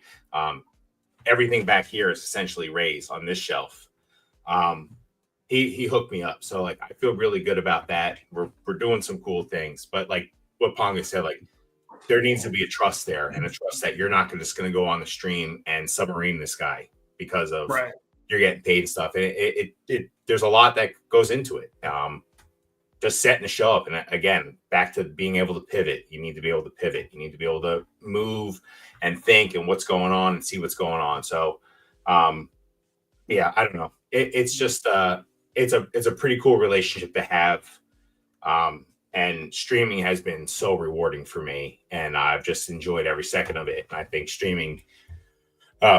Everything back here is essentially Ray's on this shelf. He hooked me up. So like I feel really good about that. We're doing some cool things. But like what Ponga said, like there needs to be a trust there, and a trust that you're not just going to go on the stream and submarine this guy because of you're getting paid and stuff. And it there's a lot that goes into it. Just setting the show up. And again, back to being able to pivot. You need to be able to pivot. You need to be able to move and think and what's going on and see what's going on. So, yeah, I don't know. It's just, it's a pretty cool relationship to have. And streaming has been so rewarding for me, and I've just enjoyed every second of it. And I think streaming,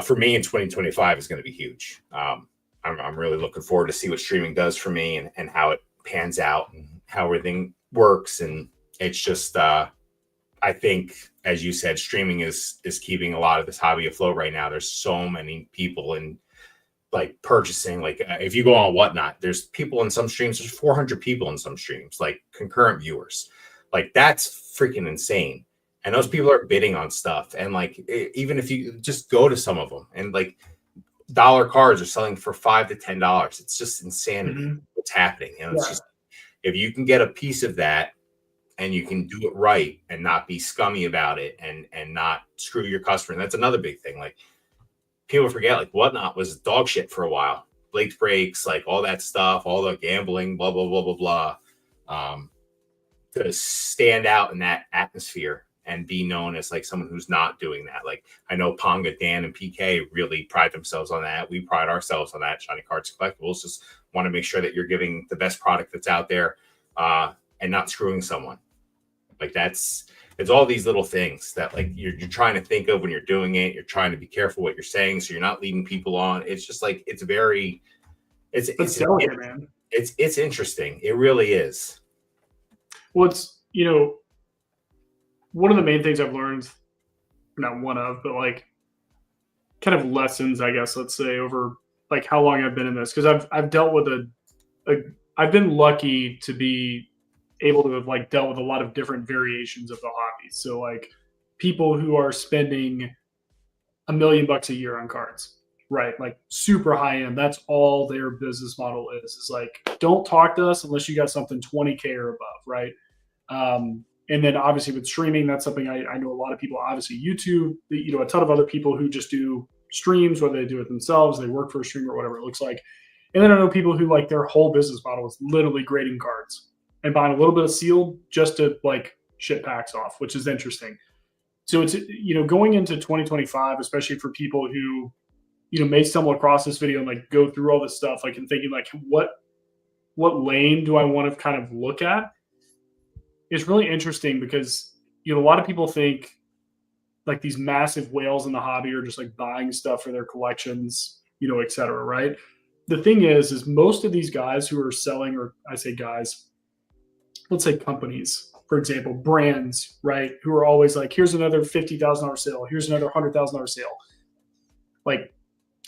for me in 2025 is going to be huge. I'm really looking forward to see what streaming does for me and how it pans out and how everything works. And it's just I think, as you said, streaming is keeping a lot of this hobby afloat right now. There's so many people in like purchasing, like if you go on Whatnot, there's people in some streams, there's 400 people in some streams, like concurrent viewers. Like that's freaking insane. And those people are bidding on stuff. And like even if you just go to some of them, and like dollar cards are selling for $5 to $10. It's just insanity what's happening. It's just, if you can get a piece of that and you can do it right and not be scummy about it and not screw your customer. And that's another big thing. Like people forget, like Whatnot was dog shit for a while. Blake breaks, like all that stuff, all the gambling, blah, blah, blah, blah, blah. To stand out in that atmosphere and be known as like someone who's not doing that. Like I know Ponga, Dan, and PK really pride themselves on that. We pride ourselves on that. Shiny Cards Collectibles just want to make sure that you're giving the best product that's out there and not screwing someone. Like it's all these little things that like you're trying to think of when you're doing it. You're trying to be careful what you're saying so you're not leading people on. It's just like it's delicate, man. It's interesting. It really is.
Well, it's one of the main things I've learned, not one of, but like kind of lessons, I guess, let's say, over like how long I've been in this. Because I've dealt with I've been lucky to be able to have like dealt with a lot of different variations of the hobby. So like people who are spending $1 million a year on cards, right? Like super high end. That's all their business model is like, don't talk to us unless you got something 20K or above, right? And then obviously with streaming, that's something I know a lot of people, obviously YouTube, a ton of other people who just do streams, whether they do it themselves, they work for a streamer, whatever it looks like. And then I know people who like their whole business model is literally grading cards and buying a little bit of sealed just to like ship packs off, which is interesting. So it's, going into 2025, especially for people who, may stumble across this video and like go through all this stuff, like and thinking like, what lane do I want to kind of look at? It's really interesting because, a lot of people think like these massive whales in the hobby are just like buying stuff for their collections, et cetera, right? The thing is most of these guys who are selling, or I say guys, let's say companies for example, brands, right, who are always like, here's another $50,000 sale, here's another $100,000 sale. Like,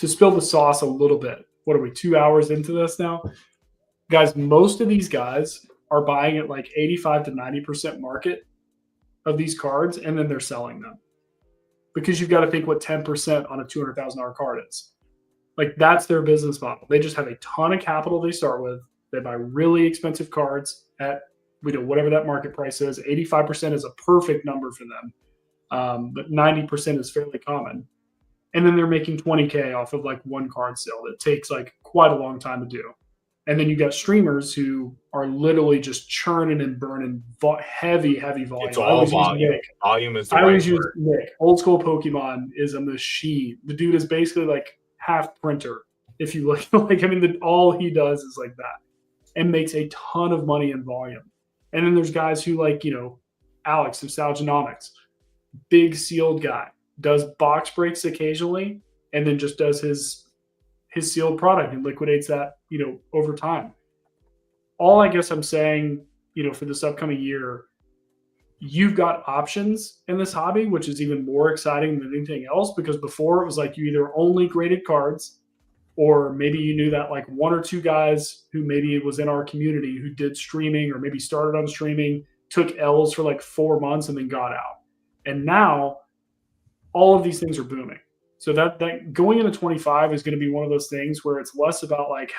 to spill the sauce a little bit, what are we, 2 hours into this now? Guys, most of these guys are buying at like 85 to 90% market of these cards, and then they're selling them. Because you've got to think what 10% on a $200,000 card is. Like, that's their business model. They just have a ton of capital they start with. They buy really expensive cards at whatever that market price is. 85% is a perfect number for them, but 90% is fairly common. And then they're making 20K off of like one card sale that takes like quite a long time to do. And then you got streamers who are literally just churning and burning heavy volume.
It's all volume. Volume is the
I always
right
use
word.
Nick. Old school Pokemon is a machine. The dude is basically like half printer. If you look, like, I mean, all he does is like that, and makes a ton of money in volume. And then there's guys who like, Alex of Salgenomics, big sealed guy, does box breaks occasionally, and then just does his sealed product and liquidates that, over time. All I guess I'm saying, for this upcoming year, you've got options in this hobby, which is even more exciting than anything else, because before it was like you either only graded cards, or maybe you knew that like one or two guys who maybe was in our community who did streaming or maybe started on streaming, took L's for like 4 months and then got out. And now all of these things are booming. So that going into 25 is going to be one of those things where it's less about like,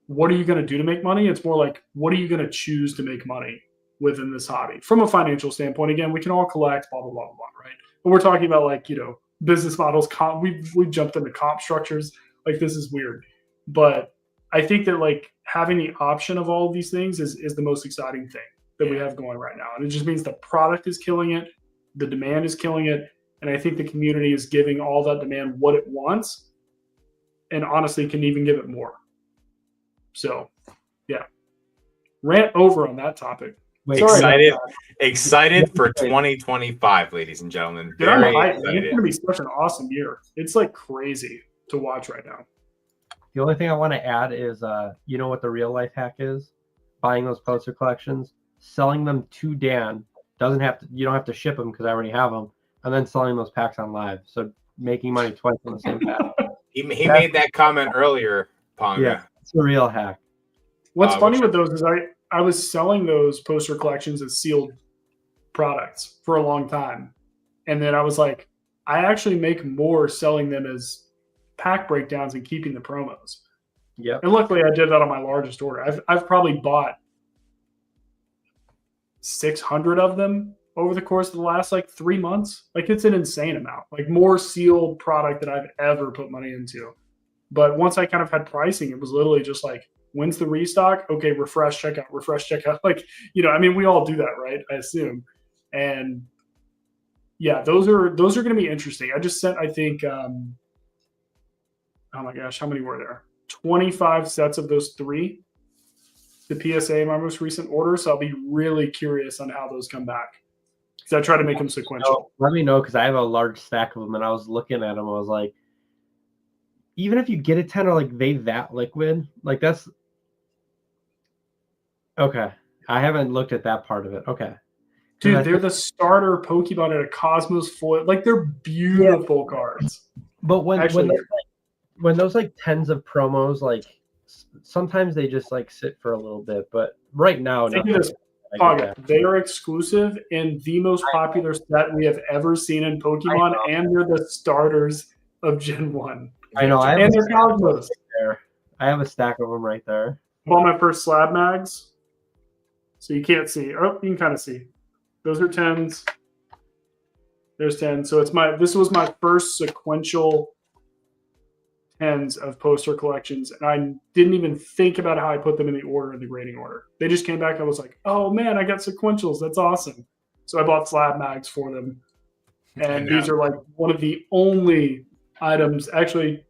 what are you going to do to make money? It's more like, what are you going to choose to make money within this hobby from a financial standpoint? Again, we can all collect, blah, blah, blah, blah, right? But we're talking about like, business models, we've jumped into comp structures. Like, this is weird. But I think that like having the option of all of these things is the most exciting thing that we have going right now. And it just means the product is killing it. The demand is killing it. And I think the community is giving all that demand what it wants, and honestly can even give it more. So, yeah. Rant over on that topic.
Excited for 2025, ladies and gentlemen. Very excited.
It's going to be such an awesome year. It's like crazy to watch right now.
The only thing I want to add is, you know what the real life hack is? Buying those poster collections, selling them to Dan. You don't have to ship them because I already have them, and then selling those packs on live. So making money twice on the same pack.
He made that comment earlier, Ponga.
Yeah, it's a real hack.
What's funny with those is I was selling those poster collections as sealed products for a long time. And then I was like, I actually make more selling them as pack breakdowns and keeping the promos.
Yeah.
And luckily I did that on my largest order. I've probably bought 600 of them over the course of the last like 3 months. Like, it's an insane amount, like more sealed product than I've ever put money into. But once I kind of had pricing, it was literally just like, when's the restock? Okay, refresh checkout. Like, I mean, we all do that, right? I assume. And yeah, those are going to be interesting. I just sent, I think, oh my gosh, how many were there? 25 sets of those 3 to PSA in my most recent order. So I'll be really curious on how those come back, because I try to make them sequential.
Let me know, because I have a large stack of them, and I was looking at them. I was like, even if you get a 10 or like they that liquid, like that's okay. I haven't looked at that part of it. Okay.
Dude, they're the starter Pokemon at a Cosmos foil. Like, they're beautiful cards.
But when those like tens of promos, like sometimes they just like sit for a little bit. But right now,
they are exclusive and the most popular set we have ever seen in Pokemon, and they're the starters of Gen 1.
I know.
And they're Cosmos.
I have a stack of them right there.
Bought my first slab mags. So you can't see. Oh, you can kind of see. Those are 10s. There's 10. So this was my first sequential 10s of poster collections. And I didn't even think about how I put them in the order, in the grading order. They just came back. I was like, oh man, I got sequentials. That's awesome. So I bought slab mags for them. And these are like one of the only items, actually,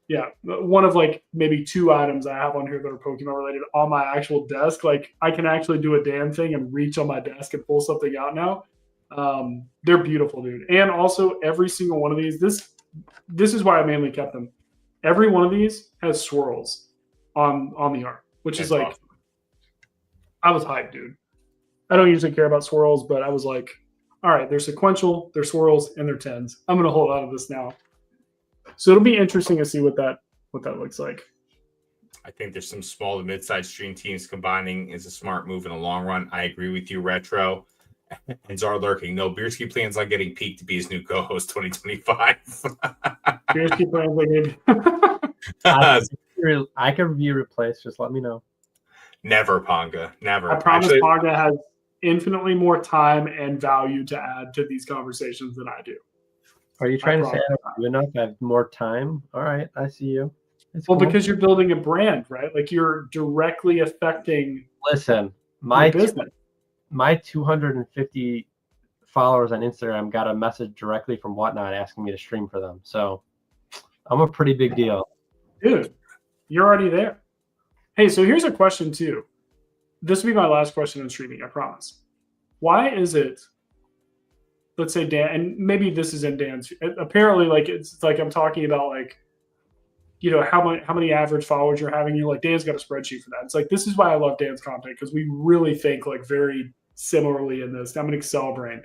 yeah, one of like maybe 2 items I have on here that are Pokemon related on my actual desk. Like, I can actually do a damn thing and reach on my desk and pull something out now. They're beautiful, dude. And also, every single one of these, this is why I mainly kept them. Every one of these has swirls on the art, which is like, awesome. I was hyped, dude. I don't usually care about swirls, but I was like, all right, they're sequential, they're swirls, and they're tens. I'm gonna hold on to this now. So it'll be interesting to see what that looks like.
I think there's some small to mid-sized stream teams combining is a smart move in the long run. I agree with you, Retro. And Czar lurking. No, Beersky plans on getting Peek to be his new co-host 2025.
Beersky plans like
I can be replaced. Just let me know.
Never, Ponga. Never.
I promise Ponga has infinitely more time and value to add to these conversations than I do.
Are you trying to say I don't do enough? I have more time? All right, I see you.
It's cool. Because you're building a brand, right? Like you're directly affecting.
Listen, my business. My 250 followers on Instagram got a message directly from Whatnot asking me to stream for them. So I'm a pretty big deal.
Dude, you're already there. Hey, so here's a question too. This will be my last question on streaming, I promise. Why is it, let's say Dan, and maybe this is in Dan's, apparently like it's like I'm talking about like, you know, how many average followers you're having. You're like, Dan's got a spreadsheet for that. It's like, this is why I love Dan's content, because we really think like very similarly in this. I'm an Excel brain.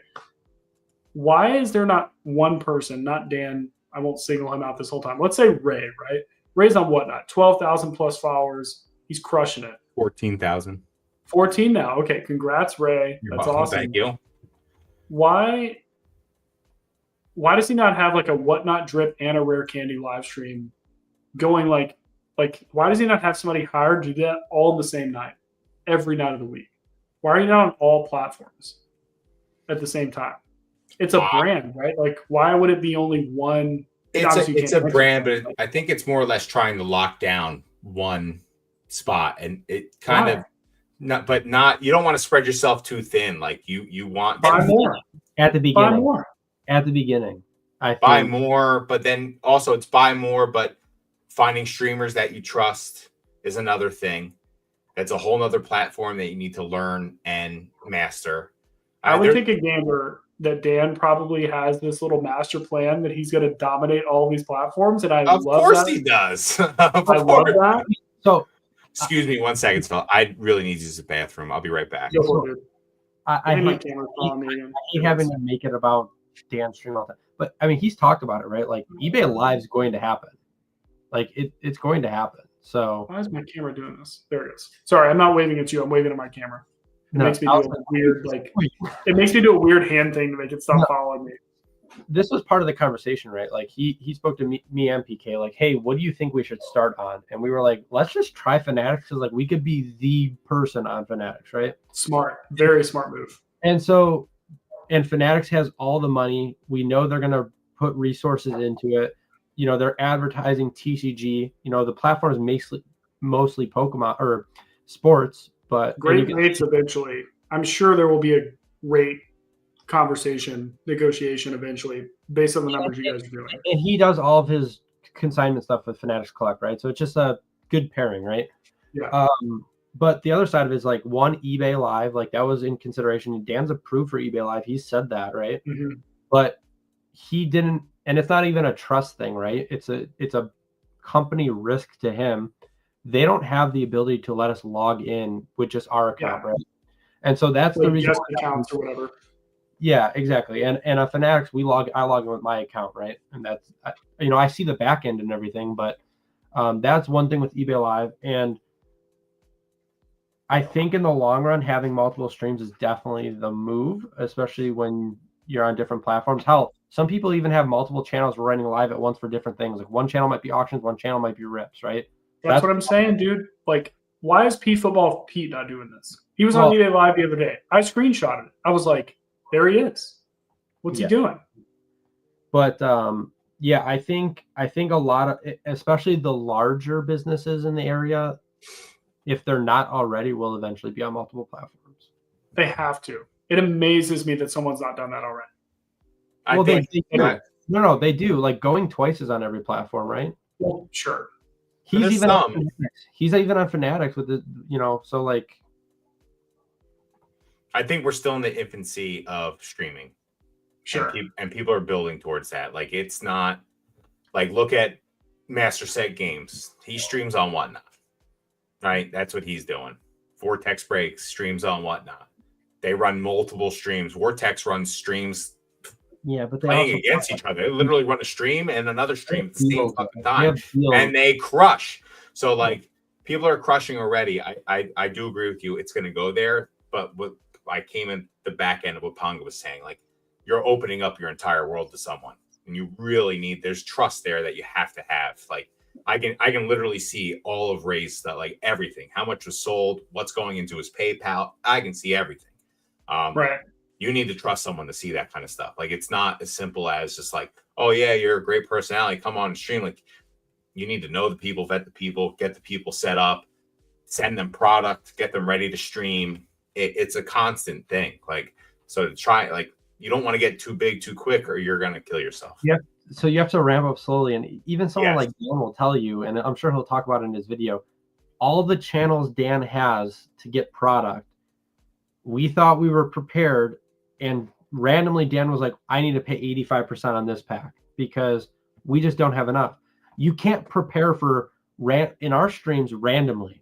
Why is there not one person, not Dan, I won't single him out this whole time. Let's say Ray, right? Ray's on Whatnot, 12,000 plus followers. He's crushing it.
14,000.
14 now. Okay, congrats, Ray.
You're
That's
welcome.
awesome.
Thank you.
Why does he not have like a Whatnot drip and a rare candy live stream going like why does he not have somebody hired to do that all in the same night, every night of the week? Why are you not on all platforms at the same time? It's a brand, right? Like, why would it be only one?
It's a brand, but I think it's more or less trying to lock down one spot, and it kind of not. You don't want to spread yourself too thin. Like you want
buy more
at the beginning.
Buy more
at the beginning.
Buy more, but then also it's buy more, but finding streamers that you trust is another thing. That's a whole nother platform that you need to learn and master.
I would take a gamer that Dan probably has this little master plan that he's going to dominate all these platforms, and I love that.
Of course he does.
I love that.
So,
excuse me 1 second, Phil. I really need to use the bathroom. I'll be right back.
I hate having to make it about Dan's stream all the time. But I mean, he's talked about it, right? Like eBay Live is going to happen. Like it's going to happen. So
why is my camera doing this? There it is. Sorry, I'm not waving at you. I'm waving at my camera. It makes me do a weird it makes me do a weird hand thing to make it stop following me.
This was part of the conversation, right? Like he spoke to me and PK, like, hey, what do you think we should start on? And we were like, let's just try Fanatics, because like we could be the person on Fanatics, right?
Smart, very smart move.
And Fanatics has all the money. We know they're gonna put resources into it. You know, they're advertising TCG. You know, the platform is mostly Pokemon or sports, but
great rates eventually. I'm sure there will be a rate conversation, negotiation eventually based on the numbers you guys are doing.
And he does all of his consignment stuff with Fanatics Collect, right? So it's just a good pairing, right?
Yeah.
But the other side of it is like one eBay Live, like that was in consideration. Dan's approved for eBay Live. He said that, right?
Mm-hmm.
But he didn't, and it's not even a trust thing, right? It's a company risk to him. They don't have the ability to let us log in with just our account, right? And so that's the reason.
Just accounts or whatever.
Yeah, exactly. And on Fanatics, I log in with my account, right? And that's, I see the back end and everything, but that's one thing with eBay Live. And I think in the long run, having multiple streams is definitely the move, especially when you're on different platforms. Hell, some people even have multiple channels running live at once for different things. Like one channel might be auctions, one channel might be rips, right?
That's what I'm saying, dude. Like, why is P-Football Pete not doing this? He was on eBay Live the other day. I screenshotted it. I was like, there he is. What's he doing?
But I think a lot of, especially the larger businesses in the area, if they're not already, will eventually be on multiple platforms.
They have to. It amazes me that someone's not done that already.
They do. Like Going Twice is on every platform, right?
Well, sure.
He's even on Fanatics with the, so like.
I think we're still in the infancy of streaming.
Sure.
And people are building towards that. Like, it's not like, look at Master Set Games. He streams on Whatnot, right? That's what he's doing. Vortex breaks, streams on whatnot. They run multiple streams. Vortex runs streams
Yeah, but they
playing
also
against each other. They literally run a stream and another stream at the same
deals.
fucking
They
time,
have deals.
and they crush. So like people are crushing already. I do agree with you. It's going to go there, but what I came in the back end of what Ponga was saying, like you're opening up your entire world to someone, and you really need. There's trust there that you have to have. Like I can literally see all of Ray's stuff, like everything, how much was sold, what's going into his PayPal. I can see everything.
Right.
You need to trust someone to see that kind of stuff. Like it's not as simple as just like, oh yeah, you're a great personality, come on and stream. Like you need to know the people, vet the people, get the people set up, send them product, get them ready to stream. It's a constant thing. Like so to try, like you don't want to get too big too quick, or you're gonna kill yourself.
Yeah. So you have to ramp up slowly, and even someone
Yes.
like Dan will tell you, and I'm sure he'll talk about it in his video, all the channels Dan has to get product. We thought we were prepared, and randomly Dan was like, I need to pay 85% on this pack because we just don't have enough. You can't prepare for in our streams randomly.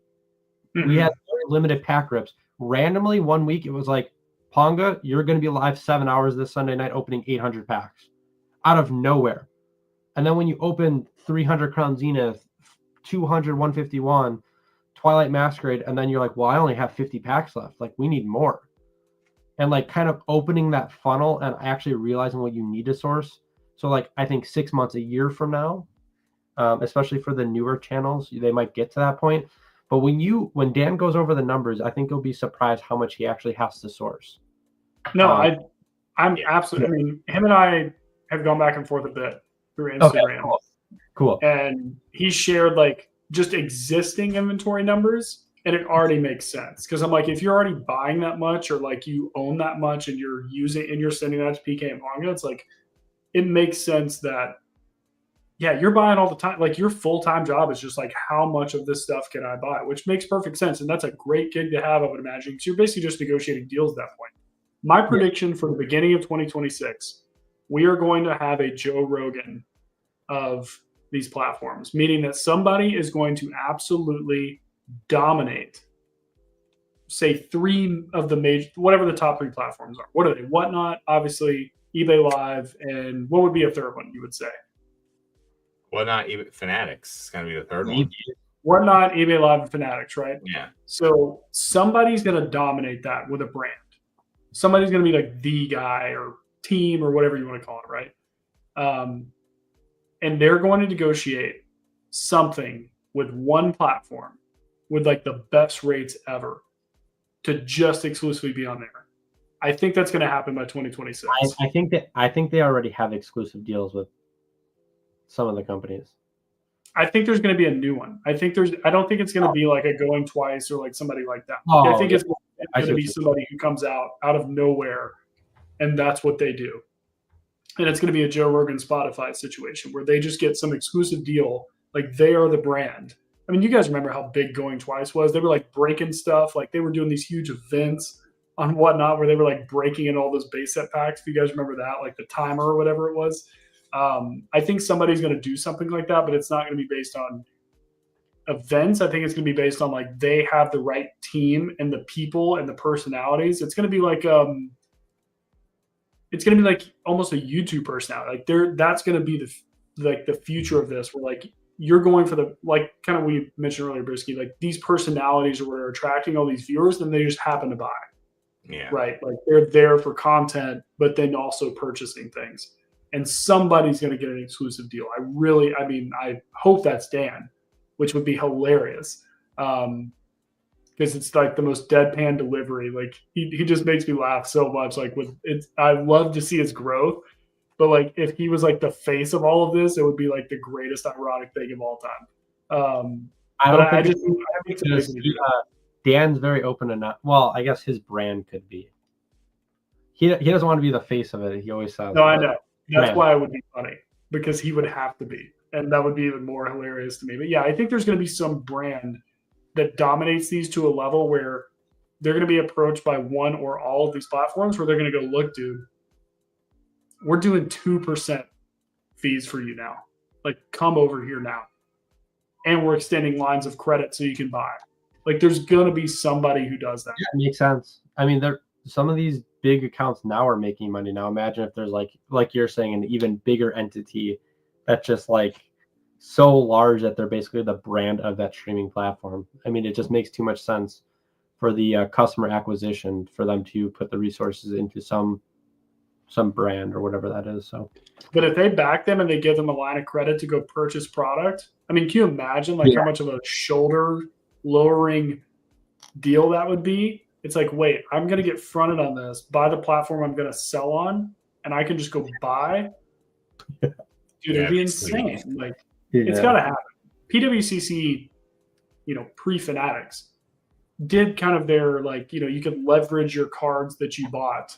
Mm-hmm.
We had very limited pack rips. Randomly, 1 week, it was like, Ponga, you're going to be live 7 hours this Sunday night opening 800 packs out of nowhere. And then when you open 300 Crown Zenith, 200 151, Twilight Masquerade, and then you're like, well, I only have 50 packs left. Like, we need more. And like kind of opening that funnel and actually realizing what you need to source. So like, I think 6 months, a year from now, especially for the newer channels, they might get to that point. But when Dan goes over the numbers, I think you'll be surprised how much he actually has to source.
No, I'm absolutely. I mean, him and I have gone back and forth a bit through Instagram.
Okay, cool.
And he shared like just existing inventory numbers, and it already makes sense because I'm like, if you're already buying that much, or like you own that much, and you're using and you're sending that to PK and Ponga, it's like it makes sense that yeah, you're buying all the time. Like your full-time job is just like, how much of this stuff can I buy? Which makes perfect sense, and that's a great gig to have, I would imagine, because you're basically just negotiating deals at that point. My prediction for the beginning of 2026, we are going to have a Joe Rogan of these platforms, meaning that somebody is going to absolutely dominate, say, 3 of the major, whatever the top 3 platforms are. What are they? Whatnot, obviously, eBay Live, and what would be a third one, you would say?
Whatnot, even Fanatics is going to be the third one.
Whatnot, eBay Live, and Fanatics, right?
Yeah.
So somebody's going to dominate that with a brand. Somebody's going to be like the guy or team or whatever you want to call it, right? And they're going to negotiate something with one platform with like the best rates ever to just exclusively be on there. I think that's going to happen by 2026.
I think they already have exclusive deals with some of the companies.
I think there's going to be a new one. I don't think it's going to be like a Going Twice or like somebody like that. I think it's going to be somebody who comes out of nowhere, and that's what they do. And it's going to be a Joe Rogan Spotify situation where they just get some exclusive deal. Like they are the brand. I mean, you guys remember how big Going Twice was? They were like breaking stuff. Like they were doing these huge events on Whatnot where they were like breaking in all those base set packs. If you guys remember that, like the timer or whatever it was. I think somebody's going to do something like that, but it's not going to be based on events. I think it's going to be based on like they have the right team and the people and the personalities. It's going to be like almost a YouTube personality. Like that's going to be the future of this. Where like you're going for the like kind of we mentioned earlier, Brisky. Like these personalities are what are attracting all these viewers, and they just happen to buy.
Yeah.
Right. Like they're there for content, but then also purchasing things. And somebody's going to get an exclusive deal. I hope that's Dan, which would be hilarious. Because it's like the most deadpan delivery. Like he just makes me laugh so much. Like I love to see his growth, but like if he was like the face of all of this, it would be like the greatest ironic thing of all time.
Dan's very open to not. Well, I guess his brand could be. He doesn't want to be the face of it. He always says.
No, I know. That's why it would be funny, because he would have to be, and that would be even more hilarious to me. But yeah, I think there's going to be some brand that dominates these to a level where they're going to be approached by one or all of these platforms where they're going to go, look, dude, we're doing 2% fees for you now. Like, come over here now. And we're extending lines of credit so you can buy. Like, there's gonna be somebody who does that.
Yeah, it makes sense. I mean, some of these big accounts now are making money. Now imagine if there's like you're saying, an even bigger entity that's just like so large that they're basically the brand of that streaming platform. I mean, it just makes too much sense for the customer acquisition for them to put the resources into some brand or whatever that is. So,
but if they back them and they give them a line of credit to go purchase product, I mean, can you imagine how much of a shoulder lowering deal that would be? It's like, wait, I'm going to get fronted on this by the platform I'm going to sell on, and I can just go buy. Dude, it'd be insane. Like, it's got to happen. PWCC, pre-Fanatics, did kind of their, you could leverage your cards that you bought.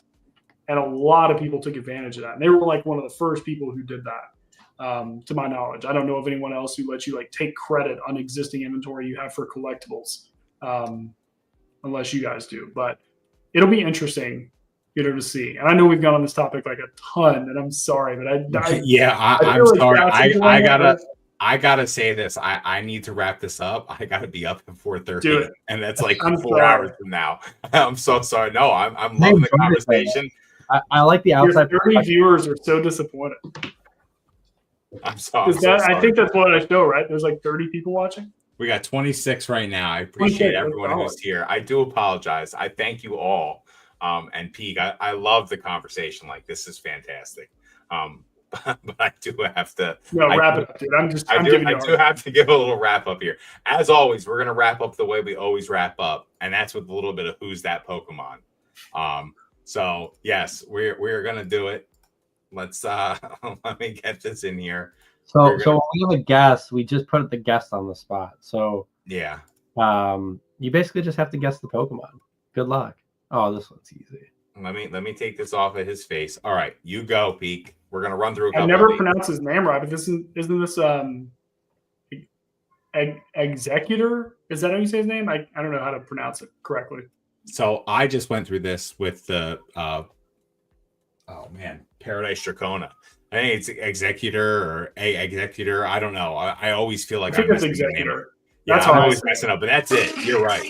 And a lot of people took advantage of that. And they were like one of the first people who did that, to my knowledge. I don't know of anyone else who lets you take credit on existing inventory you have for collectibles, unless you guys do. But it'll be interesting, to see. And I know we've gone on this topic a ton, and I'm sorry, but I'm
sorry. I gotta say this. I need to wrap this up. I gotta be up at 4:30, and that's like 4 hours from now. I'm so sorry. No, I'm loving the conversation.
I like the outside.
Your 30 viewers are so disappointed.
I'm sorry.
I think that's what I show, right? There's 30 people watching.
We got 26 right now. I appreciate everyone who's here. I do apologize. I thank you all. And Peek, I love the conversation. This is fantastic. But I do have to
wrap it up, dude. I
do have to give a little wrap up here. As always, we're gonna wrap up the way we always wrap up, and that's with a little bit of who's that Pokemon. So yes, we're gonna do it. Let's let me get this in here.
So when we have a guest, we just put the guest on the spot. So
yeah.
You basically just have to guess the Pokemon. Good luck. Oh, this one's easy.
Let me take this off of his face. All right, you go, Peek. We're gonna run through a couple.
I never pronounce his name right, but isn't this Executor? Is that how you say his name? I don't know how to pronounce it correctly.
So I just went through this with the Paradise Dracona. I think it's Executor or Executor. I don't know. I always feel like I'm messing
Executor.
Yeah, I'm always messing up, but that's it. You're right.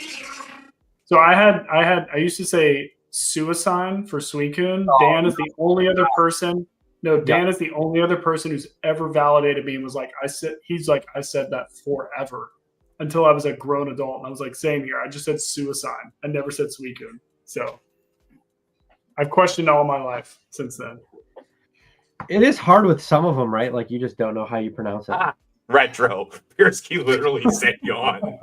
So I used to say Suicide for Suicune. Dan is the only other person. No, Dan is the only other person who's ever validated me and was like, I said that forever until I was a grown adult. And I was like, same here. I just said Suicide. I never said Suicune. So I've questioned all my life since then.
It is hard with some of them, right? You just don't know how you pronounce it.
Retro. Piersky literally said yawn.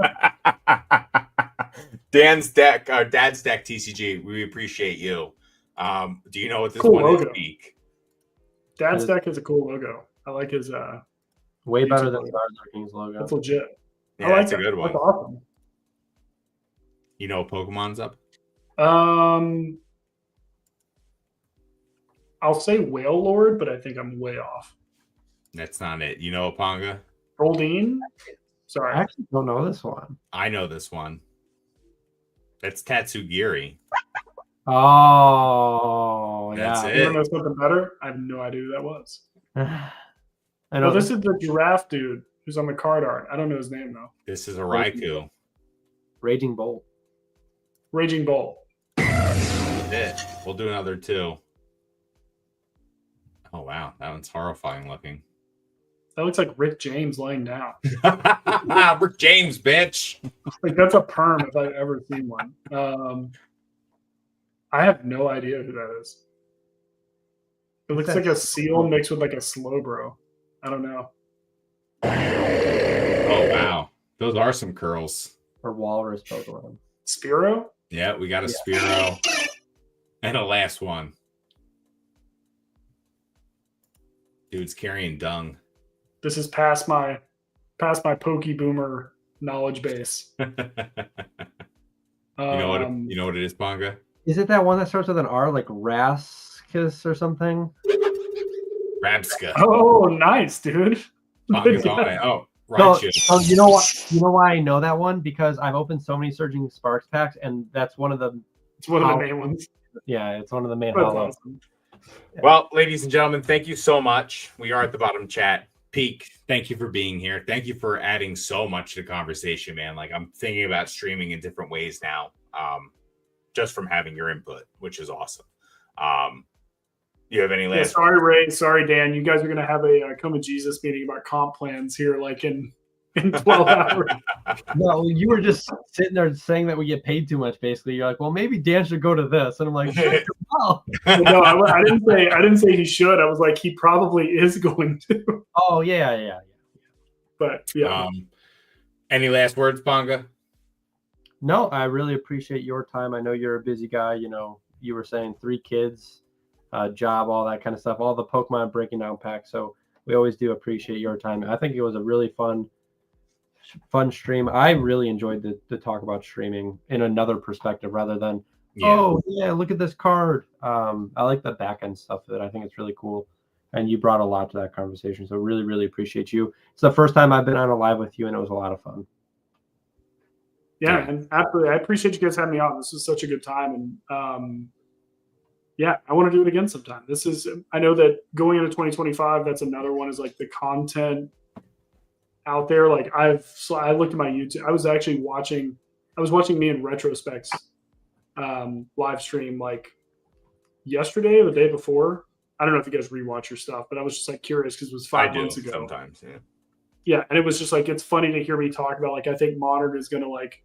Dad's Deck TCG. We appreciate you. Do you know what this one is, Peek?
Dad's Deck is a cool logo. I like his
way better than Charizard King's logo.
That's legit.
Yeah, that's a good one.
That's awesome.
You know Pokemon's up?
I'll say Whale Lord, but I think I'm way off.
That's not it. You know Apanga?
Goldeen? Sorry.
I actually don't know this one.
I know this one. That's Tatsugiri.
Oh,
that's it.
You want to know something better? I have no idea who that was.
I know.
This is the giraffe dude who's on the card art. I don't know his name though.
This is a Raikou.
Raging Bolt.
Raging Bolt.
That's it. We'll do another 2. Oh wow, that one's horrifying looking.
That looks like Rick James laying down.
Rick James, bitch.
That's a perm if I've ever seen one. I have no idea who that is. It looks like a seal mixed with a Slowbro. I don't know.
Oh wow, those are some curls.
Or walrus Pokemon.
Spearow?
Yeah, we got a Spearow. And a last one. Dude's carrying dung.
This is past my Pokeboomer knowledge base.
You know what it is, Ponga?
Is it that one that starts with an R, like Raskus or something?
Rabska.
Oh, nice, dude.
Ponga's on it. Oh,
right. So you know what? You know why I know that one? Because I've opened so many Surging Sparks packs, and that's one of the.
It's one of the main ones.
Yeah, it's one of the main.
Awesome.
Well, ladies and gentlemen, thank you so much. We are at the bottom chat.
Peek, thank you for being here. Thank you for adding so much to the conversation, man. Like, I'm thinking about streaming in different ways now, just from having your input, which is awesome. You have any last?
Sorry, Ray. Sorry, Dan. You guys are going to have a come to Jesus meeting about comp plans here, like in 12 hours.
No, you were just sitting there saying that we get paid too much. Basically, you're like, well, maybe Dan should go to this, and I'm like, shut your mouth.
No, I didn't say he should. I was like, he probably is going to.
Oh yeah.
But yeah.
Any last words, Ponga?
No, I really appreciate your time. I know you're a busy guy. You know, you were saying 3 kids, job, all that kind of stuff, all the Pokemon breaking down packs. So we always do appreciate your time. I think it was a really fun stream. I really enjoyed the talk about streaming in another perspective rather than, oh yeah, look at this card. I like the back end stuff of it. I think it's really cool. And you brought a lot to that conversation. So really, really appreciate you. It's the first time I've been on a live with you, and it was a lot of fun.
Yeah, and absolutely. I appreciate you guys having me on. This was such a good time. And yeah, I want to do it again sometime. I know that going into 2025, that's another one is like the content out there. Like I looked at my YouTube. I was watching me in Retrospect's live stream like yesterday or the day before. I don't know if you guys rewatch your stuff, but I was just like curious because it was 5 months ago.
Sometimes, yeah.
Yeah, and it was just like it's funny to hear me talk about like I think modern is going to like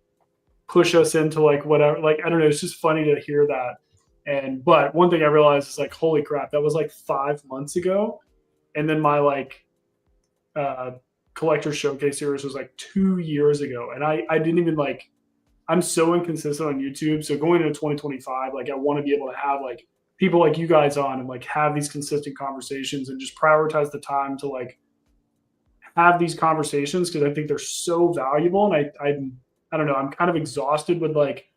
push us into like whatever. Like I don't know, it's just funny to hear that. But one thing I realized is like, holy crap, that was like 5 months ago, and then my like collector showcase series was like 2 years ago, and I didn't even like. I'm so inconsistent on YouTube, so going into 2025, like I want to be able to have like people like you guys on and like have these consistent conversations and just prioritize the time to like have these conversations because I think they're so valuable. And I don't know, I'm kind of exhausted with like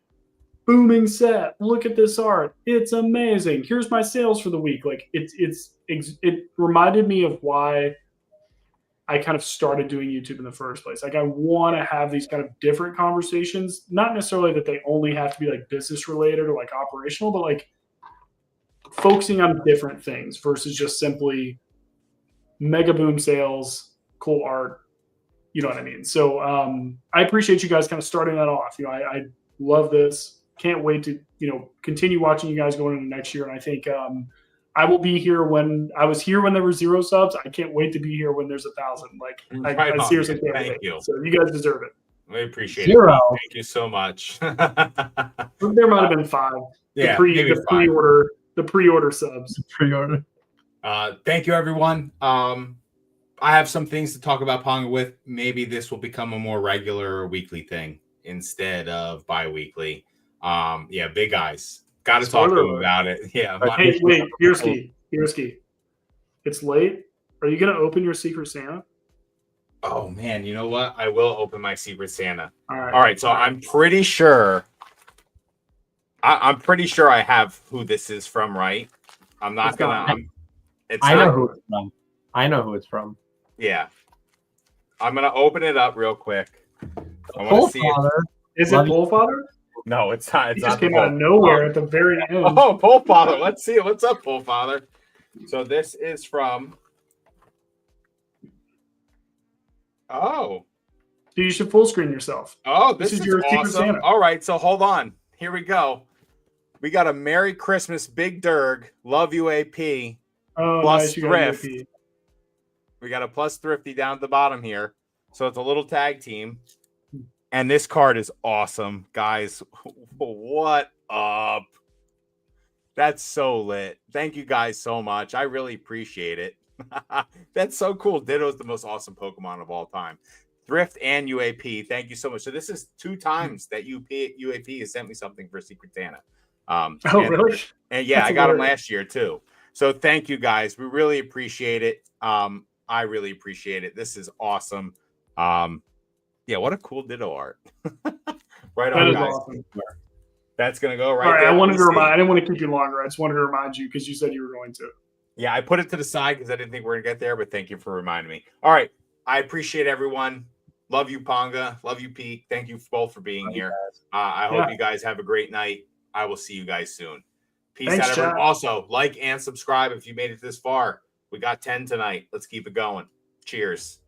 booming set. Look at this art. It's amazing. Here's my sales for the week. Like it reminded me of why I kind of started doing YouTube in the first place. Like I want to have these kind of different conversations, not necessarily that they only have to be like business related or like operational, but like focusing on different things versus just simply mega boom sales, cool art. You know what I mean? So I appreciate you guys kind of starting that off. You know, I love this. Can't wait to, continue watching you guys going into next year. And I think I will be here I was here when there were 0 subs. I can't wait to be here when there's 1,000. Like I seriously can't wait.
You.
So you guys deserve it.
We appreciate
0.
it. Thank you so much.
There might have been 5.
Yeah,
The pre-order subs.
Pre-order.
Thank you, everyone. I have some things to talk about Ponga with. Maybe this will become a more regular weekly thing instead of bi-weekly. Big eyes. Got to talk to him about it. Yeah.
Hey, wait, Bierski. It's late. Are you going to open your Secret Santa?
Oh, man. You know what? I will open my Secret Santa.
All
right. So I'm pretty sure. I'm pretty sure I have who this is from, right? I'm not going to.
I know who it's from. I know who it's from.
Yeah. I'm going to open it up real quick. I want to see
Is it Bullfather?
No, it's not. It's
he just
not
came out of nowhere at the very end.
Oh, Bullfather. Let's see. What's up, Bullfather? So this is from. Oh.
You should full screen yourself.
Oh, this is your
Secret
awesome.
Santa.
All right, so hold on. Here we go. We got a Merry Christmas, Big Durg, Love UAP, plus Thrift. We got a plus Thrifty down at the bottom here. So it's a little tag team. And this card is awesome, guys. What up? That's so lit. Thank you guys so much. I really appreciate it. That's so cool. Ditto's the most awesome Pokemon of all time. Thrift and UAP. Thank you so much. So this is 2 times that UAP has sent me something for Secret Santa.
Really?
And yeah, I got them last year too. So thank you guys. We really appreciate it. I really appreciate it. This is awesome. Yeah, what a cool Ditto art. Right on, guys. Awesome. That's gonna go right.
All right,
there.
I didn't want to keep you longer. I just wanted to remind you because you said you were going to.
Yeah, I put it to the side because I didn't think we were gonna get there, but thank you for reminding me. All right, I appreciate everyone. Love you, Ponga. Love you, Pete. Thank you both for being here. I hope you guys have a great night. I will see you guys soon. Peace out, everyone. Also, like and subscribe if you made it this far. We got 10 tonight. Let's keep it going. Cheers.